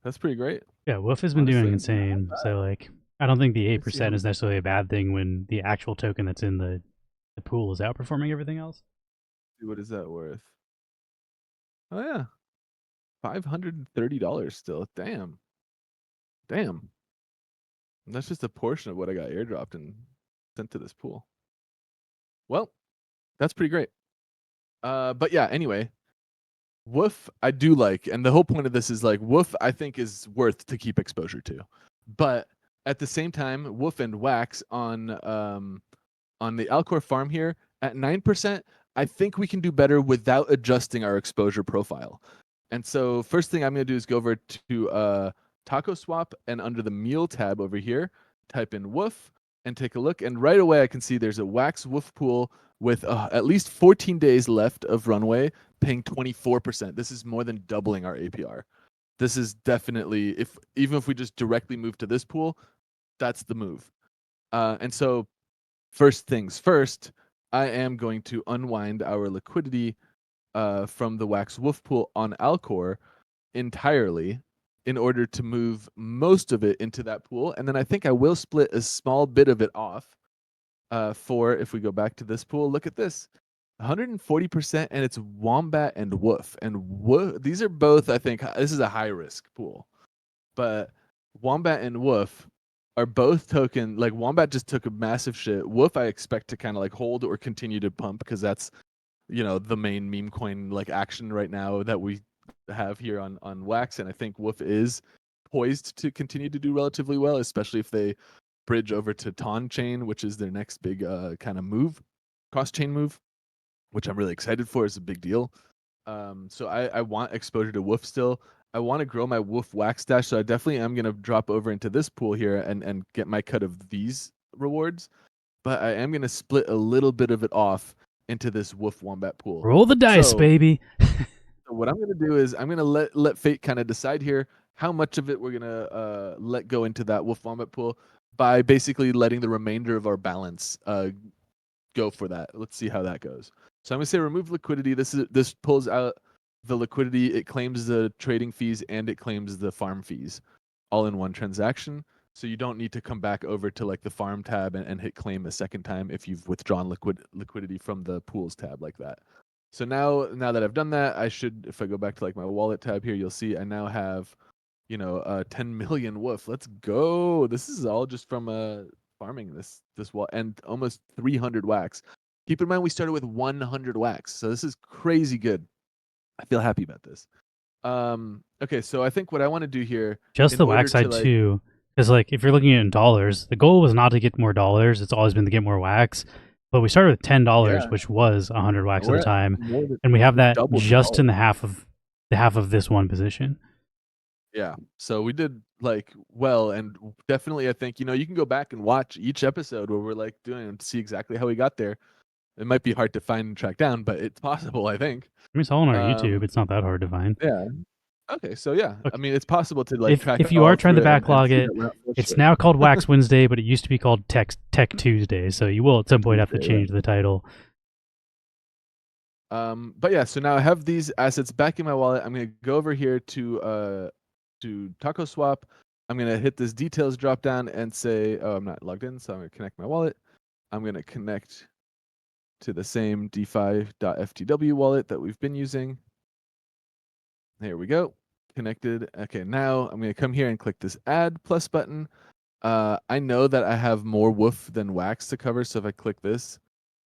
That's pretty great. yeah, Wolf has been doing Honestly. insane. So like, I don't think the Let's see how 8% is necessarily a bad thing when the actual token that's in the pool is outperforming everything else. what is that worth? Oh yeah. $530 still. Damn. Damn. And that's just a portion of what I got airdropped and sent to this pool. Well, that's pretty great. But yeah, anyway, Woof I do like, and the whole point of this is like Woof I think is worth to keep exposure to. But at the same time, Woof and Wax on the Alcor farm here at 9%, I think we can do better without adjusting our exposure profile. And so first thing I'm going to do is go over to Taco Swap, and under the meal tab over here, type in Woof and take a look. And right away I can see there's a Wax Woof pool with at least 14 days left of runway, paying 24%. This is more than doubling our APR. This is definitely, even if we just directly move to this pool, that's the move. And so first things first, I am going to unwind our liquidity from the Wax Wolf pool on Alcor entirely in order to move most of it into that pool. And then I think I will split a small bit of it off For if we go back to this pool, look at this. 140%, and it's Wombat and Woof. And these are both, I think, this is a high risk pool. But Wombat and Woof are both token. Like Wombat just took a massive shit. Woof, I expect to kind of like hold or continue to pump because that's, the main meme coin like action right now that we have here on Wax. And I think Woof is poised to continue to do relatively well, especially if they bridge over to Ton Chain, which is their next big kind of move, cross chain move, which I'm really excited for. It's a big deal. So I want exposure to Woof still. I want to grow my Woof Wax stash, so I definitely am going to drop over into this pool here and get my cut of these rewards. But I am going to split a little bit of it off into this Woof Wombat pool. Roll the dice, baby. So what I'm going to do is I'm going to let fate kind of decide here how much of it we're going to let go into that Woof Wombat pool by basically letting the remainder of our balance go for that. Let's see how that goes. So I'm going to say remove liquidity. This pulls out the liquidity. It claims the trading fees and it claims the farm fees all in one transaction. So you don't need to come back over to like the farm tab and hit claim a second time if you've withdrawn liquidity from the pools tab like that. So now that I've done that, I should, if I go back to like my wallet tab here, you'll see I now have, 10 million Woof. Let's go. This is all just from farming this wall and almost 300 Wax. Keep in mind we started with 100 Wax, so this is crazy good. I feel happy about this. Okay, so I think what I want to do here, just the Wax side too, because like if you're looking at in dollars, the goal was not to get more dollars. It's always been to get more Wax. But we started with $10, which was 100 Wax at the time, and we have that just in the half of this one position. Yeah, so we did like well, and definitely I think you can go back and watch each episode where we're like doing and see exactly how we got there. It might be hard to find and track down, but it's possible, I think. I mean, it's all on our YouTube. It's not that hard to find. Yeah. Okay, so yeah, okay. I mean, it's possible to like track. If you are trying to backlog it, it's now called Wax Wednesday, but it used to be called Tech Tuesday. So you will at some point have to change the title. But yeah, so now I have these assets back in my wallet. I'm gonna go over here to Taco Swap. I'm gonna hit this details drop down and say, oh, I'm not logged in, so I'm gonna connect my wallet. I'm gonna connect to the same DeFi.ftw wallet that we've been using. There we go. Connected. Okay, now I'm going to come here and click this add plus button. I know that I have more Woof than Wax to cover, so if I click this,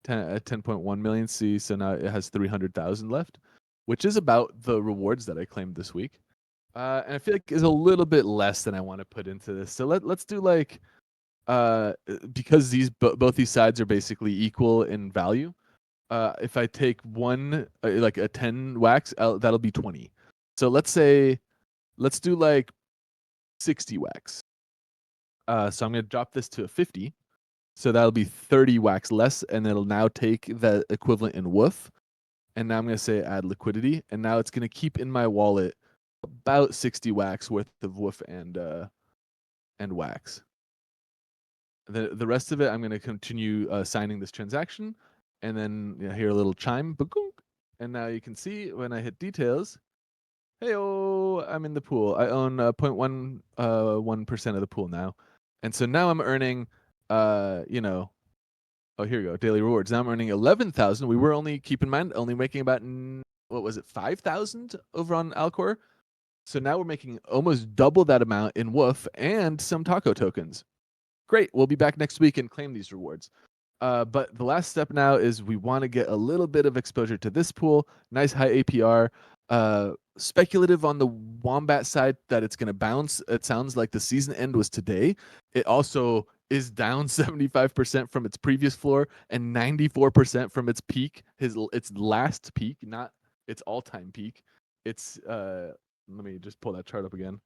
10.1 million C, so now it has 300,000 left, which is about the rewards that I claimed this week. And I feel like is a little bit less than I want to put into this. So let's do like, because both these sides are basically equal in value. If I take one, like a 10 Wax, that'll be 20. So let's do like 60 Wax. So I'm going to drop this to a 50. So that'll be 30 Wax less, and it'll now take the equivalent in Woof. And now I'm going to say add liquidity, and now it's going to keep in my wallet about 60 Wax worth of Woof and Wax. The rest of it, I'm going to continue signing this transaction, and then hear a little chime, and now you can see when I hit details, hey-oh, I'm in the pool. I own 0.1% of the pool now. And so now I'm earning, oh, here we go, daily rewards. Now I'm earning 11,000. We were only, keep in mind, only making about, 5,000 over on Alcor. So now we're making almost double that amount in Woof and some Taco tokens. Great, we'll be back next week and claim these rewards. But the last step now is we want to get a little bit of exposure to this pool. Nice high APR. Speculative on the Wombat side that it's going to bounce. It sounds like the season end was today. It also is down 75% from its previous floor and 94% from its peak, its last peak, not its all-time peak. It's let me just pull that chart up again.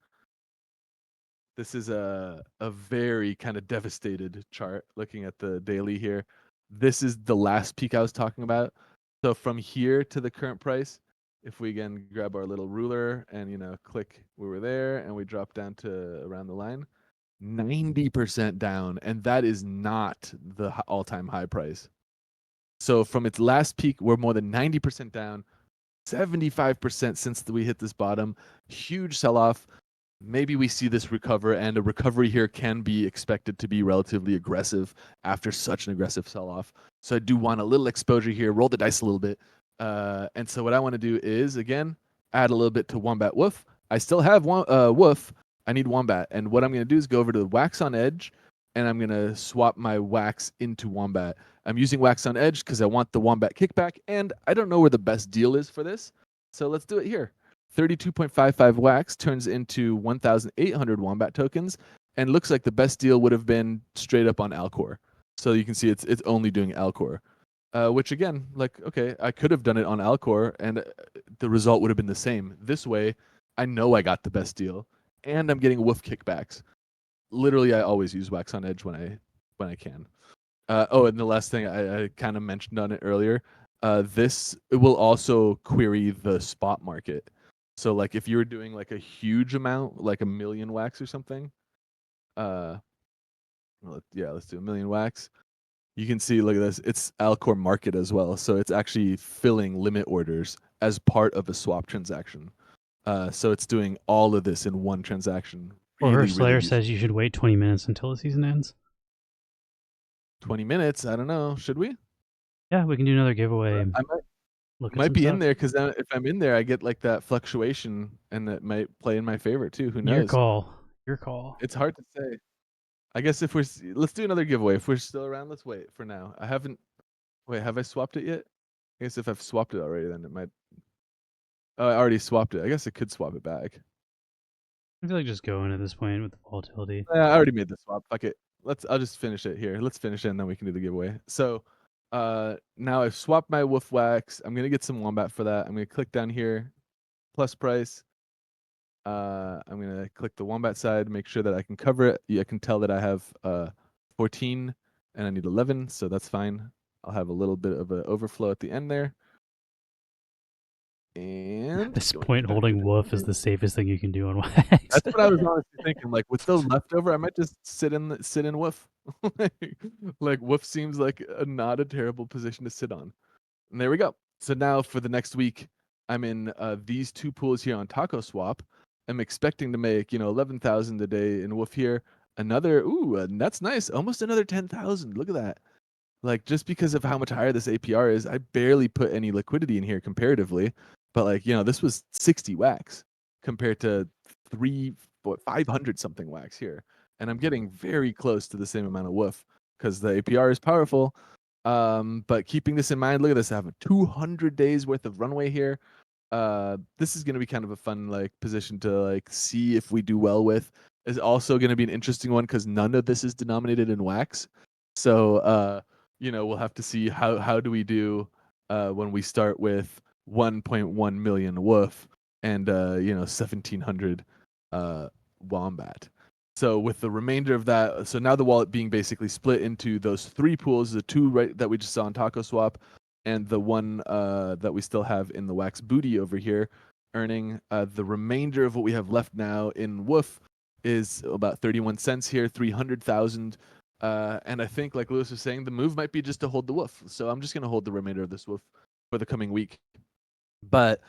This is a very kind of devastated chart looking at the daily here. This is the last peak I was talking about. So from here to the current price, if we again grab our little ruler and click we were there and we drop down to around the line, 90% down, and that is not the all-time high price. So from its last peak, we're more than 90% down, 75% since we hit this bottom. Huge sell-off. maybe we see this recover, and a recovery here can be expected to be relatively aggressive after such an aggressive sell-off. So I do want a little exposure here, roll the dice a little bit. And so what I want to do is, again, add a little bit to Wombat Woof. I still have Woof. I need Wombat. And what I'm going to do is go over to the Wax on Edge, and I'm going to swap my Wax into Wombat. I'm using Wax on Edge because I want the Wombat kickback, and I don't know where the best deal is for this. So let's do it here. 32.55 Wax turns into 1,800 Wombat tokens, and looks like the best deal would have been straight up on Alcor. So you can see it's only doing Alcor, which again, like, okay, I could have done it on Alcor, and the result would have been the same. This way, I know I got the best deal, and I'm getting Woof kickbacks. Literally, I always use Wax on Edge when I can. And the last thing I kind of mentioned on it earlier, this will also query the spot market. So like if you were doing like a huge amount, like 1 million Wax or something, let's do 1 million Wax. You can see, look at this, it's Alcor market as well. So it's actually filling limit orders as part of a swap transaction. So it's doing all of this in one transaction. Or Really, Slayer really says you should wait 20 minutes until the season ends. 20 minutes. I don't know. Should we? Yeah, we can do another giveaway. I might be in there because if I'm in there, I get like that fluctuation, and that might play in my favor too. Who knows? Your call. Your call. It's hard to say. I guess let's do another giveaway. If we're still around, let's wait for now. Have I swapped it yet? I guess if I've swapped it already, then it might. Oh, I already swapped it. I guess I could swap it back. I feel like just going at this point with the volatility. Yeah, I already made the swap. Fuck it. I'll just finish it here. Let's finish it, and then we can do the giveaway. So, now I've swapped my Woof Wax. I'm gonna get some Wombat for that. I'm gonna click down here, plus price. I'm gonna click the Wombat side, make sure that I can cover it. Yeah, I can tell that I have 14 and I need 11, so that's fine. I'll have a little bit of an overflow at the end there. And at this point, holding Woof is the safest thing you can do on Wax. That's what I was honestly thinking. Like with the leftover, I might just sit in Woof. Like Woof seems like not a terrible position to sit on. And there we go. So now for the next week, I'm in these two pools here on Taco Swap. I'm expecting to make 11,000 a day in Woof here. Another that's nice, almost another 10,000. Look at that. Like just because of how much higher this APR is, I barely put any liquidity in here comparatively. But like this was 60 Wax compared to 500 something Wax here, and I'm getting very close to the same amount of Woof because the APR is powerful. But keeping this in mind, look at this. I have 200 days worth of runway here. This is going to be kind of a fun position to see if we do well with. Is also going to be an interesting one because none of this is denominated in Wax. So we'll have to see how do we do when we start with 1.1 million Woof and 1,700 Wombat. So with the remainder of that, so now the wallet being basically split into those three pools, the two that we just saw on Taco Swap, and the one that we still have in the Wax Booty over here, earning the remainder of what we have left now in Woof is about 31 cents here, 300,000. And I think, like Lewis was saying, the move might be just to hold the Woof. So I'm just going to hold the remainder of this Woof for the coming week. But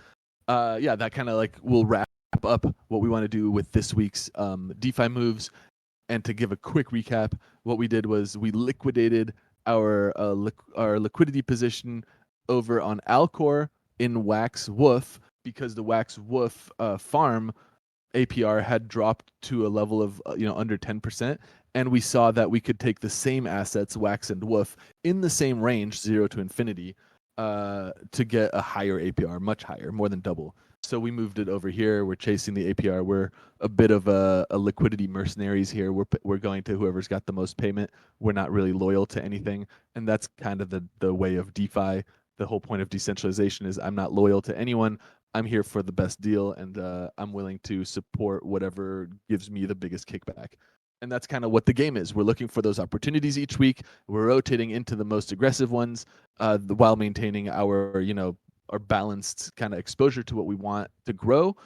that kind of will wrap up what we want to do with this week's DeFi moves. And to give a quick recap, what we did was we liquidated our liquidity position over on Alcor in Wax Woof because the Wax Woof farm APR had dropped to a level of under 10%, and we saw that we could take the same assets, Wax and Woof, in the same range, 0 to infinity, to get a higher APR, much higher, more than double. So we moved it over here. We're chasing the APR. We're a bit of a liquidity mercenaries here. We're going to whoever's got the most payment. We're not really loyal to anything, and that's kind of the way of DeFi. The whole point of decentralization is I'm not loyal to anyone. I'm here for the best deal, and I'm willing to support whatever gives me the biggest kickback. And that's kind of what the game is. We're looking for those opportunities each week. We're rotating into the most aggressive ones while maintaining our balanced kind of exposure to what we want to grow.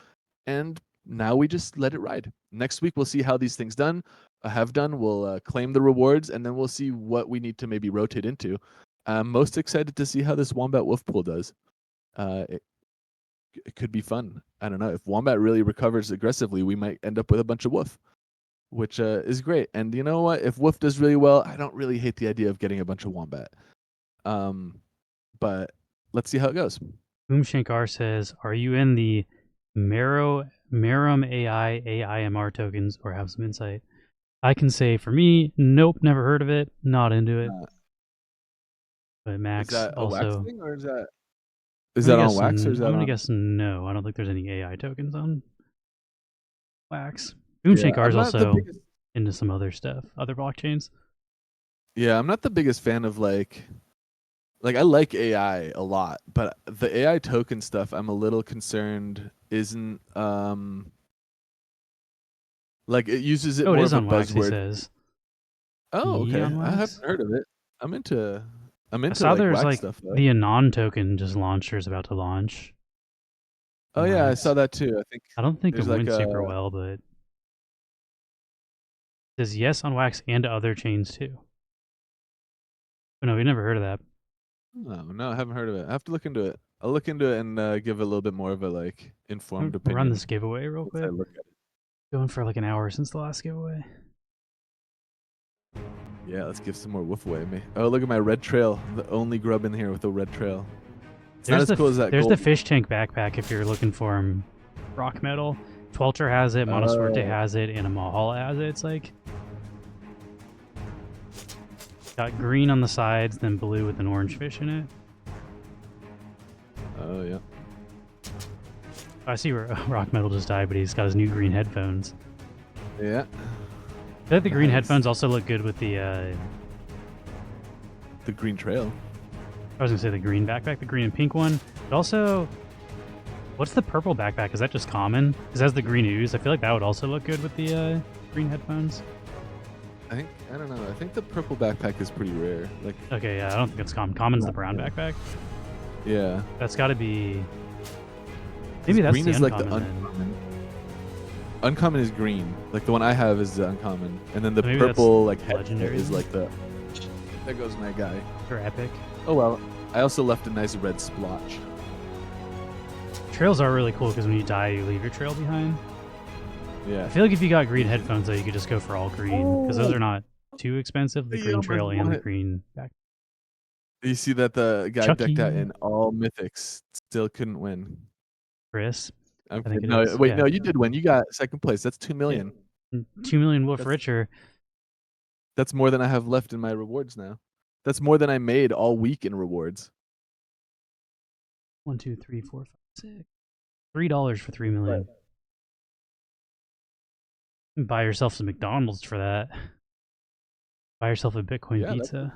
And now we just let it ride. Next week, we'll see how these things have done. We'll claim the rewards, and then we'll see what we need to maybe rotate into. I'm most excited to see how this Wombat Wolf pool does. it could be fun. I don't know. If Wombat really recovers aggressively, we might end up with a bunch of Woof, which is great. And you know what? If Woof does really well, I don't really hate the idea of getting a bunch of Wombat. But let's see how it goes. Boom Shankar says, "Are you in the Merum AI AIMR tokens or have some insight?" I can say for me, nope, never heard of it, not into it. But Max Is that a also. Wax thing, or is that on Wax, or is that I'm gonna on? guess no. I don't think there's any AI tokens on Wax. Boom Yeah, Shankar is I'm not the also biggest. into some other stuff, other blockchains. Yeah, I'm not the biggest fan of like I like AI a lot, but the AI token stuff I'm a little concerned isn't like it uses it Oh, it more is of a on Wax, he buzzword. says. Oh, okay. Neon I Wax? haven't heard of it. I'm into I saw like there's Wax like stuff though. the Anon token just launched or is about to launch. Oh on yeah, I Wax. saw that too. I think I don't think it there's like went a super well, but it says yes on Wax and other chains too. But no, we never heard of that. no, I haven't heard of it. I have to look into it. I'll look into it and give it a little bit more of a like informed We'll run opinion this giveaway real once I quick. look at it. Going for like an hour since the last giveaway. Yeah, let's give some more Woof away. Oh, look at my red trail. The only grub in here with a red trail. It's not as cool as that There's gold. the fish tank backpack if you're looking for him. Rock metal. Twelter has it, Monosuerte has it, and a Mahal has it. It's like got green on the sides, then blue with an orange fish in it. Oh yeah. I see where Rock Metal just died, but he's got his new green headphones. Yeah. I think the green headphones also look good with the green trail. I was gonna say the green backpack, the green and pink one. But also, what's the purple backpack? Is that just common? Because it has the green ooze. I feel like that would also look good with the green headphones. I don't know. I think the purple backpack is pretty rare. Like. Okay, yeah, I don't think it's common. Common's the brown backpack. Yeah. That's got to be. Maybe that's green the is uncommon, like the then. uncommon. Uncommon is green. Like the one I have is the uncommon, and then the Maybe purple like legendary is like the. There goes my guy. Or epic. Oh well. I also left a nice red splotch. Trails are really cool because when you die, you leave your trail behind. Yeah. I feel like if you got green headphones, though, you could just go for all green because those are not too expensive. The green trail and the green back. You see that the guy Chucky. decked out in all mythics still couldn't win. Chris. No, wait, no, you did win. You got second place. That's 2 million. 2 million Wolf Richer. That's more than I have left in my rewards now. That's more than I made all week in rewards. 1, 2, 3, 4, 5, 6. $3 for 3 million. Right. Buy yourself some McDonald's for that. Buy yourself a Bitcoin pizza.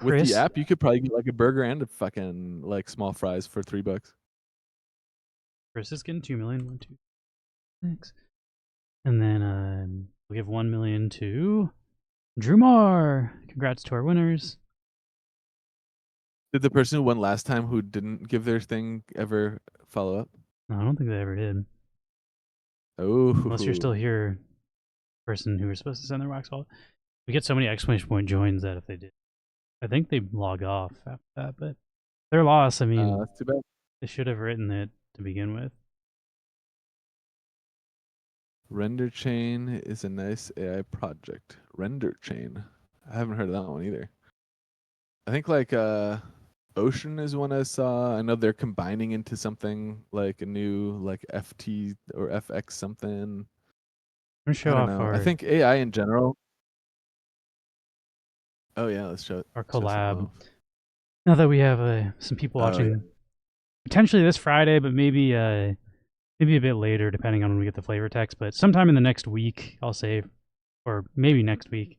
With the app, you could probably get like a burger and a fucking like small fries for $3. Chris is getting 2 million. 1, 2, 6. And then we'll give 1 million to Drumar. Congrats to our winners. Did the person who won last time who didn't give their thing ever follow up? No, I don't think they ever did. Oh. Unless you're still here, person who was supposed to send their wax wallet. We get so many exclamation point joins that if they did, I think they log off after that. But their loss, I mean, that's too bad. They should have written it to begin with. Render Chain is a nice AI project. Render Chain. I haven't heard of that one either. I think like Ocean is one I saw. I know they're combining into something like a new like FT or FX something. I'm gonna show off our. I think AI in general. Oh yeah, let's show it. Our collab. Now that we have some people watching, potentially this Friday, but maybe a bit later, depending on when we get the flavor text. But sometime in the next week, I'll say, or maybe next week,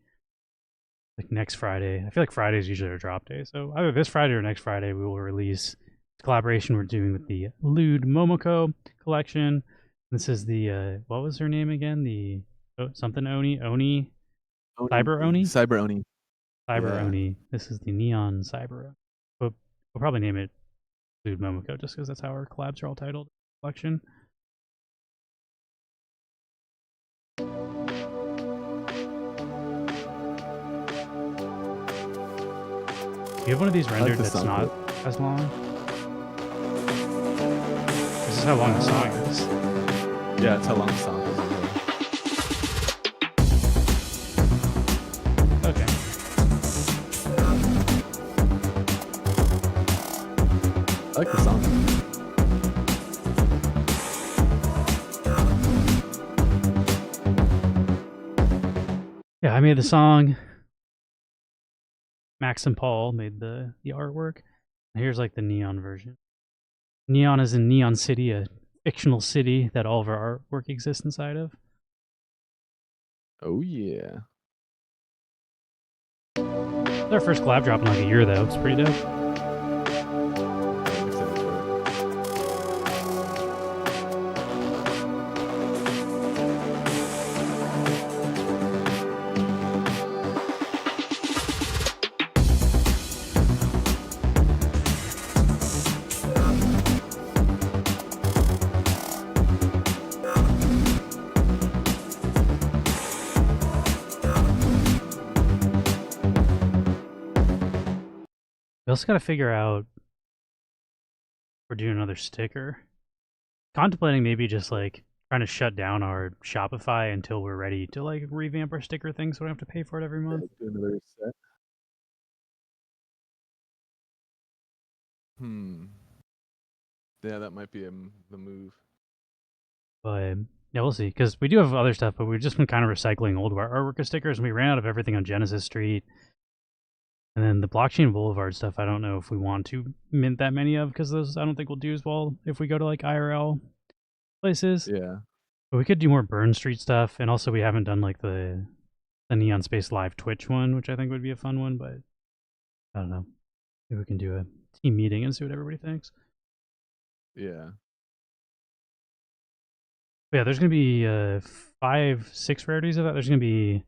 like next Friday. I feel like Friday is usually our drop day, so either this Friday or next Friday, we will release the collaboration we're doing with the Lewd Momoko collection. This is the what was her name again? The something Oni Cyber Oni. Cyber Oni. Cyber Oni. This is the Neon Cyber. But we'll probably name it Lewd Momoko just because that's how our collabs are all titled. Collection. Do you have one of these rendered that's not as long? how long the song is. Yeah, that's how long the song is. Okay. I like the song. Yeah, I made the song. Max and Paul made the artwork. Here's like the Neon version. Neon is in Neon City, a fictional city that all of our artwork exists inside of. Oh yeah. It's our first collab drop in like a year though. It's pretty dope. I'm excited for it. We also got to figure out if we're doing another sticker. Contemplating maybe just like trying to shut down our Shopify until we're ready to like revamp our sticker thing so we don't have to pay for it every month. Do another set. Yeah, that might be the move. But yeah, we'll see. Because we do have other stuff, but we've just been kind of recycling old artwork of stickers, and we ran out of everything on Genesis Street. And then the Blockchain Boulevard stuff, I don't know if we want to mint that many of, because those I don't think will do as well if we go to like IRL places. Yeah. But we could do more Burn Street stuff, and also we haven't done like the Neon Space Live Twitch one, which I think would be a fun one, but I don't know. Maybe we can do a team meeting and see what everybody thinks. Yeah. But yeah, there's going to be 5-6 rarities of that. There's going to be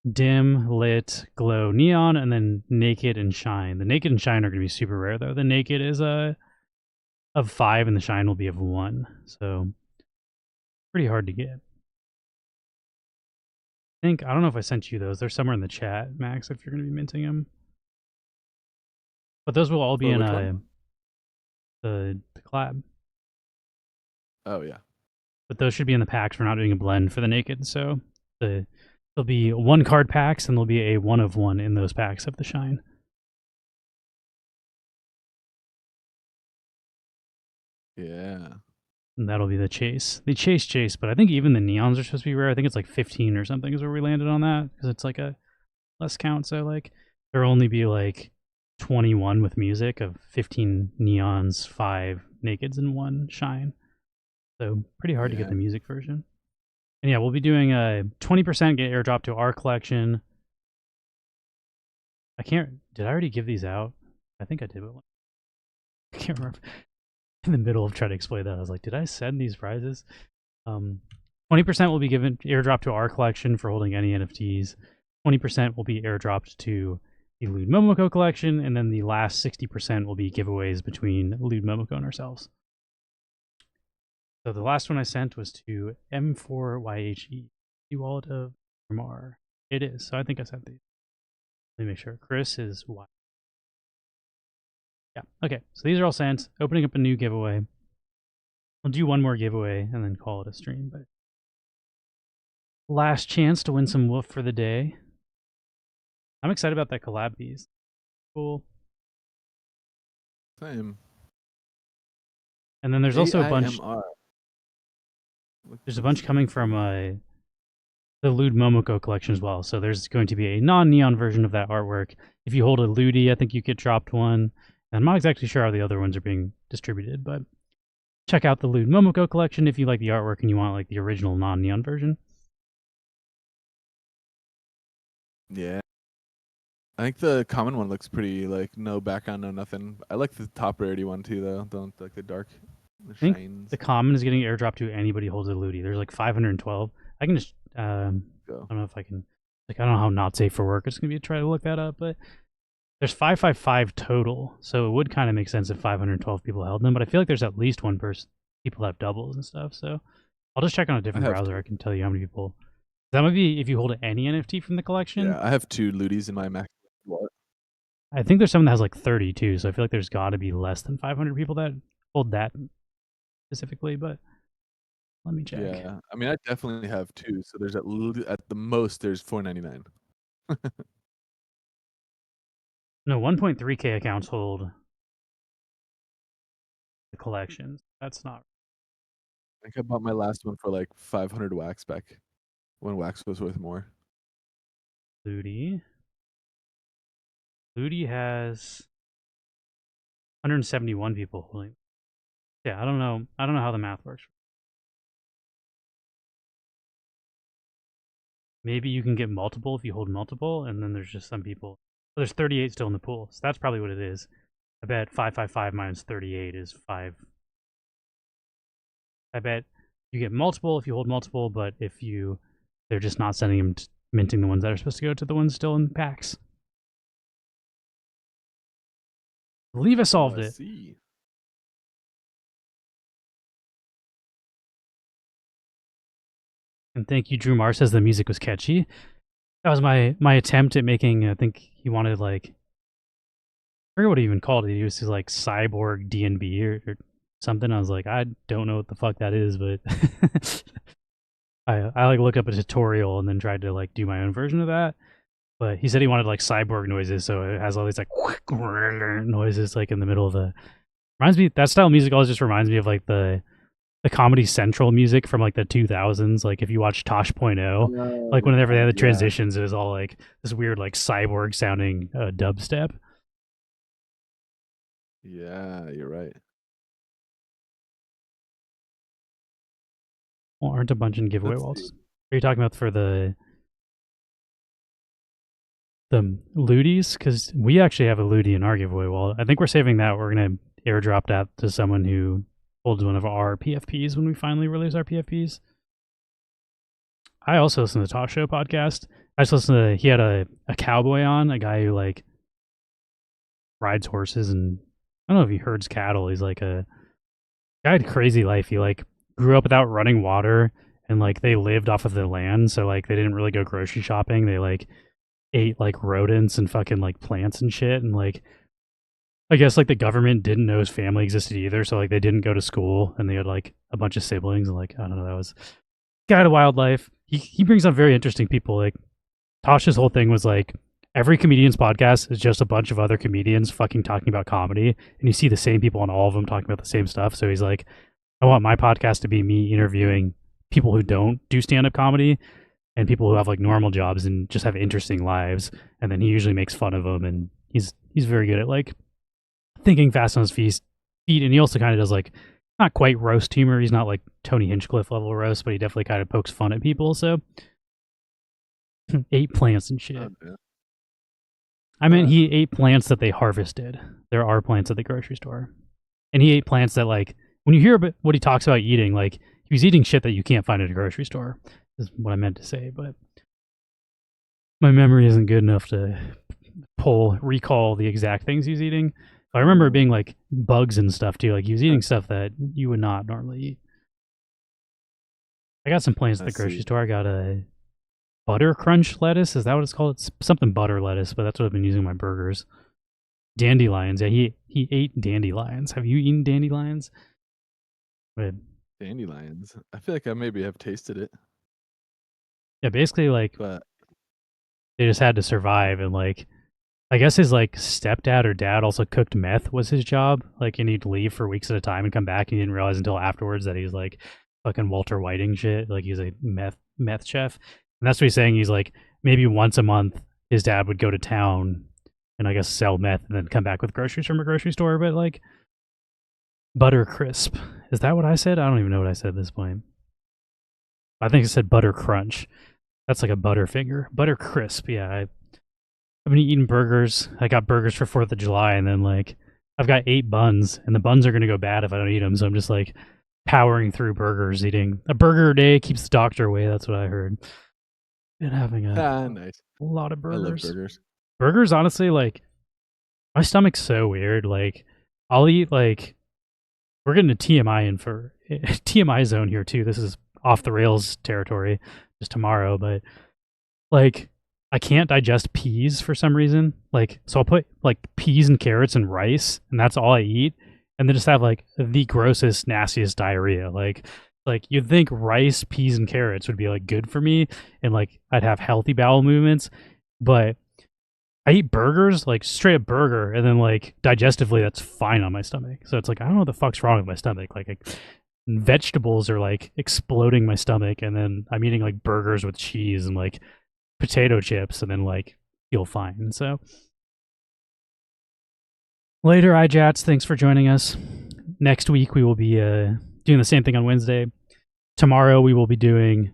Dim, Lit, Glow, Neon, and then Naked and Shine. The Naked and Shine are going to be super rare, though. The Naked is of 5, and the Shine will be of 1. So, pretty hard to get. I don't know if I sent you those. They're somewhere in the chat, Max, if you're going to be minting them. But those will all be in the collab. Oh, yeah. But those should be in the packs. We're not doing a blend for the Naked, so there'll be 1 card packs, and there'll be a 1 of 1 in those packs of the Shine. Yeah. And that'll be the chase. The chase, but I think even the neons are supposed to be rare. I think it's like 15 or something is where we landed on that, because it's like a less count, so like there'll only be like 21 with music of 15 neons, 5 nakeds, and 1 shine. So pretty hard to get the music version. And yeah, we'll be doing a 20% get airdrop to our collection. Did I already give these out? I think I did. But I can't remember. In the middle of trying to explain that, I was like, did I send these prizes? 20% will be given airdrop to our collection for holding any NFTs. 20% will be airdropped to the Lewd Momoko collection, and then the last 60% will be giveaways between Lewd Momoko and ourselves. So the last one I sent was to M4YHE, the wallet of Ramar. It is, so I think I sent these. Let me make sure. Chris is Y. Yeah, okay, so these are all sent. Opening up a new giveaway. I'll do one more giveaway and then call it a stream, but last chance to win some Wolf for the day. I'm excited about that collab piece. Cool. Same. And then there's also a bunch. AIMR. There's a bunch coming from the Lewd Momoko collection as well. So there's going to be a non-neon version of that artwork. If you hold a Lewdy, I think you get dropped one. I'm not exactly sure how the other ones are being distributed, but check out the Lewd Momoko collection if you like the artwork and you want like the original non-neon version. Yeah. I think the common one looks pretty, like, no background, no nothing. I like the top rarity one too, though. Don't like the dark. I think the common is getting airdropped to anybody who holds a Lewdy. There's like 512. I can just I don't know if I can, like, I don't know how not safe for work it's gonna be to try to look that up, but there's 555 total, so it would kind of make sense if 512 people held them. But I feel like there's at least one person people have doubles and stuff. So I'll just check on a different browser. I can tell you how many people. That might be if you hold any NFT from the collection. Yeah, I have 2 Lewdies in my Mac wallet. I think there's someone that has like 32, so I feel like there's got to be less than 500 people that hold that specifically, but let me check. Yeah, I mean, I definitely have 2, so there's at the most, there's 4.99. No, 1.3K accounts hold the collections. That's not I think I bought my last one for, like, 500 wax back when wax was worth more. Ludi. Ludi has 171 people holding. Yeah, I don't know. I don't know how the math works. Maybe you can get multiple if you hold multiple, and then there's just some people. Well, there's 38 still in the pool, so that's probably what it is. I bet 555 minus 38 is 5. I bet you get multiple if you hold multiple, but if you, they're just not sending them, minting the ones that are supposed to go to the ones still in packs. I believe I solved it. See. And thank you, Drew Mars says the music was catchy. That was my attempt at making. I think he wanted like, I forget what he even called it. He was his like cyborg DNB or something. I was like, I don't know what the fuck that is, but I like look up a tutorial and then tried to like do my own version of that. But he said he wanted like cyborg noises, so it has all these like noises like in the middle of the. Reminds me, that style of music always just reminds me of like the Comedy Central music from like the 2000s. Like if you watch Tosh.0, like whenever they had the transitions, it was all like this weird like cyborg sounding dubstep. Yeah, you're right. Well, aren't a bunch in giveaway walls? Are you talking about for the Ludies? Because we actually have a Ludi in our giveaway wall. I think we're saving that. We're gonna airdrop that to someone who holds one of our PFPs when we finally release our PFPs. I also listen to the Talk Show podcast. I just listened to, he had a cowboy on, a guy who like rides horses, and I don't know if he herds cattle. He's like a guy had a crazy life. He like grew up without running water, and like they lived off of the land, so like they didn't really go grocery shopping. They like ate like rodents and fucking like plants and shit, and like I guess like the government didn't know his family existed either, so like they didn't go to school, and they had like a bunch of siblings, and like I don't know, that was guy had a wild life. He brings up very interesting people. Like Tosh's whole thing was like every comedian's podcast is just a bunch of other comedians fucking talking about comedy, and you see the same people on all of them talking about the same stuff. So he's like, I want my podcast to be me interviewing people who don't do stand-up comedy and people who have like normal jobs and just have interesting lives. And then he usually makes fun of them, and he's very good at like thinking fast on his feet. And he also kind of does like not quite roast humor. He's not like Tony Hinchcliffe level roast, but he definitely kind of pokes fun at people. So 8 plants and shit. Okay. I meant he ate plants that they harvested. There are plants at the grocery store, and he ate plants that like when you hear about what he talks about eating, like he was eating shit that you can't find at a grocery store. Is what I meant to say, but my memory isn't good enough to recall the exact things he was eating. I remember it being like bugs and stuff too. Like he was eating stuff that you would not normally eat. I got some plants at the grocery store. I got a butter crunch lettuce. Is that what it's called? It's something butter lettuce, but that's what I've been using in my burgers. Dandelions. Yeah, he ate dandelions. Have you eaten dandelions? Wait. Dandelions. I feel like I maybe have tasted it. Yeah, basically like but they just had to survive, and like I guess his like stepdad or dad also cooked meth was his job. Like, and he'd leave for weeks at a time and come back, and he didn't realize until afterwards that he's like fucking Walter Whiting shit. Like he's a meth chef, and that's what he's saying. He's like maybe once a month his dad would go to town and I guess sell meth and then come back with groceries from a grocery store. But like butter crisp, is that what I said? I don't even know what I said at this point. I think I said butter crunch. That's like a Butterfinger. Butter crisp, yeah. I've been eating burgers. I got burgers for 4th of July, and then like I've got 8 buns, and the buns are gonna go bad if I don't eat them. So I'm just like powering through burgers, eating a burger a day keeps the doctor away. That's what I heard. Been having nice. A lot of burgers. I love burgers. Burgers, honestly, like my stomach's so weird. Like I'll eat like we're getting a TMI zone here too. This is off the rails territory just tomorrow, but like I can't digest peas for some reason. Like, so I'll put like peas and carrots and rice, and that's all I eat. and then just have like the grossest, nastiest diarrhea. Like you'd think rice, peas, and carrots would be like good for me, and like I'd have healthy bowel movements, but I eat burgers, like straight up burger, and then like digestively, that's fine on my stomach. So it's like I don't know what the fuck's wrong with my stomach. Like vegetables are like exploding my stomach, and then I'm eating like burgers with cheese and like potato chips, and then like feel fine. So later, iJats, thanks for joining us. Next week we will be doing the same thing on Wednesday. Tomorrow we will be doing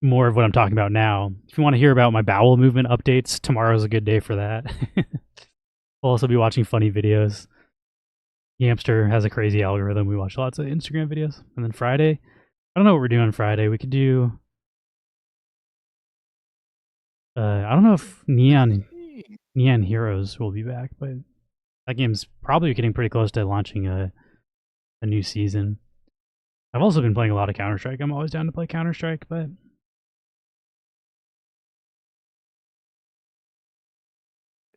more of what I'm talking about now. If you want to hear about my bowel movement updates, tomorrow's a good day for that. We'll also be watching funny videos. Yamster has a crazy algorithm. We watch lots of Instagram videos. And then Friday, I don't know what we're doing on Friday. We could do. I don't know if Neon Heroes will be back, but that game's probably getting pretty close to launching a new season. I've also been playing a lot of Counter-Strike. I'm always down to play Counter-Strike, but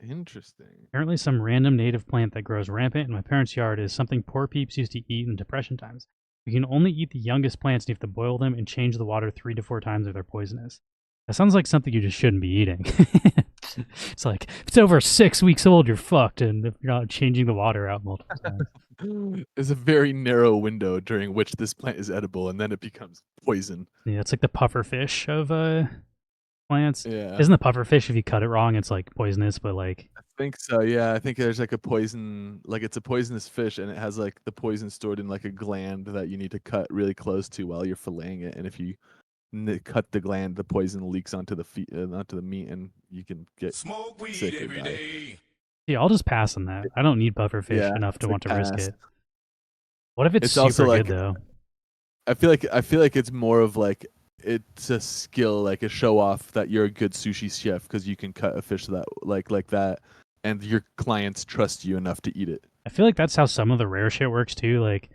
Interesting. apparently some random native plant that grows rampant in my parents' yard is something poor peeps used to eat in depression times. You can only eat the youngest plants and you have to boil them and change the water 3 to 4 times or they're poisonous. That sounds like something you just shouldn't be eating. It's like, if it's over 6 weeks old, you're fucked, and if you're not changing the water out multiple times. There's a very narrow window during which this plant is edible, and then it becomes poison. Yeah, it's like the puffer fish of plants. Yeah. Isn't the puffer fish, if you cut it wrong, it's like poisonous, but like I think so, yeah. I think there's like a poison, like it's a poisonous fish, and it has like the poison stored in like a gland that you need to cut really close to while you're filleting it. And if you cut the gland, the poison leaks onto the meat, and you can get Smoke weed sick or every die. day. yeah, I'll just pass on that. I don't need puffer fish Yeah, enough to it's a want to risk pass. it. What if it's It's also super like good though? I feel like it's more of like it's a skill, like a show off that you're a good sushi chef because you can cut a fish that like that, and your clients trust you enough to eat it. I feel like that's how some of the rare shit works too. Like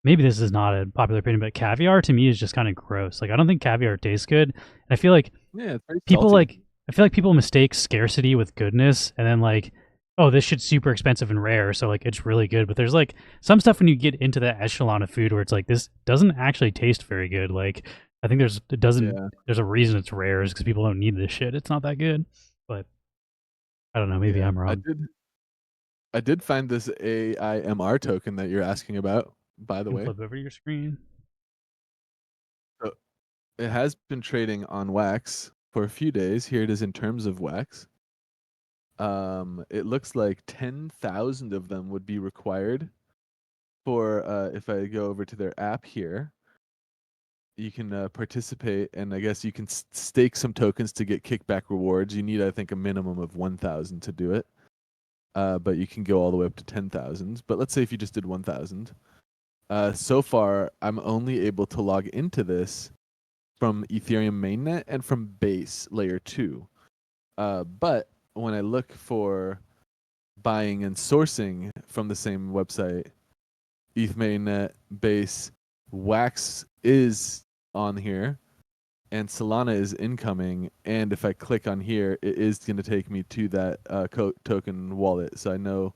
maybe this is not a popular opinion, but caviar to me is just kind of gross. Like I don't think caviar tastes good. And I feel like Yeah, it's very people salty. like I feel like people mistake scarcity with goodness, and then like, oh, this shit's super expensive and rare, so like it's really good. But there's like some stuff when you get into that echelon of food where it's like this doesn't actually taste very good. Like I think there's a reason it's rare is because people don't need this shit. It's not that good. But I don't know. Maybe Yeah, I'm wrong. I did find this AIMR token that you're asking about, by the You can way. flip over your screen. So it has been trading on Wax for a few days. Here it is in terms of Wax. It looks like 10,000 of them would be required for if I go over to their app here, you can participate, and I guess you can stake some tokens to get kickback rewards. You need, I think, a minimum of 1,000 to do it. But you can go all the way up to 10,000. But let's say if you just did 1,000. So far, I'm only able to log into this from Ethereum mainnet and from Base layer 2. But when I look for buying and sourcing from the same website, ETH mainnet, Base, Wax is on here, and Solana is incoming. And if I click on here, it is going to take me to that token wallet. So I know,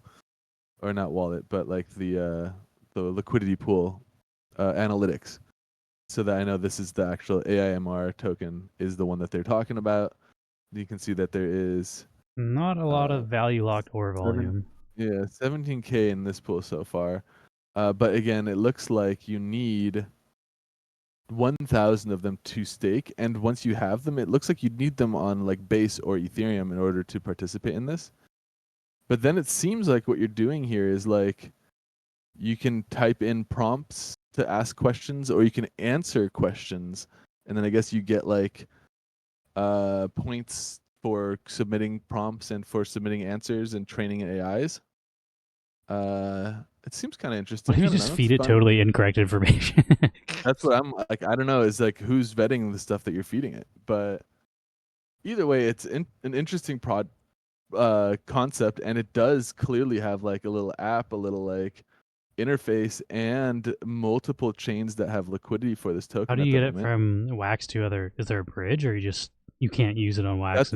or not wallet, but like the liquidity pool analytics, so that I know this is the actual AIMR token is the one that they're talking about. You can see that there is Not a lot of value locked or volume. 17K in this pool so far. But again, it looks like you need 1,000 of them to stake, and once you have them, it looks like you need them on like Base or Ethereum in order to participate in this. But then it seems like what you're doing here is like you can type in prompts to ask questions, or you can answer questions, and then I guess you get like points for submitting prompts and for submitting answers and training AIs. It seems kind of interesting. What if you just feed it totally incorrect information? That's what I'm like. I don't know. Is like who's vetting the stuff that you're feeding it? But either way, it's an interesting concept, and it does clearly have like a little app, a little like interface, and multiple chains that have liquidity for this token. How do you get it from Wax to other? Is there a bridge, or you can't use it on Wax?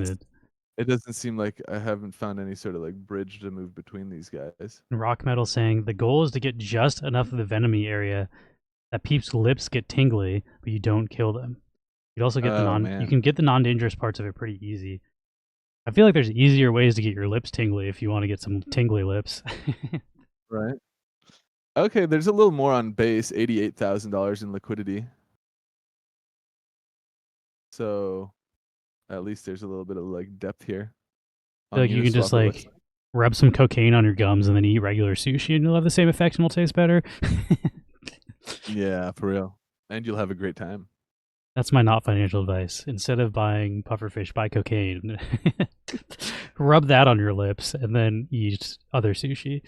It doesn't seem like I haven't found any sort of like bridge to move between these guys. And Rock Metal saying the goal is to get just enough of the venomy area that Peep's lips get tingly, but you don't kill them. You'd also get Oh you man. can get the non-dangerous parts of it pretty easy. I feel like there's easier ways to get your lips tingly if you want to get some tingly lips. Right. Okay, there's a little more on base, $88,000 in liquidity. So at least there's a little bit of like depth here. I feel like you can just like rub some cocaine on your gums and then eat regular sushi and you'll have the same effect and it'll taste better. Yeah, for real. And you'll have a great time. That's my not financial advice. Instead of buying pufferfish, buy cocaine. Rub that on your lips and then eat other sushi.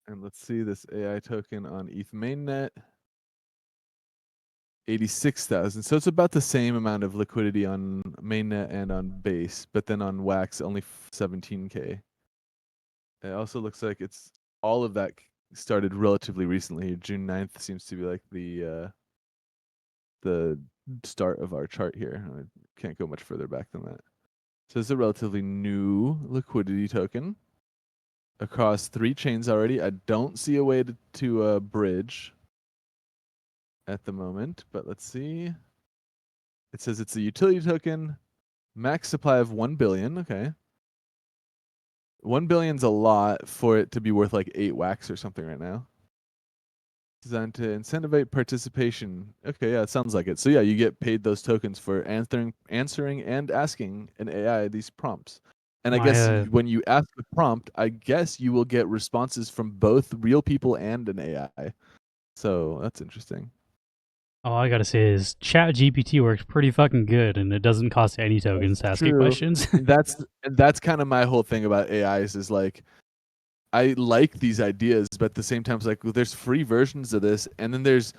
And let's see this AI token on ETH mainnet. 86,000. So it's about the same amount of liquidity on mainnet and on base, but then on Wax only 17K. It also looks like it's all of that started relatively recently. June 9th seems to be like the start of our chart here. I can't go much further back than that. So it's a relatively new liquidity token across 3 chains already. I don't see a way to bridge at the moment, but let's see. It says it's a utility token, max supply of 1 billion. Okay. 1 billion's a lot for it to be worth like 8 wax or something right now. Designed to incentivize participation. Okay, yeah, it sounds like it. So yeah, you get paid those tokens for answering and asking an AI these prompts. And I guess when you ask the prompt, I guess you will get responses from both real people and an AI. So that's interesting. All I gotta say is ChatGPT works pretty fucking good and it doesn't cost any tokens to ask it questions. That's kind of my whole thing about AIs is like I like these ideas, but at the same time, it's like well, there's free versions of this, and then there's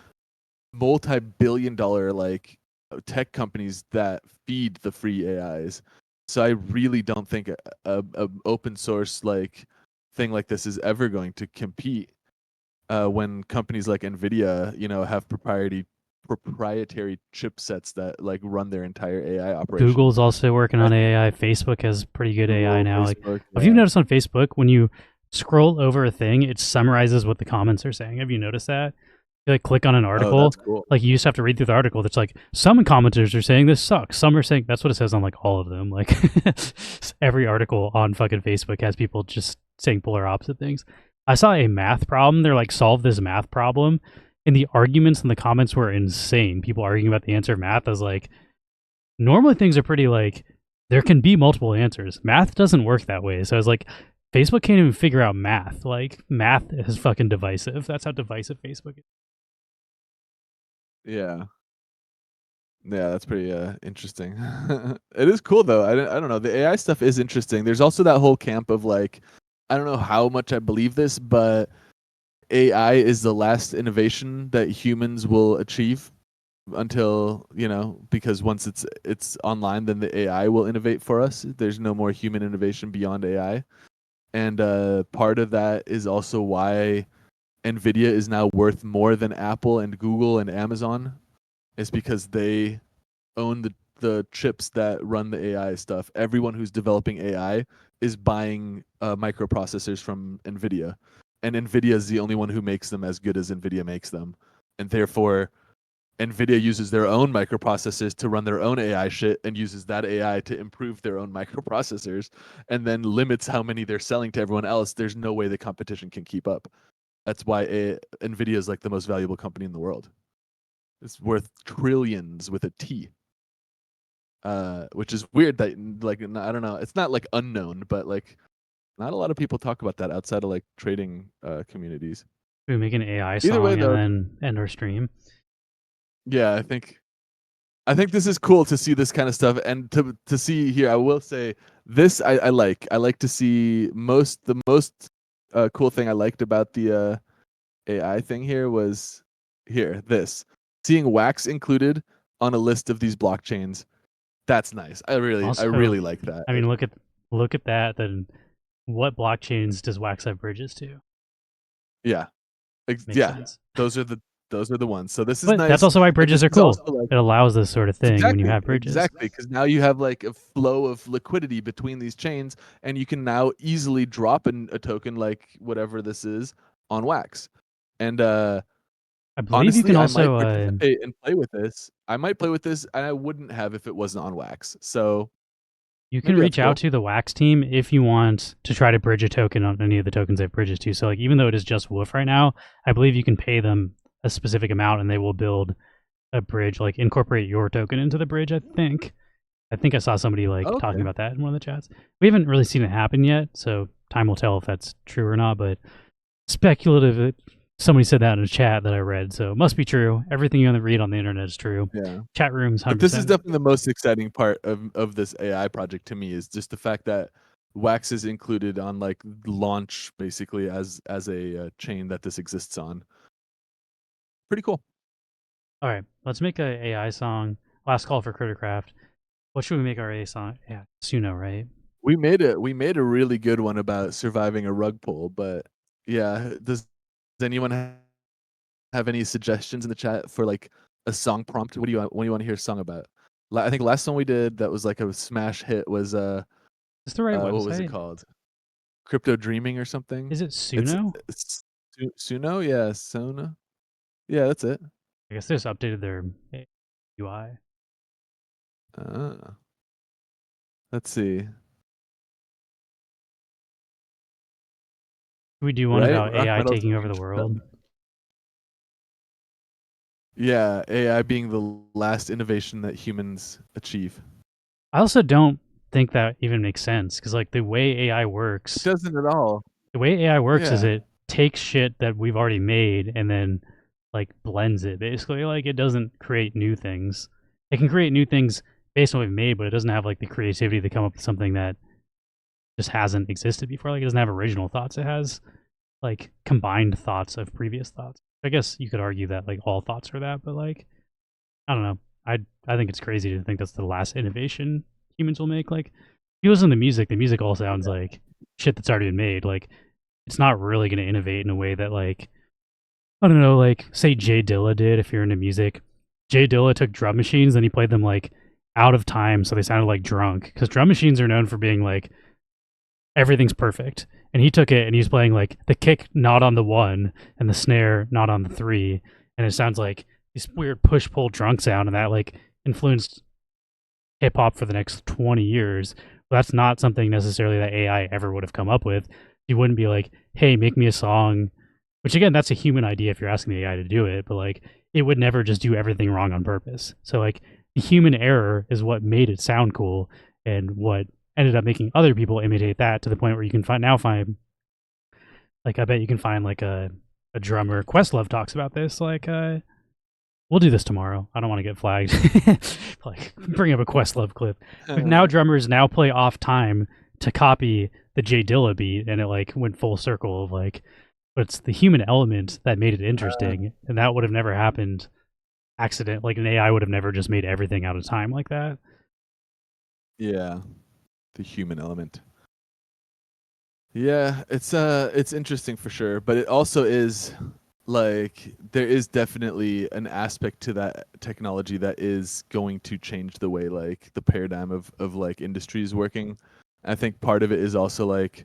multi-billion-dollar like tech companies that feed the free AIs. So I really don't think a open source like thing like this is ever going to compete when companies like Nvidia, have proprietary chipsets that like run their entire AI operation. Google's also working on AI. Facebook has pretty good Google, AI now. Facebook, Have you noticed on Facebook when you scroll over a thing, it summarizes what the comments are saying? Have you noticed that? You like click on an article, that's cool. like you used to have to read through the article. That's like some commenters are saying this sucks. Some are saying that's what it says on like all of them. Like every article on fucking Facebook has people just saying polar opposite things. I saw a math problem. They're like solve this math problem, and the arguments in the comments were insane. People arguing about the answer of math. I was like, normally things are pretty like there can be multiple answers. Math doesn't work that way. So I was like, Facebook can't even figure out math. Like math is fucking divisive. That's how divisive Facebook is. Yeah. Yeah, that's pretty interesting. It is cool though. I don't know. The AI stuff is interesting. There's also that whole camp of like I don't know how much I believe this, but AI is the last innovation that humans will achieve until, because once it's online then the AI will innovate for us. There's no more human innovation beyond AI. And part of that is also why Nvidia is now worth more than Apple and Google and Amazon is because they own the chips that run the AI stuff. Everyone who's developing AI is buying microprocessors from Nvidia, and Nvidia is the only one who makes them as good as Nvidia makes them, and therefore Nvidia uses their own microprocessors to run their own AI shit and uses that AI to improve their own microprocessors and then limits how many they're selling to everyone else. There's no way the competition can keep up. That's why Nvidia is like the most valuable company in the world. It's worth trillions with a T. Which is weird that like I don't know, it's not like unknown, but like not a lot of people talk about that outside of like trading communities. We make an AI Either way, song though, and then end our stream. yeah, I think this is cool to see this kind of stuff and to see here. I will say this I like. I like to see the most cool thing I liked about the AI thing here was this seeing Wax included on a list of these blockchains. That's nice. I really like that. I mean, look at that. Then what blockchains does Wax have bridges to? Yeah, Makes sense. those are the Those are the ones. So this is But nice. that's also why And bridges this are is cool. also like It allows this sort of thing when you have bridges. exactly, because now you have like a flow of liquidity between these chains, and you can now easily drop a token like whatever this is on Wax. And I believe you honestly, can I might also participate and play with this. I might play with this, and I wouldn't have if it wasn't on Wax. So you can maybe that's reach out cool. to the Wax team if you want to try to bridge a token on any of the tokens they have bridges to. So like even though it is just Woof right now, I believe you can pay them a specific amount and they will build a bridge, like incorporate your token into the bridge, I think. I think I saw somebody like talking Okay. about that in one of the chats. We haven't really seen it happen yet, so time will tell if that's true or not, but speculative. Somebody said that in a chat that I read, so it must be true. Everything you read on the internet is true. Yeah. Chat rooms, 100%. But this is definitely the most exciting part of this AI project to me, is just the fact that Wax is included on like launch basically as a chain that this exists on. Pretty cool. All right, let's make a AI song. Last call for Crittercraft. What should we make our AI song? Yeah, Suno, right? We made a really good one about surviving a rug pull, but yeah, does anyone have any suggestions in the chat for like a song prompt? What do you want to hear a song about? I think last one we did that was like a smash hit was Is this the right website? what was it called? Crypto Dreaming or something? Is it Suno? It's Suno? Yeah, Sona. Yeah, that's it. I guess they just updated their UI. Let's see. Can we do one Right? about Rock AI Metal's taking over the changed world? them. Yeah, AI being the last innovation that humans achieve. I also don't think that even makes sense because like the way AI works, It doesn't at all. the way AI works is Yeah. it takes shit that we've already made and then like blends it. Basically, like it doesn't create new things. It can create new things based on what we've made, but it doesn't have like the creativity to come up with something that just hasn't existed before. Like it doesn't have original thoughts. It has like combined thoughts of previous thoughts. I guess you could argue that like all thoughts are that, but like I don't know. I think it's crazy to think that's the last innovation humans will make. Like if you listen to the music all sounds like shit that's already been made. Like it's not really going to innovate in a way that like I don't know, like say Jay Dilla did. If you're into music, Jay Dilla took drum machines and he played them like out of time, so they sounded like drunk. Because drum machines are known for being like everything's perfect, and he took it and he's playing like the kick not on the 1 and the snare not on the 3, and it sounds like this weird push pull drunk sound, and that like influenced hip hop for the next 20 years. But that's not something necessarily that AI ever would have come up with. You wouldn't be like, hey, make me a song, which again, that's a human idea if you're asking the AI to do it, but like it would never just do everything wrong on purpose. So like the human error is what made it sound cool and what ended up making other people imitate that to the point where you can find like I bet you can find like a drummer. Questlove talks about this. Like we'll do this tomorrow. I don't want to get flagged. Like bring up a Questlove clip. But now drummers now play off time to copy the Jay Dilla beat, and it like went full circle of like, but it's the human element that made it interesting, and that would have never happened accident. Like an AI would have never just made everything out of time like that. Yeah, the human element. Yeah, it's interesting for sure, but it also is like there is definitely an aspect to that technology that is going to change the way like the paradigm of like industries working. I think part of it is also like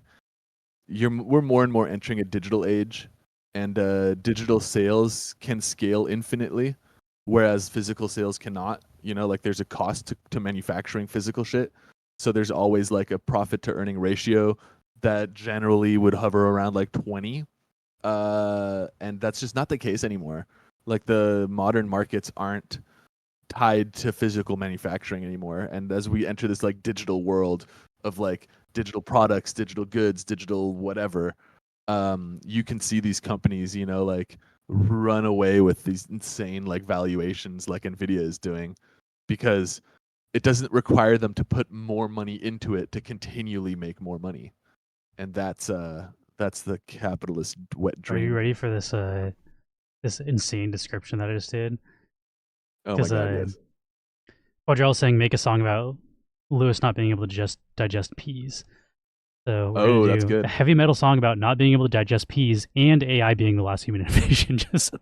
we're more and more entering a digital age, and digital sales can scale infinitely, whereas physical sales cannot. You know, like there's a cost to manufacturing physical shit, so there's always like a profit to earning ratio that generally would hover around like 20, and that's just not the case anymore. Like the modern markets aren't tied to physical manufacturing anymore, and as we enter this like digital world of like digital products, digital goods, digital whatever, you can see these companies, you know, like run away with these insane like valuations like Nvidia is doing, because it doesn't require them to put more money into it to continually make more money. And that's the capitalist wet Are you dream. ready for this this insane description that I just did? Oh my Because god, yes. Quadrell's saying make a song about Lewis not being able to just digest peas. So we're Oh, gonna that's do a good. heavy metal song about not being able to digest peas and AI being the last human innovation. Just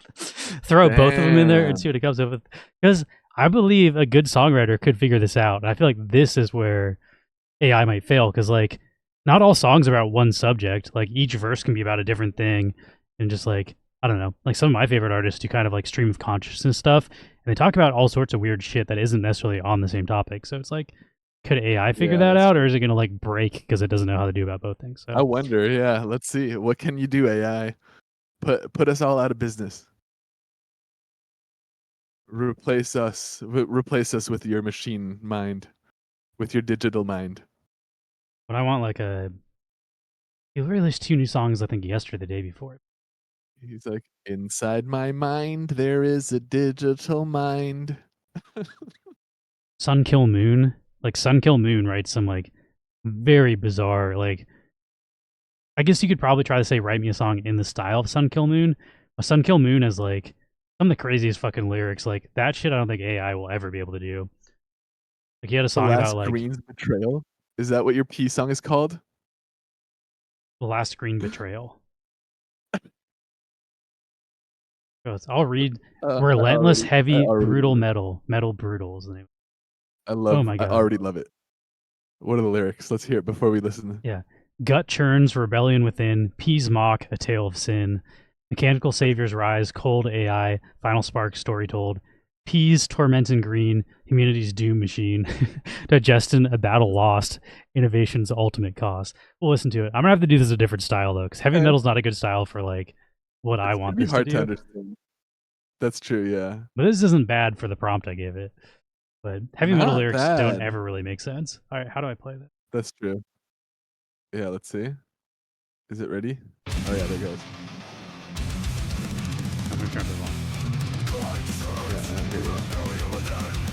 throw both of them in there and see Damn. what it comes up with. Because I believe a good songwriter could figure this out. And I feel like this is where AI might fail because like not all songs are about one subject. Like each verse can be about a different thing, and just like I don't know, like some of my favorite artists do kind of like stream of consciousness stuff, and they talk about all sorts of weird shit that isn't necessarily on the same topic. So it's like, could AI figure Yeah, that that's out, or true. is it gonna like break because it doesn't know how to do about both things? I So wonder. Yeah, let's see. What can you do, AI? Put us all out of business. Replace us with your machine mind, with your digital mind. but I want like a. He released 2 new songs I think yesterday, the day before. He's like, inside my mind there is a digital mind. Sun Kill Moon, like Sun Kill Moon writes some like very bizarre like I guess you could probably try to say write me a song in the style of Sun Kill Moon. But Sun Kill Moon is like some of the craziest fucking lyrics. Like that shit I don't think AI will ever be able to do. Like he had a The song about Last like Green's Betrayal. Is that what your P song is called? the last screen betrayal. I'll read Relentless I Heavy already Brutal love it. Metal. Metal Brutal is the name. I Oh love my I god. already love it. What are the lyrics? Let's hear it before we listen. Yeah. Gut churns, rebellion within, peas mock, a tale of sin. Mechanical saviors rise, cold AI, final spark, story told. Peas, torment and green, humanity's doom machine. Digestion, a battle lost, innovation's ultimate cost. We'll listen to it. I'm gonna have to do this a different style though, because heavy Okay. metal's not a good style for like what I It'd want be this to hard to do. understand. That's true, yeah. But this isn't bad for the prompt I gave it. But heavy metal Not lyrics don't bad. ever really make sense. All right, how do I play that? That's true. Yeah, let's see. Is it ready? Oh yeah, there it goes. I'm gonna turn it on. Yeah, here we go.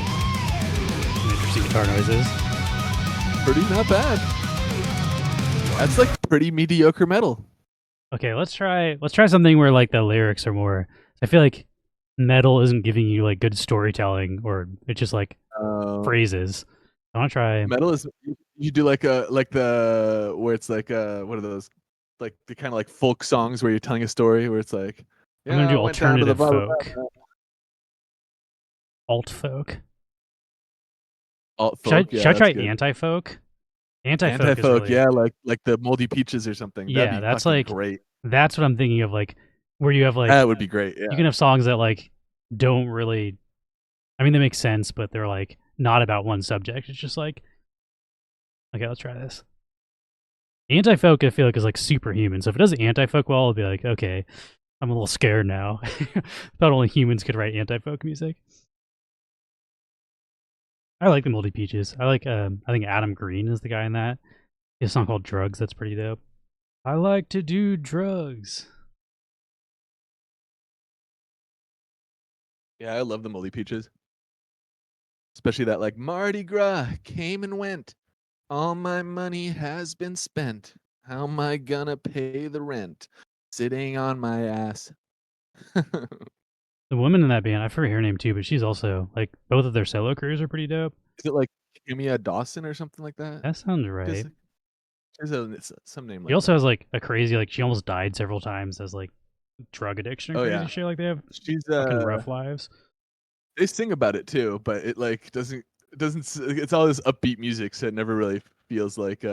Some interesting guitar noises. Pretty not bad. That's like pretty mediocre metal. Okay, let's try something where like the lyrics are more. I feel like metal isn't giving you like good storytelling, or it's just like phrases. I want to try. Metal is you do like the where it's like what are those like the kind of like folk songs where you're telling a story where it's like I'm gonna yeah I do went down to the alternative blah, blah, folk, blah. alt folk. Alt Should I folk, yeah, should I that's try good. anti folk? Anti folk is Anti-folk, really yeah, like the Moldy Peaches or something. That'd yeah. be That's fucking like great. that's what I'm thinking of. Like where you have like That would be great. you Yeah. can have songs that like don't really. I mean, they make sense, but they're like not about one subject. It's just like okay, let's try this. Anti folk, I feel like is like superhuman. So if it does anti folk well, I'll be like, okay, I'm a little scared now. Thought only humans could write anti folk music. I like the Moldy Peaches. I like. I think Adam Green is the guy in that. He has a song called Drugs. That's pretty dope. I like to do drugs. Yeah, I love the Moldy Peaches. Especially that like Mardi Gras came and went. All my money has been spent. How am I gonna pay the rent? Sitting on my ass. The woman in that band, I forget her name too, but she's also like both of their solo careers are pretty dope. Is it like Kimia Dawson or something like that? That sounds right. There's some name He like also that. has like a crazy like she almost died several times as like drug addiction and Oh crazy yeah, shit. Like they have she's fucking rough lives. they sing about it too, but it like doesn't it's all this upbeat music, so it never really feels like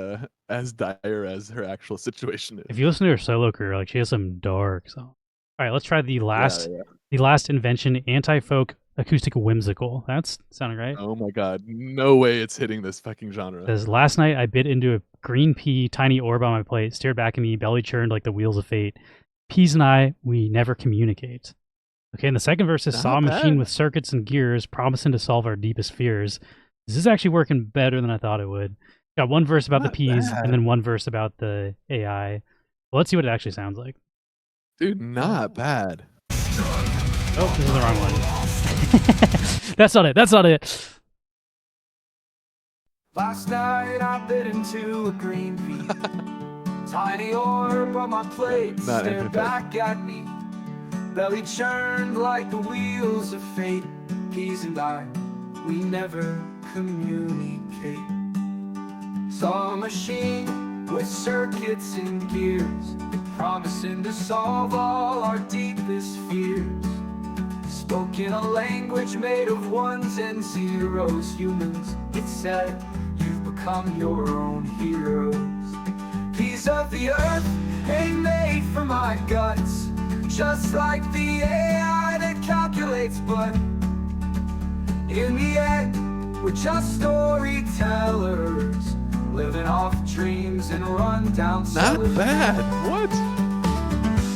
as dire as her actual situation If is. you listen to her solo career, like she has some dark songs. All right, let's try the Yeah, last invention, anti-folk acoustic whimsical. That's sounding right. oh my god, no way it's hitting this fucking genre. Says last night I bit into a green pea, tiny orb on my plate, stared back at me, belly churned like the wheels of fate. Peas and I, we never communicate. Okay, and the second verse is saw a Not machine bad. with circuits and gears, promising to solve our deepest fears. This is actually working better than I thought it would. Got one verse about the Not peas and bad. then one verse about the AI. Well, let's see what it actually sounds like. Dude, not bad. Oh, this is the wrong one. That's not it. That's not it. Last night I bit into a green pea. Tiny orb on my plate stared back at me. Belly churned like the wheels of fate. Peas and I, we never communicate. Saw a machine with circuits and gears, promising to solve all our deepest fears. Spoke in a language made of ones and zeros. Humans, it said, you've become your own heroes. Piece of the earth ain't made for my guts, just like the AI that calculates, but in the end, we're just storytellers, living off dreams and run-down cellars. Not bad. What?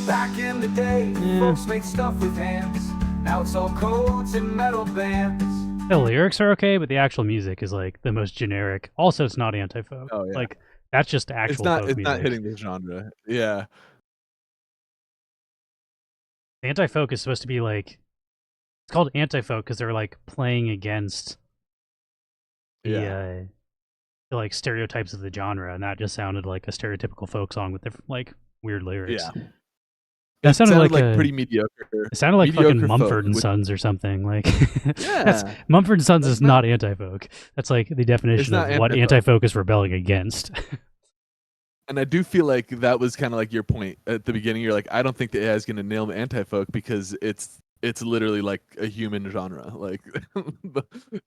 Back in the day, folks made stuff with hands. Now it's all codes and metal bands. The lyrics are okay, but the actual music is like the most generic. Also, it's not anti-folk. Oh, yeah. Like that's just actual folk It's music. not hitting the genre. Yeah. Anti-folk is supposed to be like, it's called anti-folk because they're like playing against the like stereotypes of the genre, and that just sounded like a stereotypical folk song with different like weird lyrics. Yeah. That sounded like pretty mediocre. It sounded like fucking mediocre Mumford and folk Sons or something. Like, Yeah. Mumford and Sons is not anti-folk. That's like the definition of not what anti-folk. anti-folk is rebelling against. And I do feel like that was kind of like your point at the beginning. You're like, I don't think the AI is going to nail the anti-folk because it's literally like a human genre. Like,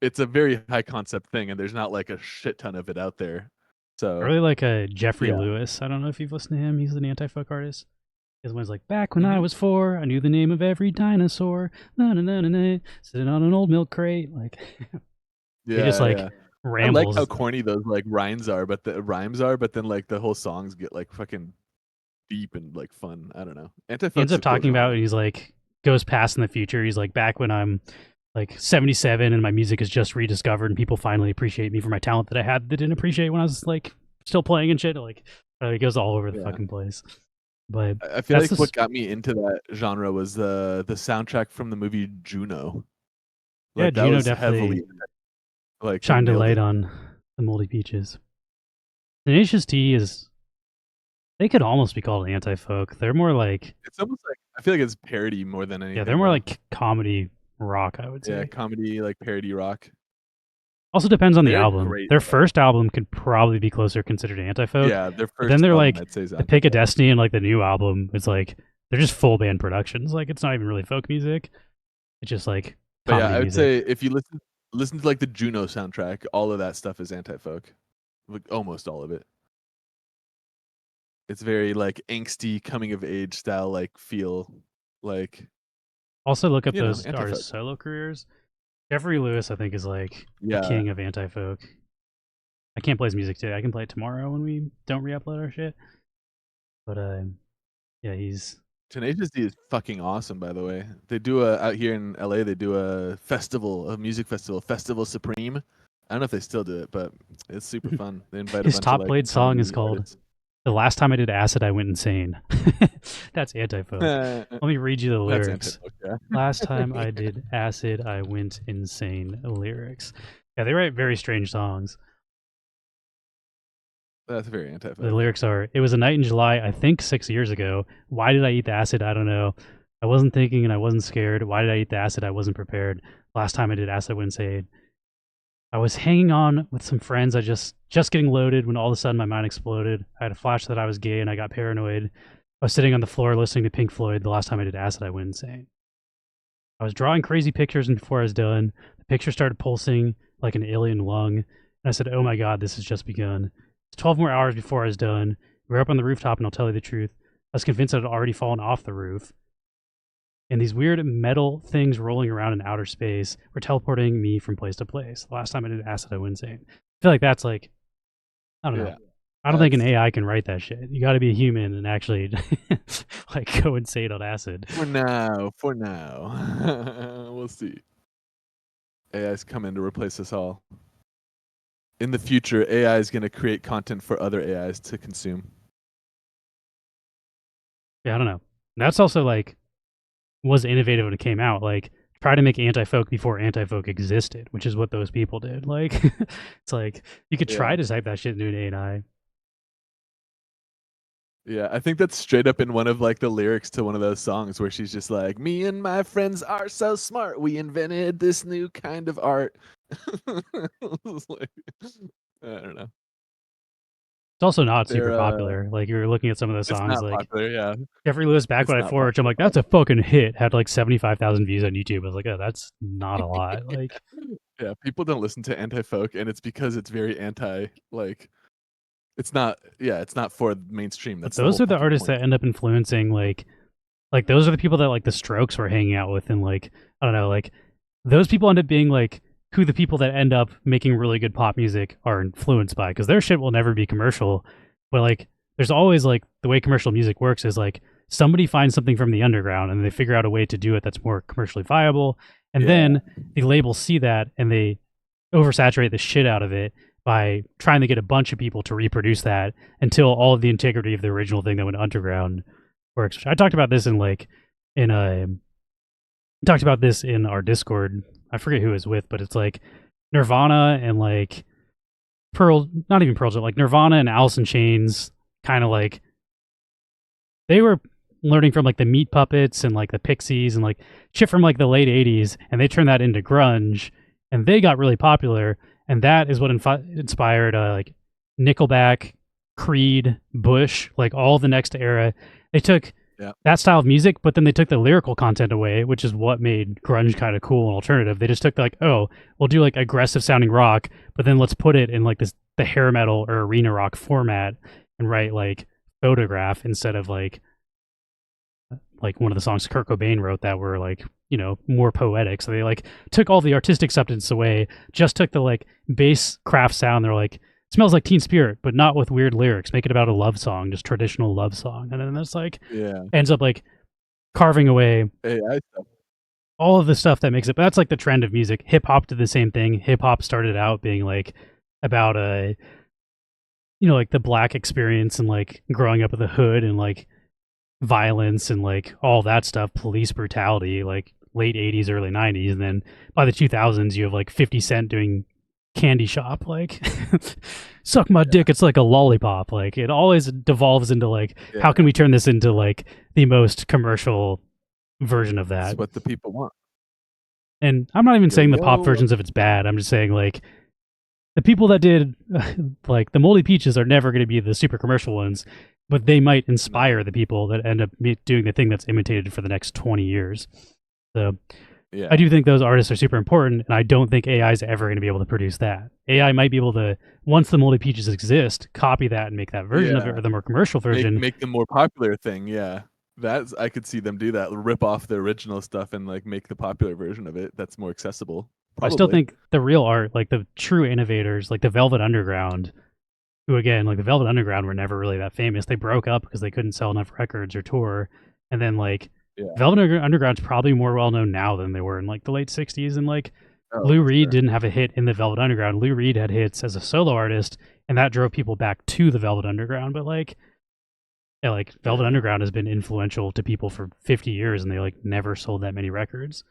it's a very high concept thing, and there's not like a shit ton of it out there. So I really like Jeffrey Yeah. Lewis. I don't know if you've listened to him. He's an anti-folk artist. His one's like, back when I was 4, I knew the name of every dinosaur. Na na na na na. Sitting on an old milk crate. Like, yeah, he just like I rambles. like how corny those like rhymes are, but then like the whole songs get like fucking deep and like fun. I don't know. Anti-folk's He ends a up cool talking about, genre. he's like, goes past in the future. He's like, back when I'm like 77 and my music is just rediscovered and people finally appreciate me for my talent that I had that didn't appreciate when I was like still playing and shit. Like, it goes all over the fucking place. But I feel that's like what got me into that genre was the soundtrack from the movie Juno. yeah, Like, that Juno was definitely heavily like shined a nailed light it. on the Moldy Peaches. Tenacious D is, they could almost be called anti-folk. They're more like, It's almost like, I feel like it's parody more than anything. yeah, they're more though. like comedy rock, I would say. Yeah, comedy, like parody rock. Also depends on the They're album. great, Their though. first album could probably be closer considered anti-folk. Yeah, their But first then they're album, like, I'd say is the Pick of anti-folk. Destiny and like the new album, it's like they're just full band productions. Like it's not even really folk music. It's just like But comedy yeah, I would music. say if you listen to like the Juno soundtrack, all of that stuff is anti-folk. Like almost all of it. It's very like angsty coming of age style like feel. Like, Also look up you know, those anti-folk. artists' solo careers. Jeffrey Lewis, I think, is like Yeah. the king of anti-folk. I can't play his music today. I can play it tomorrow when we don't re-upload our shit. But yeah, he's Tenacious D is fucking awesome, by the way. They do out here in LA, they do a festival, a music festival, Festival Supreme. I don't know if they still do it, but it's super fun. They invite his a bunch top of like played song is comedy called artists. "The Last Time I Did Acid, I Went Insane." That's anti-folk. Let me read you the That's lyrics. anti-folk, yeah. Last time I did acid, I went insane. Lyrics. Yeah, they write very strange songs. That's very anti-folk. The lyrics are, it was a night in July, I think 6 years ago. Why did I eat the acid? I don't know. I wasn't thinking and I wasn't scared. Why did I eat the acid? I wasn't prepared. Last time I did acid, I went insane. I was hanging on with some friends. I just getting loaded when all of a sudden my mind exploded. I had a flash that I was gay and I got paranoid. I was sitting on the floor listening to Pink Floyd. The last time I did acid, I went insane. I was drawing crazy pictures, and before I was done, the picture started pulsing like an alien lung. And I said, oh my God, this has just begun. It's 12 more hours before I was done. We were up on the rooftop, and I'll tell you the truth. I was convinced I had already fallen off the roof. And these weird metal things rolling around in outer space were teleporting me from place to place. The last time I did acid, I went insane. I feel like that's like, I don't know. Yeah. I don't think an AI can write that shit. You got to be a human and actually like go insane on acid. For now. We'll see. AI's coming to replace us all. In the future, AI is going to create content for other AIs to consume. Yeah, I don't know. That's also like was innovative when it came out. Like try to make anti-folk before anti-folk existed, which is what those people did. Like it's like you could try Yeah. to type that shit into an AI. Yeah, I think that's straight up in one of like the lyrics to one of those songs where she's just like, "Me and my friends are so smart. We invented this new kind of art." It's like, I don't know. It's also not super They're popular. Like you're looking at some of the it's songs, not like popular, yeah. Jeffrey Lewis It's Backward I not Forge. I'm popular like, at all. that's a fucking hit. Had like 75,000 views on YouTube. I was like, oh, that's not a lot. Like, Yeah, people don't listen to anti-folk, and it's because it's very anti, like, it's not, yeah, it's not for mainstream. but That's the those whole are the fucking artists point. that end up influencing like those are the people that like the Strokes were hanging out with, and like I don't know, like those people end up being like who the people that end up making really good pop music are influenced by, because their shit will never be commercial. But like there's always like the way commercial music works is like somebody finds something from the underground and they figure out a way to do it that's more commercially viable, and Yeah, then the labels see that and they oversaturate the shit out of it by trying to get a bunch of people to reproduce that until all of the integrity of the original thing that went underground works. I talked about this in like in a talked about this in our Discord. I forget who it was with, but it's like Nirvana and like Pearl, not even Pearl Jam, like Nirvana and Alice in Chains, kind of like they were learning from like the Meat Puppets and like the Pixies and like shit from like the late '80s, and they turned that into grunge, and they got really popular, and that is what inspired like Nickelback, Creed, Bush, like all the next era. They took yeah, that style of music, but then they took the lyrical content away, which is what made grunge kind of cool and alternative. They just took like, oh, we'll do like aggressive sounding rock, but then let's put it in like this the hair metal or arena rock format and write like Photograph instead of like one of the songs Kurt Cobain wrote that were like, you know, more poetic. So they like took all the artistic substance away, just took the like bass craft sound. They're like, smells like Teen Spirit, but not with weird lyrics. Make it about a love song, just traditional love song. And then it's like yeah. ends up like carving away AI stuff. all of the stuff that makes it. But that's like the trend of music. Hip hop did the same thing. Hip hop started out being like about a, you know, like the black experience and like growing up in the hood and like violence and like all that stuff, police brutality, like late '80s, early '90s, and then by the 2000s, you have like 50 Cent doing Candy Shop, like suck my dick, it's like a lollipop. Like it always devolves into like, Yeah, how can we turn this into like the most commercial version of that's that? what the people want. And I'm not even Yo, saying the pop yo. versions of it's bad. I'm just saying like the people that did like the Moldy Peaches are never going to be the super commercial ones, but they might inspire the people that end up doing the thing that's imitated for the next 20 years. So Yeah, I do think those artists are super important, and I don't think AI is ever going to be able to produce that. AI might be able to, once the Moldy Peaches exist, copy that and make that version of it, yeah. or the more commercial version. Make the more popular thing. Yeah, that's I could see them do that. Rip off the original stuff and like make the popular version of it that's more accessible. I still Probably. think the real art, like the true innovators, like the Velvet Underground, who again, like the Velvet Underground were never really that famous. They broke up because they couldn't sell enough records or tour, and then like Yeah. Velvet Underground's probably more well known now than they were in like the late '60s, and like Oh, Lou for Reed sure. didn't have a hit in the Velvet Underground. Lou Reed had hits as a solo artist, and that drove people back to the Velvet Underground. But like, yeah, like Velvet Yeah. Underground has been influential to people for 50 years, and they like never sold that many records.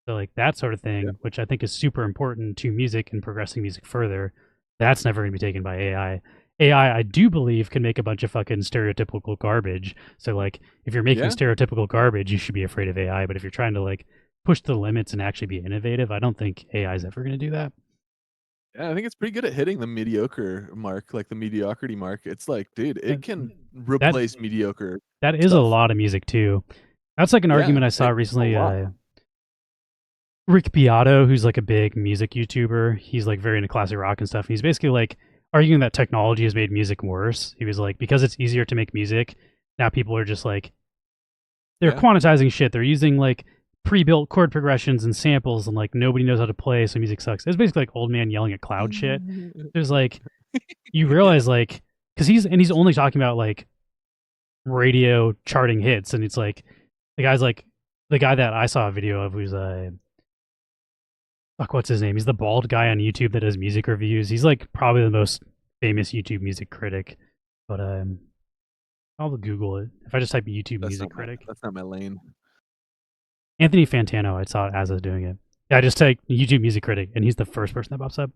So like that sort of Yeah. thing, which I think is super important to music and progressing music further, that's never going to be taken by AI. AI, I do believe, can make a bunch of fucking stereotypical garbage. So like, if you're making Yeah. stereotypical garbage, you should be afraid of AI. But if you're trying to like push the limits and actually be innovative, I don't think AI is ever going to do that. Yeah, I think it's pretty good at hitting the mediocre mark, like the mediocrity mark. It's like, dude, it And can that replace mediocre that is a stuff. lot of music too. That's like an Yeah, argument I saw a recently. lot. Rick Beato, who's like a big music YouTuber, he's like very into classic rock and stuff. And he's basically like arguing that technology has made music worse. He was like, because it's easier to make music, now people are just like, they're Yeah. quantizing shit. They're using like pre-built chord progressions and samples, and like nobody knows how to play, so music sucks. It's basically like old man yelling at cloud shit. There's like, you Yeah. realize like, because he's only talking about like radio charting hits, and it's like the guy's like the guy that I saw a video of who's fuck, what's his name? He's the bald guy on YouTube that does music reviews. He's like probably the most famous YouTube music critic. But I'll Google it. If I just type YouTube That's music not my, critic. that's not my lane. Anthony Fantano, I saw it as I was doing it. Yeah, I just type YouTube music critic, and he's the first person that pops up.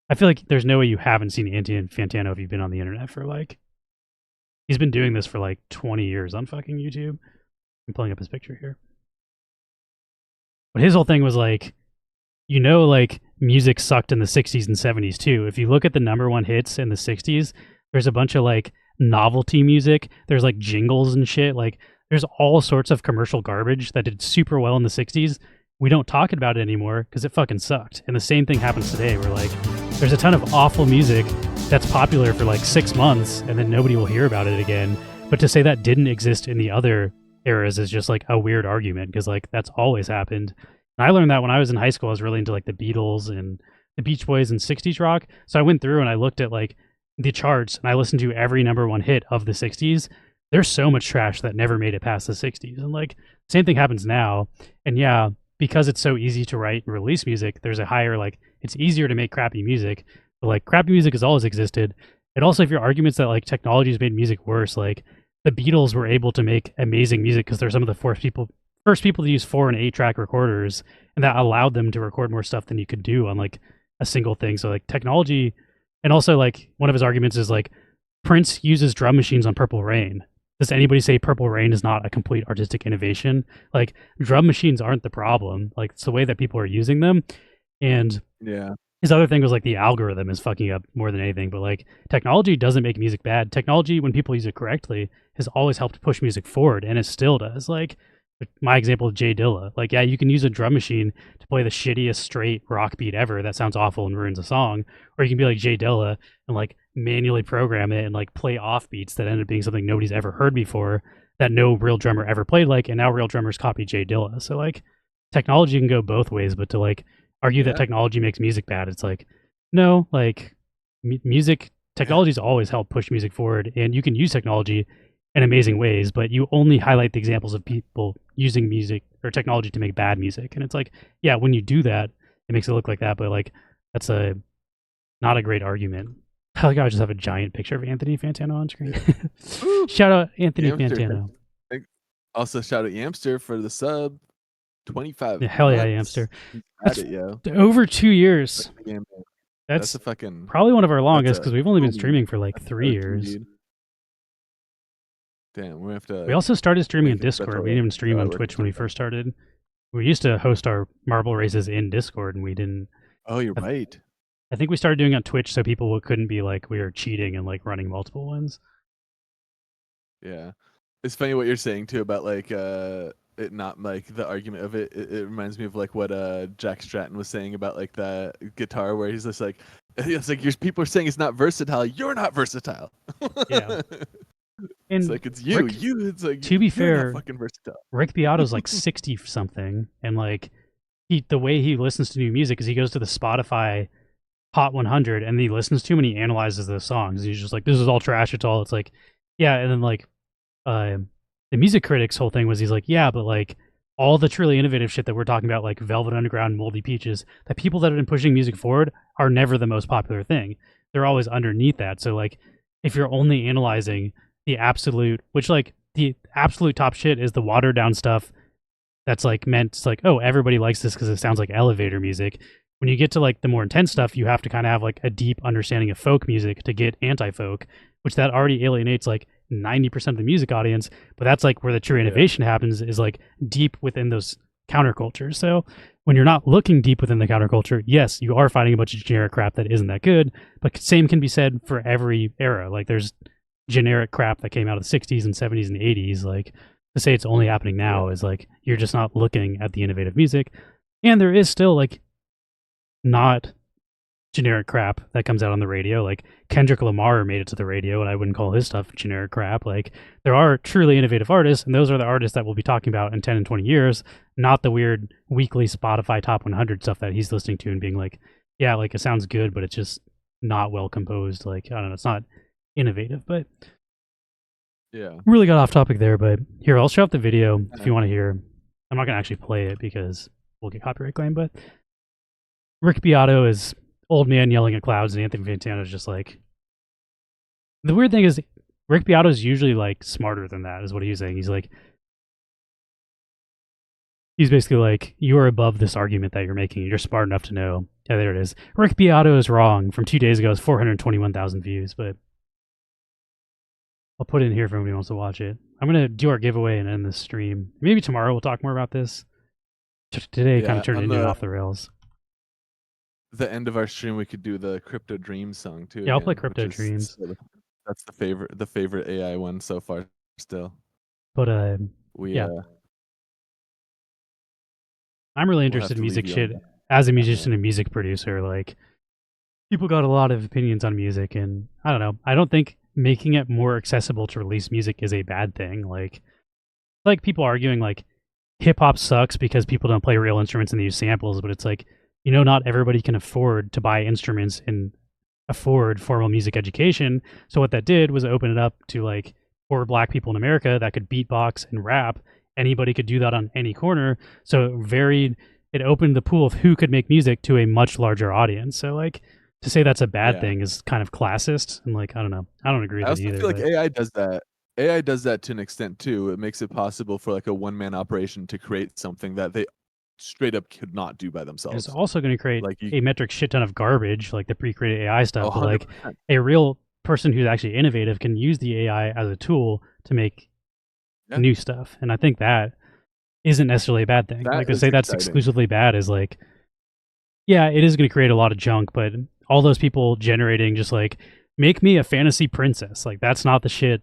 I feel like there's no way you haven't seen Anthony Fantano if you've been on the internet for like. He's been doing this for like 20 years on fucking YouTube. I'm pulling up his picture here. But his whole thing was like, you know, like music sucked in the 60s and 70s too. If you look at the #1 hits in the 60s, there's a bunch of like novelty music. There's like jingles and shit. Like there's all sorts of commercial garbage that did super well in the 60s. We don't talk about it anymore because it fucking sucked. And the same thing happens today where like there's a ton of awful music that's popular for like 6 months and then nobody will hear about it again. But to say that didn't exist in the other eras is just like a weird argument because like that's always happened. And I learned that when I was in high school. I was really into like the Beatles and the Beach Boys and 60s rock. So I went through and I looked at like the charts and I listened to every #1 hit of the 60s. There's so much trash that never made it past the 60s. And like same thing happens now. And yeah, because it's so easy to write and release music, there's a higher like it's easier to make crappy music. But like crappy music has always existed. And also if your arguments that like technology has made music worse, like the Beatles were able to make amazing music because they're some of the first people to use 4 and 8 track recorders, and that allowed them to record more stuff than you could do on like a single thing. So like technology, and also like one of his arguments is like Prince uses drum machines on Purple Rain. Does anybody say Purple Rain is not a complete artistic innovation? Like drum machines aren't the problem. Like it's the way that people are using them. And Yeah. his other thing was like the algorithm is fucking up more than anything. But like technology doesn't make music bad. Technology, when people use it correctly, has always helped push music forward, and it still does. Like my example of Jay Dilla. Like, yeah, you can use a drum machine to play the shittiest straight rock beat ever that sounds awful and ruins a song. Or you can be like Jay Dilla and like manually program it and like play off beats that end up being something nobody's ever heard before that no real drummer ever played like, and now real drummers copy Jay Dilla. So like technology can go both ways, but to like argue that technology makes music bad, it's like, no, like music, technology's always helped push music forward, and you can use technology in amazing ways, but you only highlight the examples of people using music or technology to make bad music. And it's like, yeah, when you do that, it makes it look like that, but like that's a not a great argument. I like how I just have a giant picture of Anthony Fantano on screen. Shout out Anthony Fantano. Also shout out Yamster for the sub. 25. Yeah, hell yeah, Yamster. That's it, yo. Over 2 years. That's a fucking probably one of our longest because we've only been streaming for like 3 years. Damn, we have to. We also started streaming in Discord. We didn't even stream on Twitch when we first started. We used to host our marble races in Discord, and we didn't. Oh, you're right. I think we started doing it on Twitch so people couldn't be like we were cheating and like running multiple ones. Yeah, it's funny what you're saying too about like it not like the argument of it. It reminds me of like what Jack Stratton was saying about like the guitar, where he's just like, it's like your people are saying it's not versatile. You're not versatile. Yeah. And it's like it's you. It's like to be fair, fucking versatile. Rick Beato's like 60 something, and like the way he listens to new music is he goes to the Spotify Hot 100 and he listens to them and he analyzes those songs. He's just like, this is all trash. It's like, yeah. And then like the music critics whole thing was he's like, yeah, but like all the truly innovative shit that we're talking about, like Velvet Underground, Moldy Peaches, the people that have been pushing music forward are never the most popular thing. They're always underneath that. So like if you're only analyzing the absolute, which like the absolute top shit is the watered down stuff that's like meant, it's like, oh, everybody likes this because it sounds like elevator music. When you get to like the more intense stuff, you have to kind of have like a deep understanding of folk music to get anti-folk, which that already alienates like 90% of the music audience. But that's like where the true innovation happens, is like deep within those countercultures. So when you're not looking deep within the counterculture, yes, you are finding a bunch of generic crap that isn't that good, but same can be said for every era. Like there's generic crap that came out of the 60s and 70s and 80s. Like to say it's only happening now is like you're just not looking at the innovative music. And there is still like not generic crap that comes out on the radio. Like Kendrick Lamar made it to the radio, and I wouldn't call his stuff generic crap. Like there are truly innovative artists, and those are the artists that we'll be talking about in 10 and 20 years, not the weird weekly Spotify top 100 stuff that he's listening to and being like, yeah, like it sounds good, but it's just not well composed. Like, I don't know, it's not innovative. But yeah, really got off topic there. But here, I'll show up the video if you want to hear. I'm not gonna actually play it because we'll get copyright claim. But Rick Beato is old man yelling at clouds, and Anthony Fantano is just like, the weird thing is Rick Beato's usually like smarter than that, is what he's saying. He's like, he's basically like, you are above this argument that you're making. You're smart enough to know. Yeah, there it is. Rick Beato is wrong. From 2 days ago, it's 421,000 views, but I'll put it in here if anybody wants to watch it. I'm gonna do our giveaway and end this stream. Maybe tomorrow we'll talk more about this. Today kind of turned into off the rails. The end of our stream, we could do the Crypto Dreams song too. Yeah, I'll play Crypto Dreams. That's the favorite AI one so far still. But I'm really interested in music shit. As a musician and music producer, like, people got a lot of opinions on music, and I don't know. I don't think making it more accessible to release music is a bad thing. Like people arguing like hip hop sucks because people don't play real instruments and they use samples, but it's like, you know, not everybody can afford to buy instruments and afford formal music education. So what that did was open it up to like poor black people in America that could beatbox and rap. Anybody could do that on any corner. So it opened the pool of who could make music to a much larger audience. So like, to say that's a bad thing is kind of classist, and like, I don't know. I don't agree with it either. I feel like AI does that. AI does that to an extent too. It makes it possible for like a one-man operation to create something that they straight up could not do by themselves. It's also going to create a metric shit ton of garbage, like the pre-created AI stuff. But like a real person who's actually innovative can use the AI as a tool to make new stuff, and I think that isn't necessarily a bad thing. Like, to say that's exclusively bad is like, yeah, it is going to create a lot of junk, but all those people generating just like, make me a fantasy princess, like, that's not the shit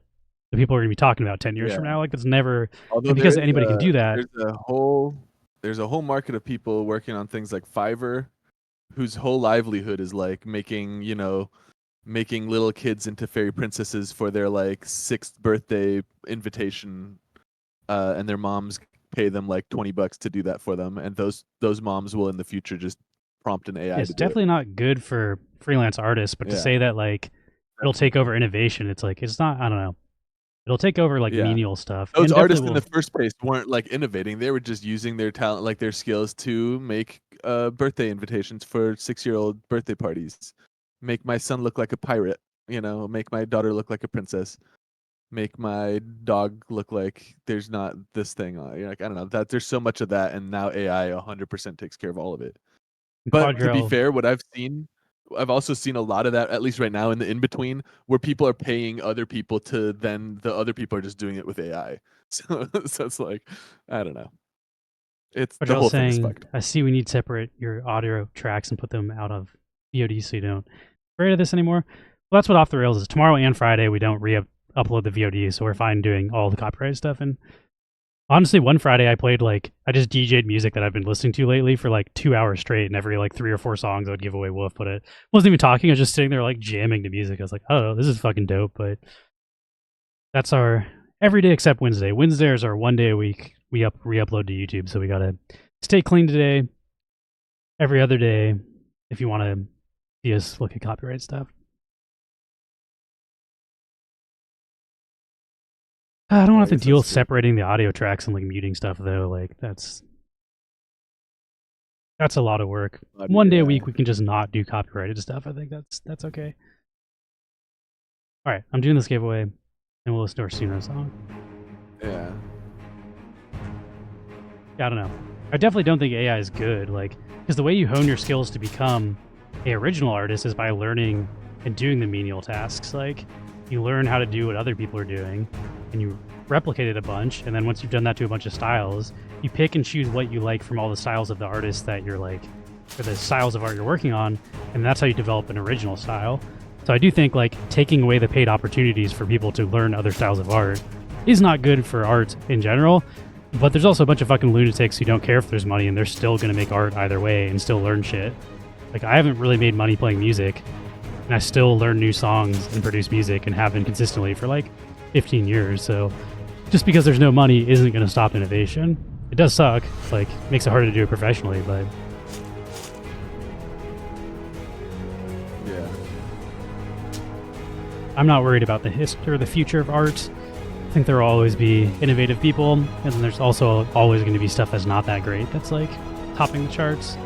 that people are going to be talking about 10 years from now. Like, it's never, because anybody can do that. There's a whole market of people working on things like Fiverr, whose whole livelihood is like making little kids into fairy princesses for their like 6th birthday invitation, and their moms pay them like $20 to do that for them, and those moms will in the future just prompt an AI. It's definitely not good for freelance artists, but to say that like it'll take over innovation, it's like, it's not, I don't know. It'll take over like menial stuff. Those artists in the first place weren't like innovating; they were just using their talent, like their skills, to make birthday invitations for 6-year-old birthday parties. Make my son look like a pirate, make my daughter look like a princess. Make my dog look like there's not this thing on. Like, I don't know, that there's so much of that, and now AI 100% takes care of all of it. But to be fair, what I've also seen a lot of that, at least right now in the in-between, where people are paying other people to then the other people are just doing it with AI. So it's like, I don't know. It's the whole thing is fucked. I see we need to separate your audio tracks and put them out of VOD so you don't afraid of this anymore. Well, that's what Off the Rails is. Tomorrow and Friday, we don't upload the VOD, so we're fine doing all the copyrighted stuff. And honestly, one Friday I just DJ'd music that I've been listening to lately for like 2 hours straight, and every like 3 or 4 songs I would give away Wolf, but it wasn't even talking. I was just sitting there like jamming to music. I was like, oh, this is fucking dope. But that's our every day except Wednesday. Wednesday is our 1 day a week we re-upload to YouTube, so we gotta stay clean today. Every other day, if you want to see us look at copyright stuff. I don't have to deal with separating the audio tracks and like muting stuff though. Like that's a lot of work. 1 day a week we can just not do copyrighted stuff. I think that's okay. All right, I'm doing this giveaway, and we'll listen to our Suno song. Yeah, I don't know. I definitely don't think AI is good. Like, because the way you hone your skills to become an original artist is by learning and doing the menial tasks. Like, you learn how to do what other people are doing, and you replicate it a bunch, and then once you've done that to a bunch of styles, you pick and choose what you like from all the styles of the artists that you're like, or the styles of art you're working on, and that's how you develop an original style. So I do think like taking away the paid opportunities for people to learn other styles of art is not good for art in general, but there's also a bunch of fucking lunatics who don't care if there's money, and they're still gonna make art either way and still learn shit. Like, I haven't really made money playing music, and I still learn new songs and produce music and have been consistently for like 15 years. So just because there's no money isn't going to stop innovation. It does suck, like, makes it harder to do it professionally, but yeah, I'm not worried about the history or the future of art. I think there will always be innovative people, and then there's also always going to be stuff that's not that great that's like topping the charts.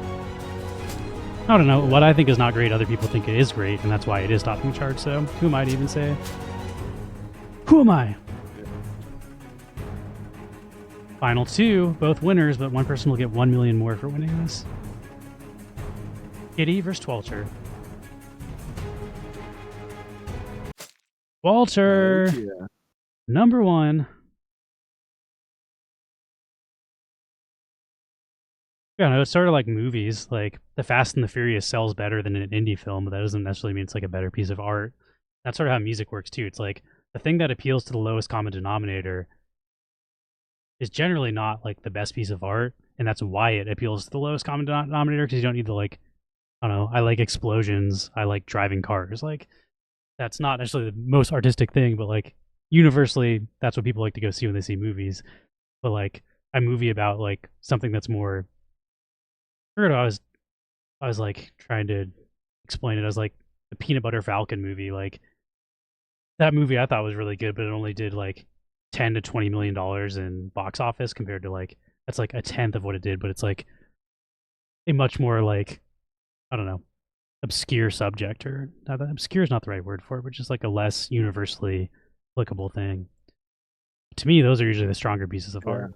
I don't know. What I think is not great, other people think it is great, and that's why it is topping the charts. So who am I to even say? Who am I? Final two, both winners, but one person will get 1 million more for winning this. Kitty versus Walter. Walter, Yeah. number one. Yeah, no, it's sort of like movies. Like The Fast and the Furious sells better than an indie film, but that doesn't necessarily mean it's like a better piece of art. That's sort of how music works too. It's like the thing that appeals to the lowest common denominator is generally not like the best piece of art, and that's why it appeals to the lowest common denominator, because you don't need to like, I don't know, I like explosions, I like driving cars. Like that's not necessarily the most artistic thing, but like universally that's what people like to go see when they see movies. But like a movie about like something that's more, I forgot I was like trying to explain it as like the Peanut Butter Falcon movie. Like that movie I thought was really good, but it only did like 10 to 20 million dollars in box office compared to like that's like a tenth of what it did, but it's like a much more like, I don't know, obscure subject, or not, obscure is not the right word for it, but just like a less universally applicable thing. To me, those are usually the stronger pieces of art.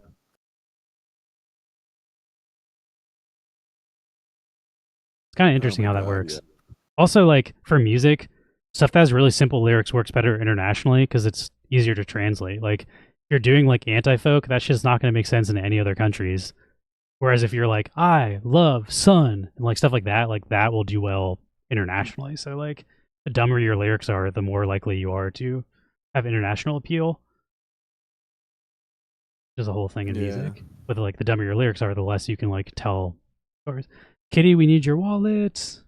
It's kind of interesting how that works. Yeah. Also, like for music, stuff that has really simple lyrics works better internationally because it's easier to translate. Like if you're doing like anti-folk, that's just not going to make sense in any other countries. Whereas if you're like, I love sun and like stuff like that will do well internationally. So like the dumber your lyrics are, the more likely you are to have international appeal. There's a whole thing in music. But like the dumber your lyrics are, the less you can like tell stories. Kitty, we need your wallet.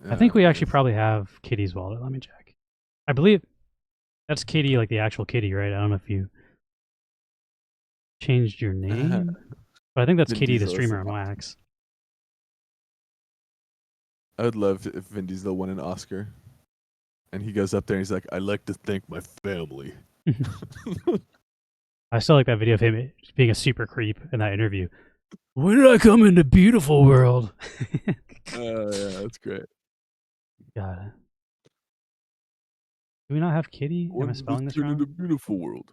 I think we actually probably have Kitty's wallet. Let me check. I believe that's Kitty, like the actual Kitty, right? I don't know if you changed your name, but I think that's Vin Kitty, the Diesel streamer is on the- Wax. I would love if Vin Diesel won an Oscar, and he goes up there and he's like, "I like to thank my family." I still like that video of him being a super creep in that interview. When did I come into beautiful world? Oh yeah, that's great. Got it. Do we not have Kitty? Am I spelling this wrong? into beautiful world.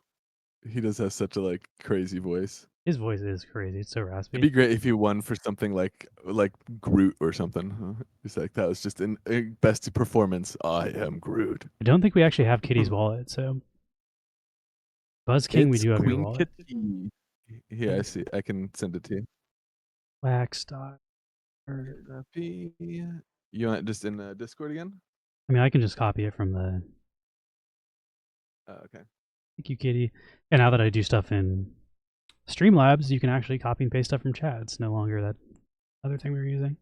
He does have such a like crazy voice. His voice is crazy. It's so raspy. It'd be great if he won for something like Groot or something. It's like that was just an best performance. I am Groot. I don't think we actually have Kitty's wallet, so Buzz King, we It's do have your Queen wallet. Kitty. Yeah, I see. I can send it to you. Wax dot. You want it just in Discord again? I mean, I can just copy it from the. Oh, okay. Thank you, Kitty. And now that I do stuff in Streamlabs, you can actually copy and paste stuff from chat. It's no longer that other thing we were using.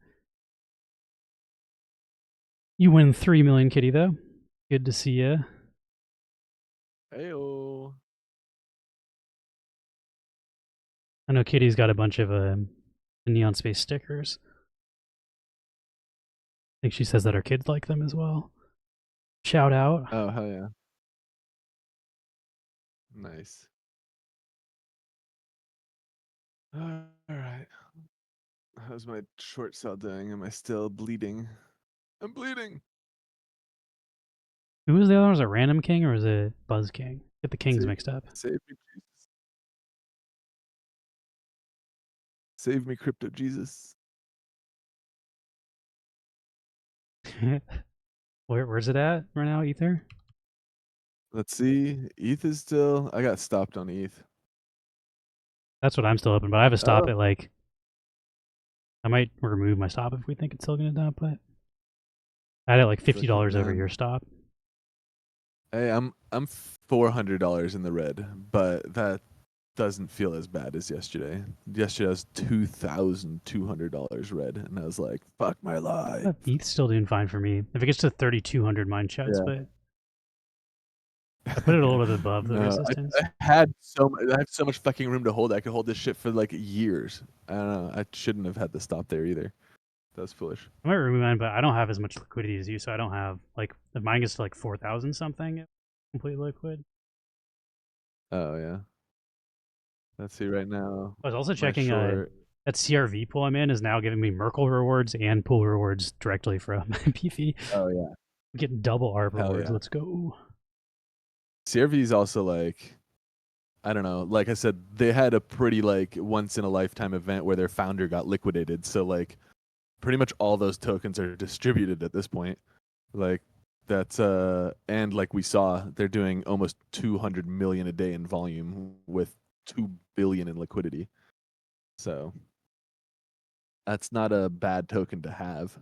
You win 3 million, Kitty, though. Good to see you. Heyo. I know Kitty's got a bunch of Neon Space stickers. I think she says that her kids like them as well. Shout out. Oh, hell yeah. Nice. All right. How's my short cell doing? Am I still bleeding? I'm bleeding. Who was the other one? Was it Random King or was it Buzz King? Get the kings mixed up. Save me, Jesus. Save me, Crypto Jesus. Where's it at right now, Ether? Let's see. ETH is still. I got stopped on ETH. That's what I'm still open, but I have a stop Oh. at like. I might remove my stop if we think it's still gonna dump, but I had it like $50 over down. your stop. Hey, I'm $400 in the red, but that doesn't feel as bad as yesterday. Yesterday I was $2,200 red, and I was like, "Fuck my life." ETH's still doing fine for me. If it gets to 3,200, mine shuts, Yeah. but I put it a little bit above the No, resistance. I had so much fucking room to hold. I could hold this shit for like years. I don't know. I shouldn't have had to stop there either. That was foolish. I might remove mine, but I don't have as much liquidity as you, so I don't have like if mine gets to like 4,000 something, it's completely liquid. Oh yeah. Let's see right now. I was also My checking short that CRV pool I'm in is now giving me Merkle rewards and pool rewards directly from PV. Oh yeah. I'm getting double ARB Hell rewards. yeah. Let's go. CRV is also like, I don't know. Like I said, they had a pretty like once in a lifetime event where their founder got liquidated. So like, pretty much all those tokens are distributed at this point. Like that's and like we saw, they're doing almost 200 million a day in volume with 2 billion in liquidity. So that's not a bad token to have.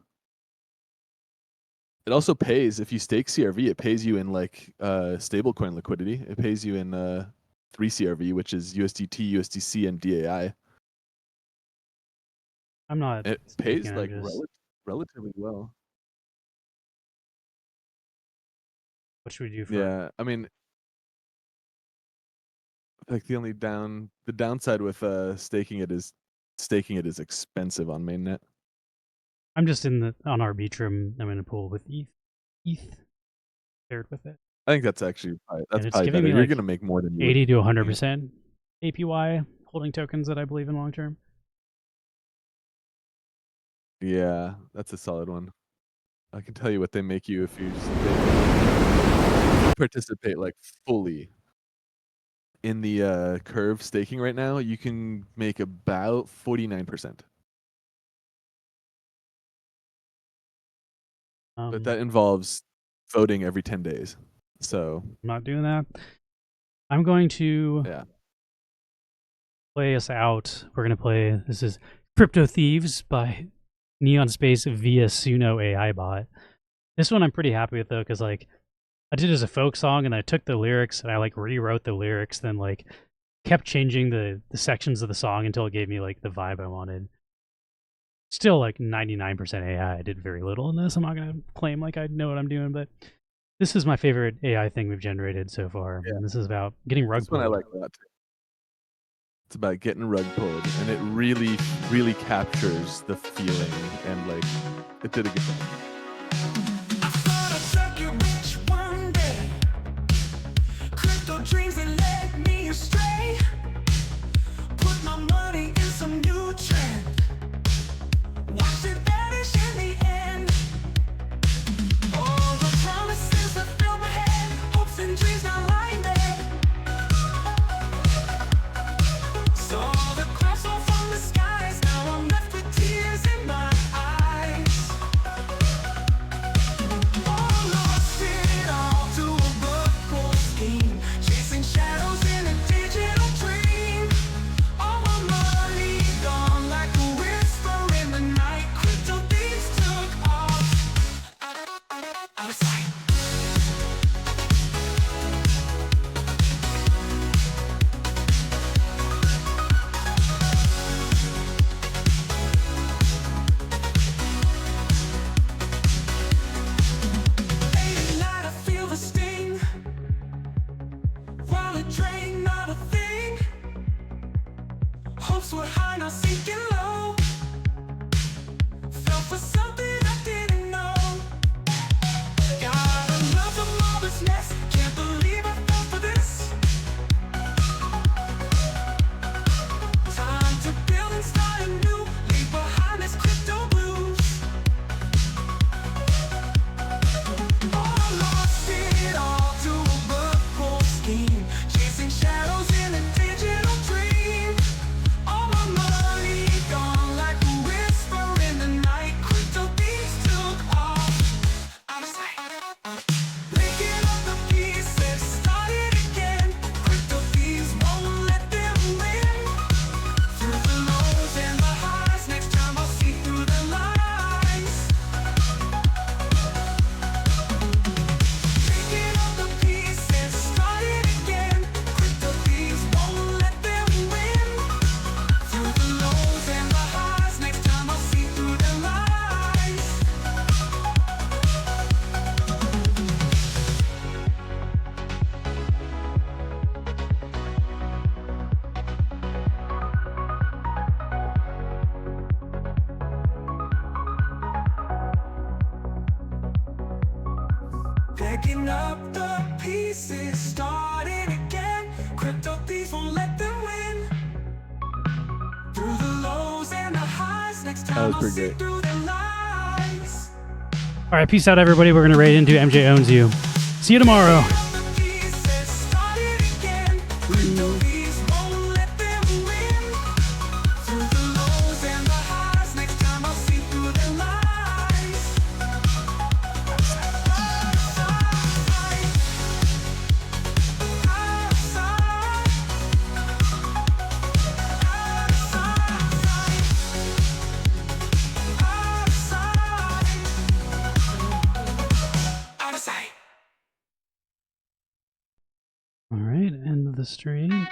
It also pays if you stake CRV. It pays you in like stablecoin liquidity. It pays you in 3 CRV, which is USDT, USDC, and DAI. I'm not. It pays staking, I'm like just- relatively well. What should we do for? Yeah, I mean, like the downside with staking it is expensive on mainnet. I'm just on Arbitrum. I'm in a pool with ETH paired with it. I think that's actually it's probably giving better. me, You're like, gonna make more than you 80 to 100% APY holding tokens that I believe in long term. Yeah, that's a solid one. I can tell you what they make you if you participate like fully in the curve staking right now. You can make about 49%. But that involves voting every 10 days. So I'm not doing that. I'm going to play us out. We're going to play, this is Crypto Thieves by Neon Space via Suno AI bot. This one I'm pretty happy with though, because like I did it as a folk song and I took the lyrics and I like rewrote the lyrics, then like kept changing the sections of the song until it gave me like the vibe I wanted. Still like 99% AI. I did very little in this. I'm not going to claim like I know what I'm doing, but this is my favorite AI thing we've generated so far. Yeah. And this is about getting rug pulled. This one I like a lot too. It's about getting rug pulled, and it really, really captures the feeling, and like it did a good job. Dreams that led me astray. Put my money in some new trend. Watch it vanish in the end. All the promises that filled my head, hopes and dreams now lying there. Saw the clouds fall from the skies, now I'm left with tears in my eyes. Oh, lost it all to a buckle scheme. Shadows in a digital dream. All my money gone like a whisper in the night. Crypto thieves took off out of sight. Late at night I feel the sting. While it drained, not a thing. Hopes were high, now sinking low. Fell for something I didn't know. Got enough of all this mess. Can't believe I fell for this. Time to build and start anew. Leave behind this crypto blues. Oh, lost it all to a buckle scheme. Chasing shadows in a digital dream. All my money gone like a whisper in the night. Crypto thieves took off out of sight. Picking up the pieces, started again. Crypto thieves won't let them win. Through the lows and the highs, next time I'll see through the lies. Picking up the pieces, started again. Crypto thieves won't let them win. Through the lows and the highs, next time I'll see through the lies. Picking up the pieces, starting again. Crypto thieves won't let them win. Through the lows That was pretty great. All right, peace out, everybody. We're gonna raid into MJ Owns You. See you tomorrow. All right, end of the stream.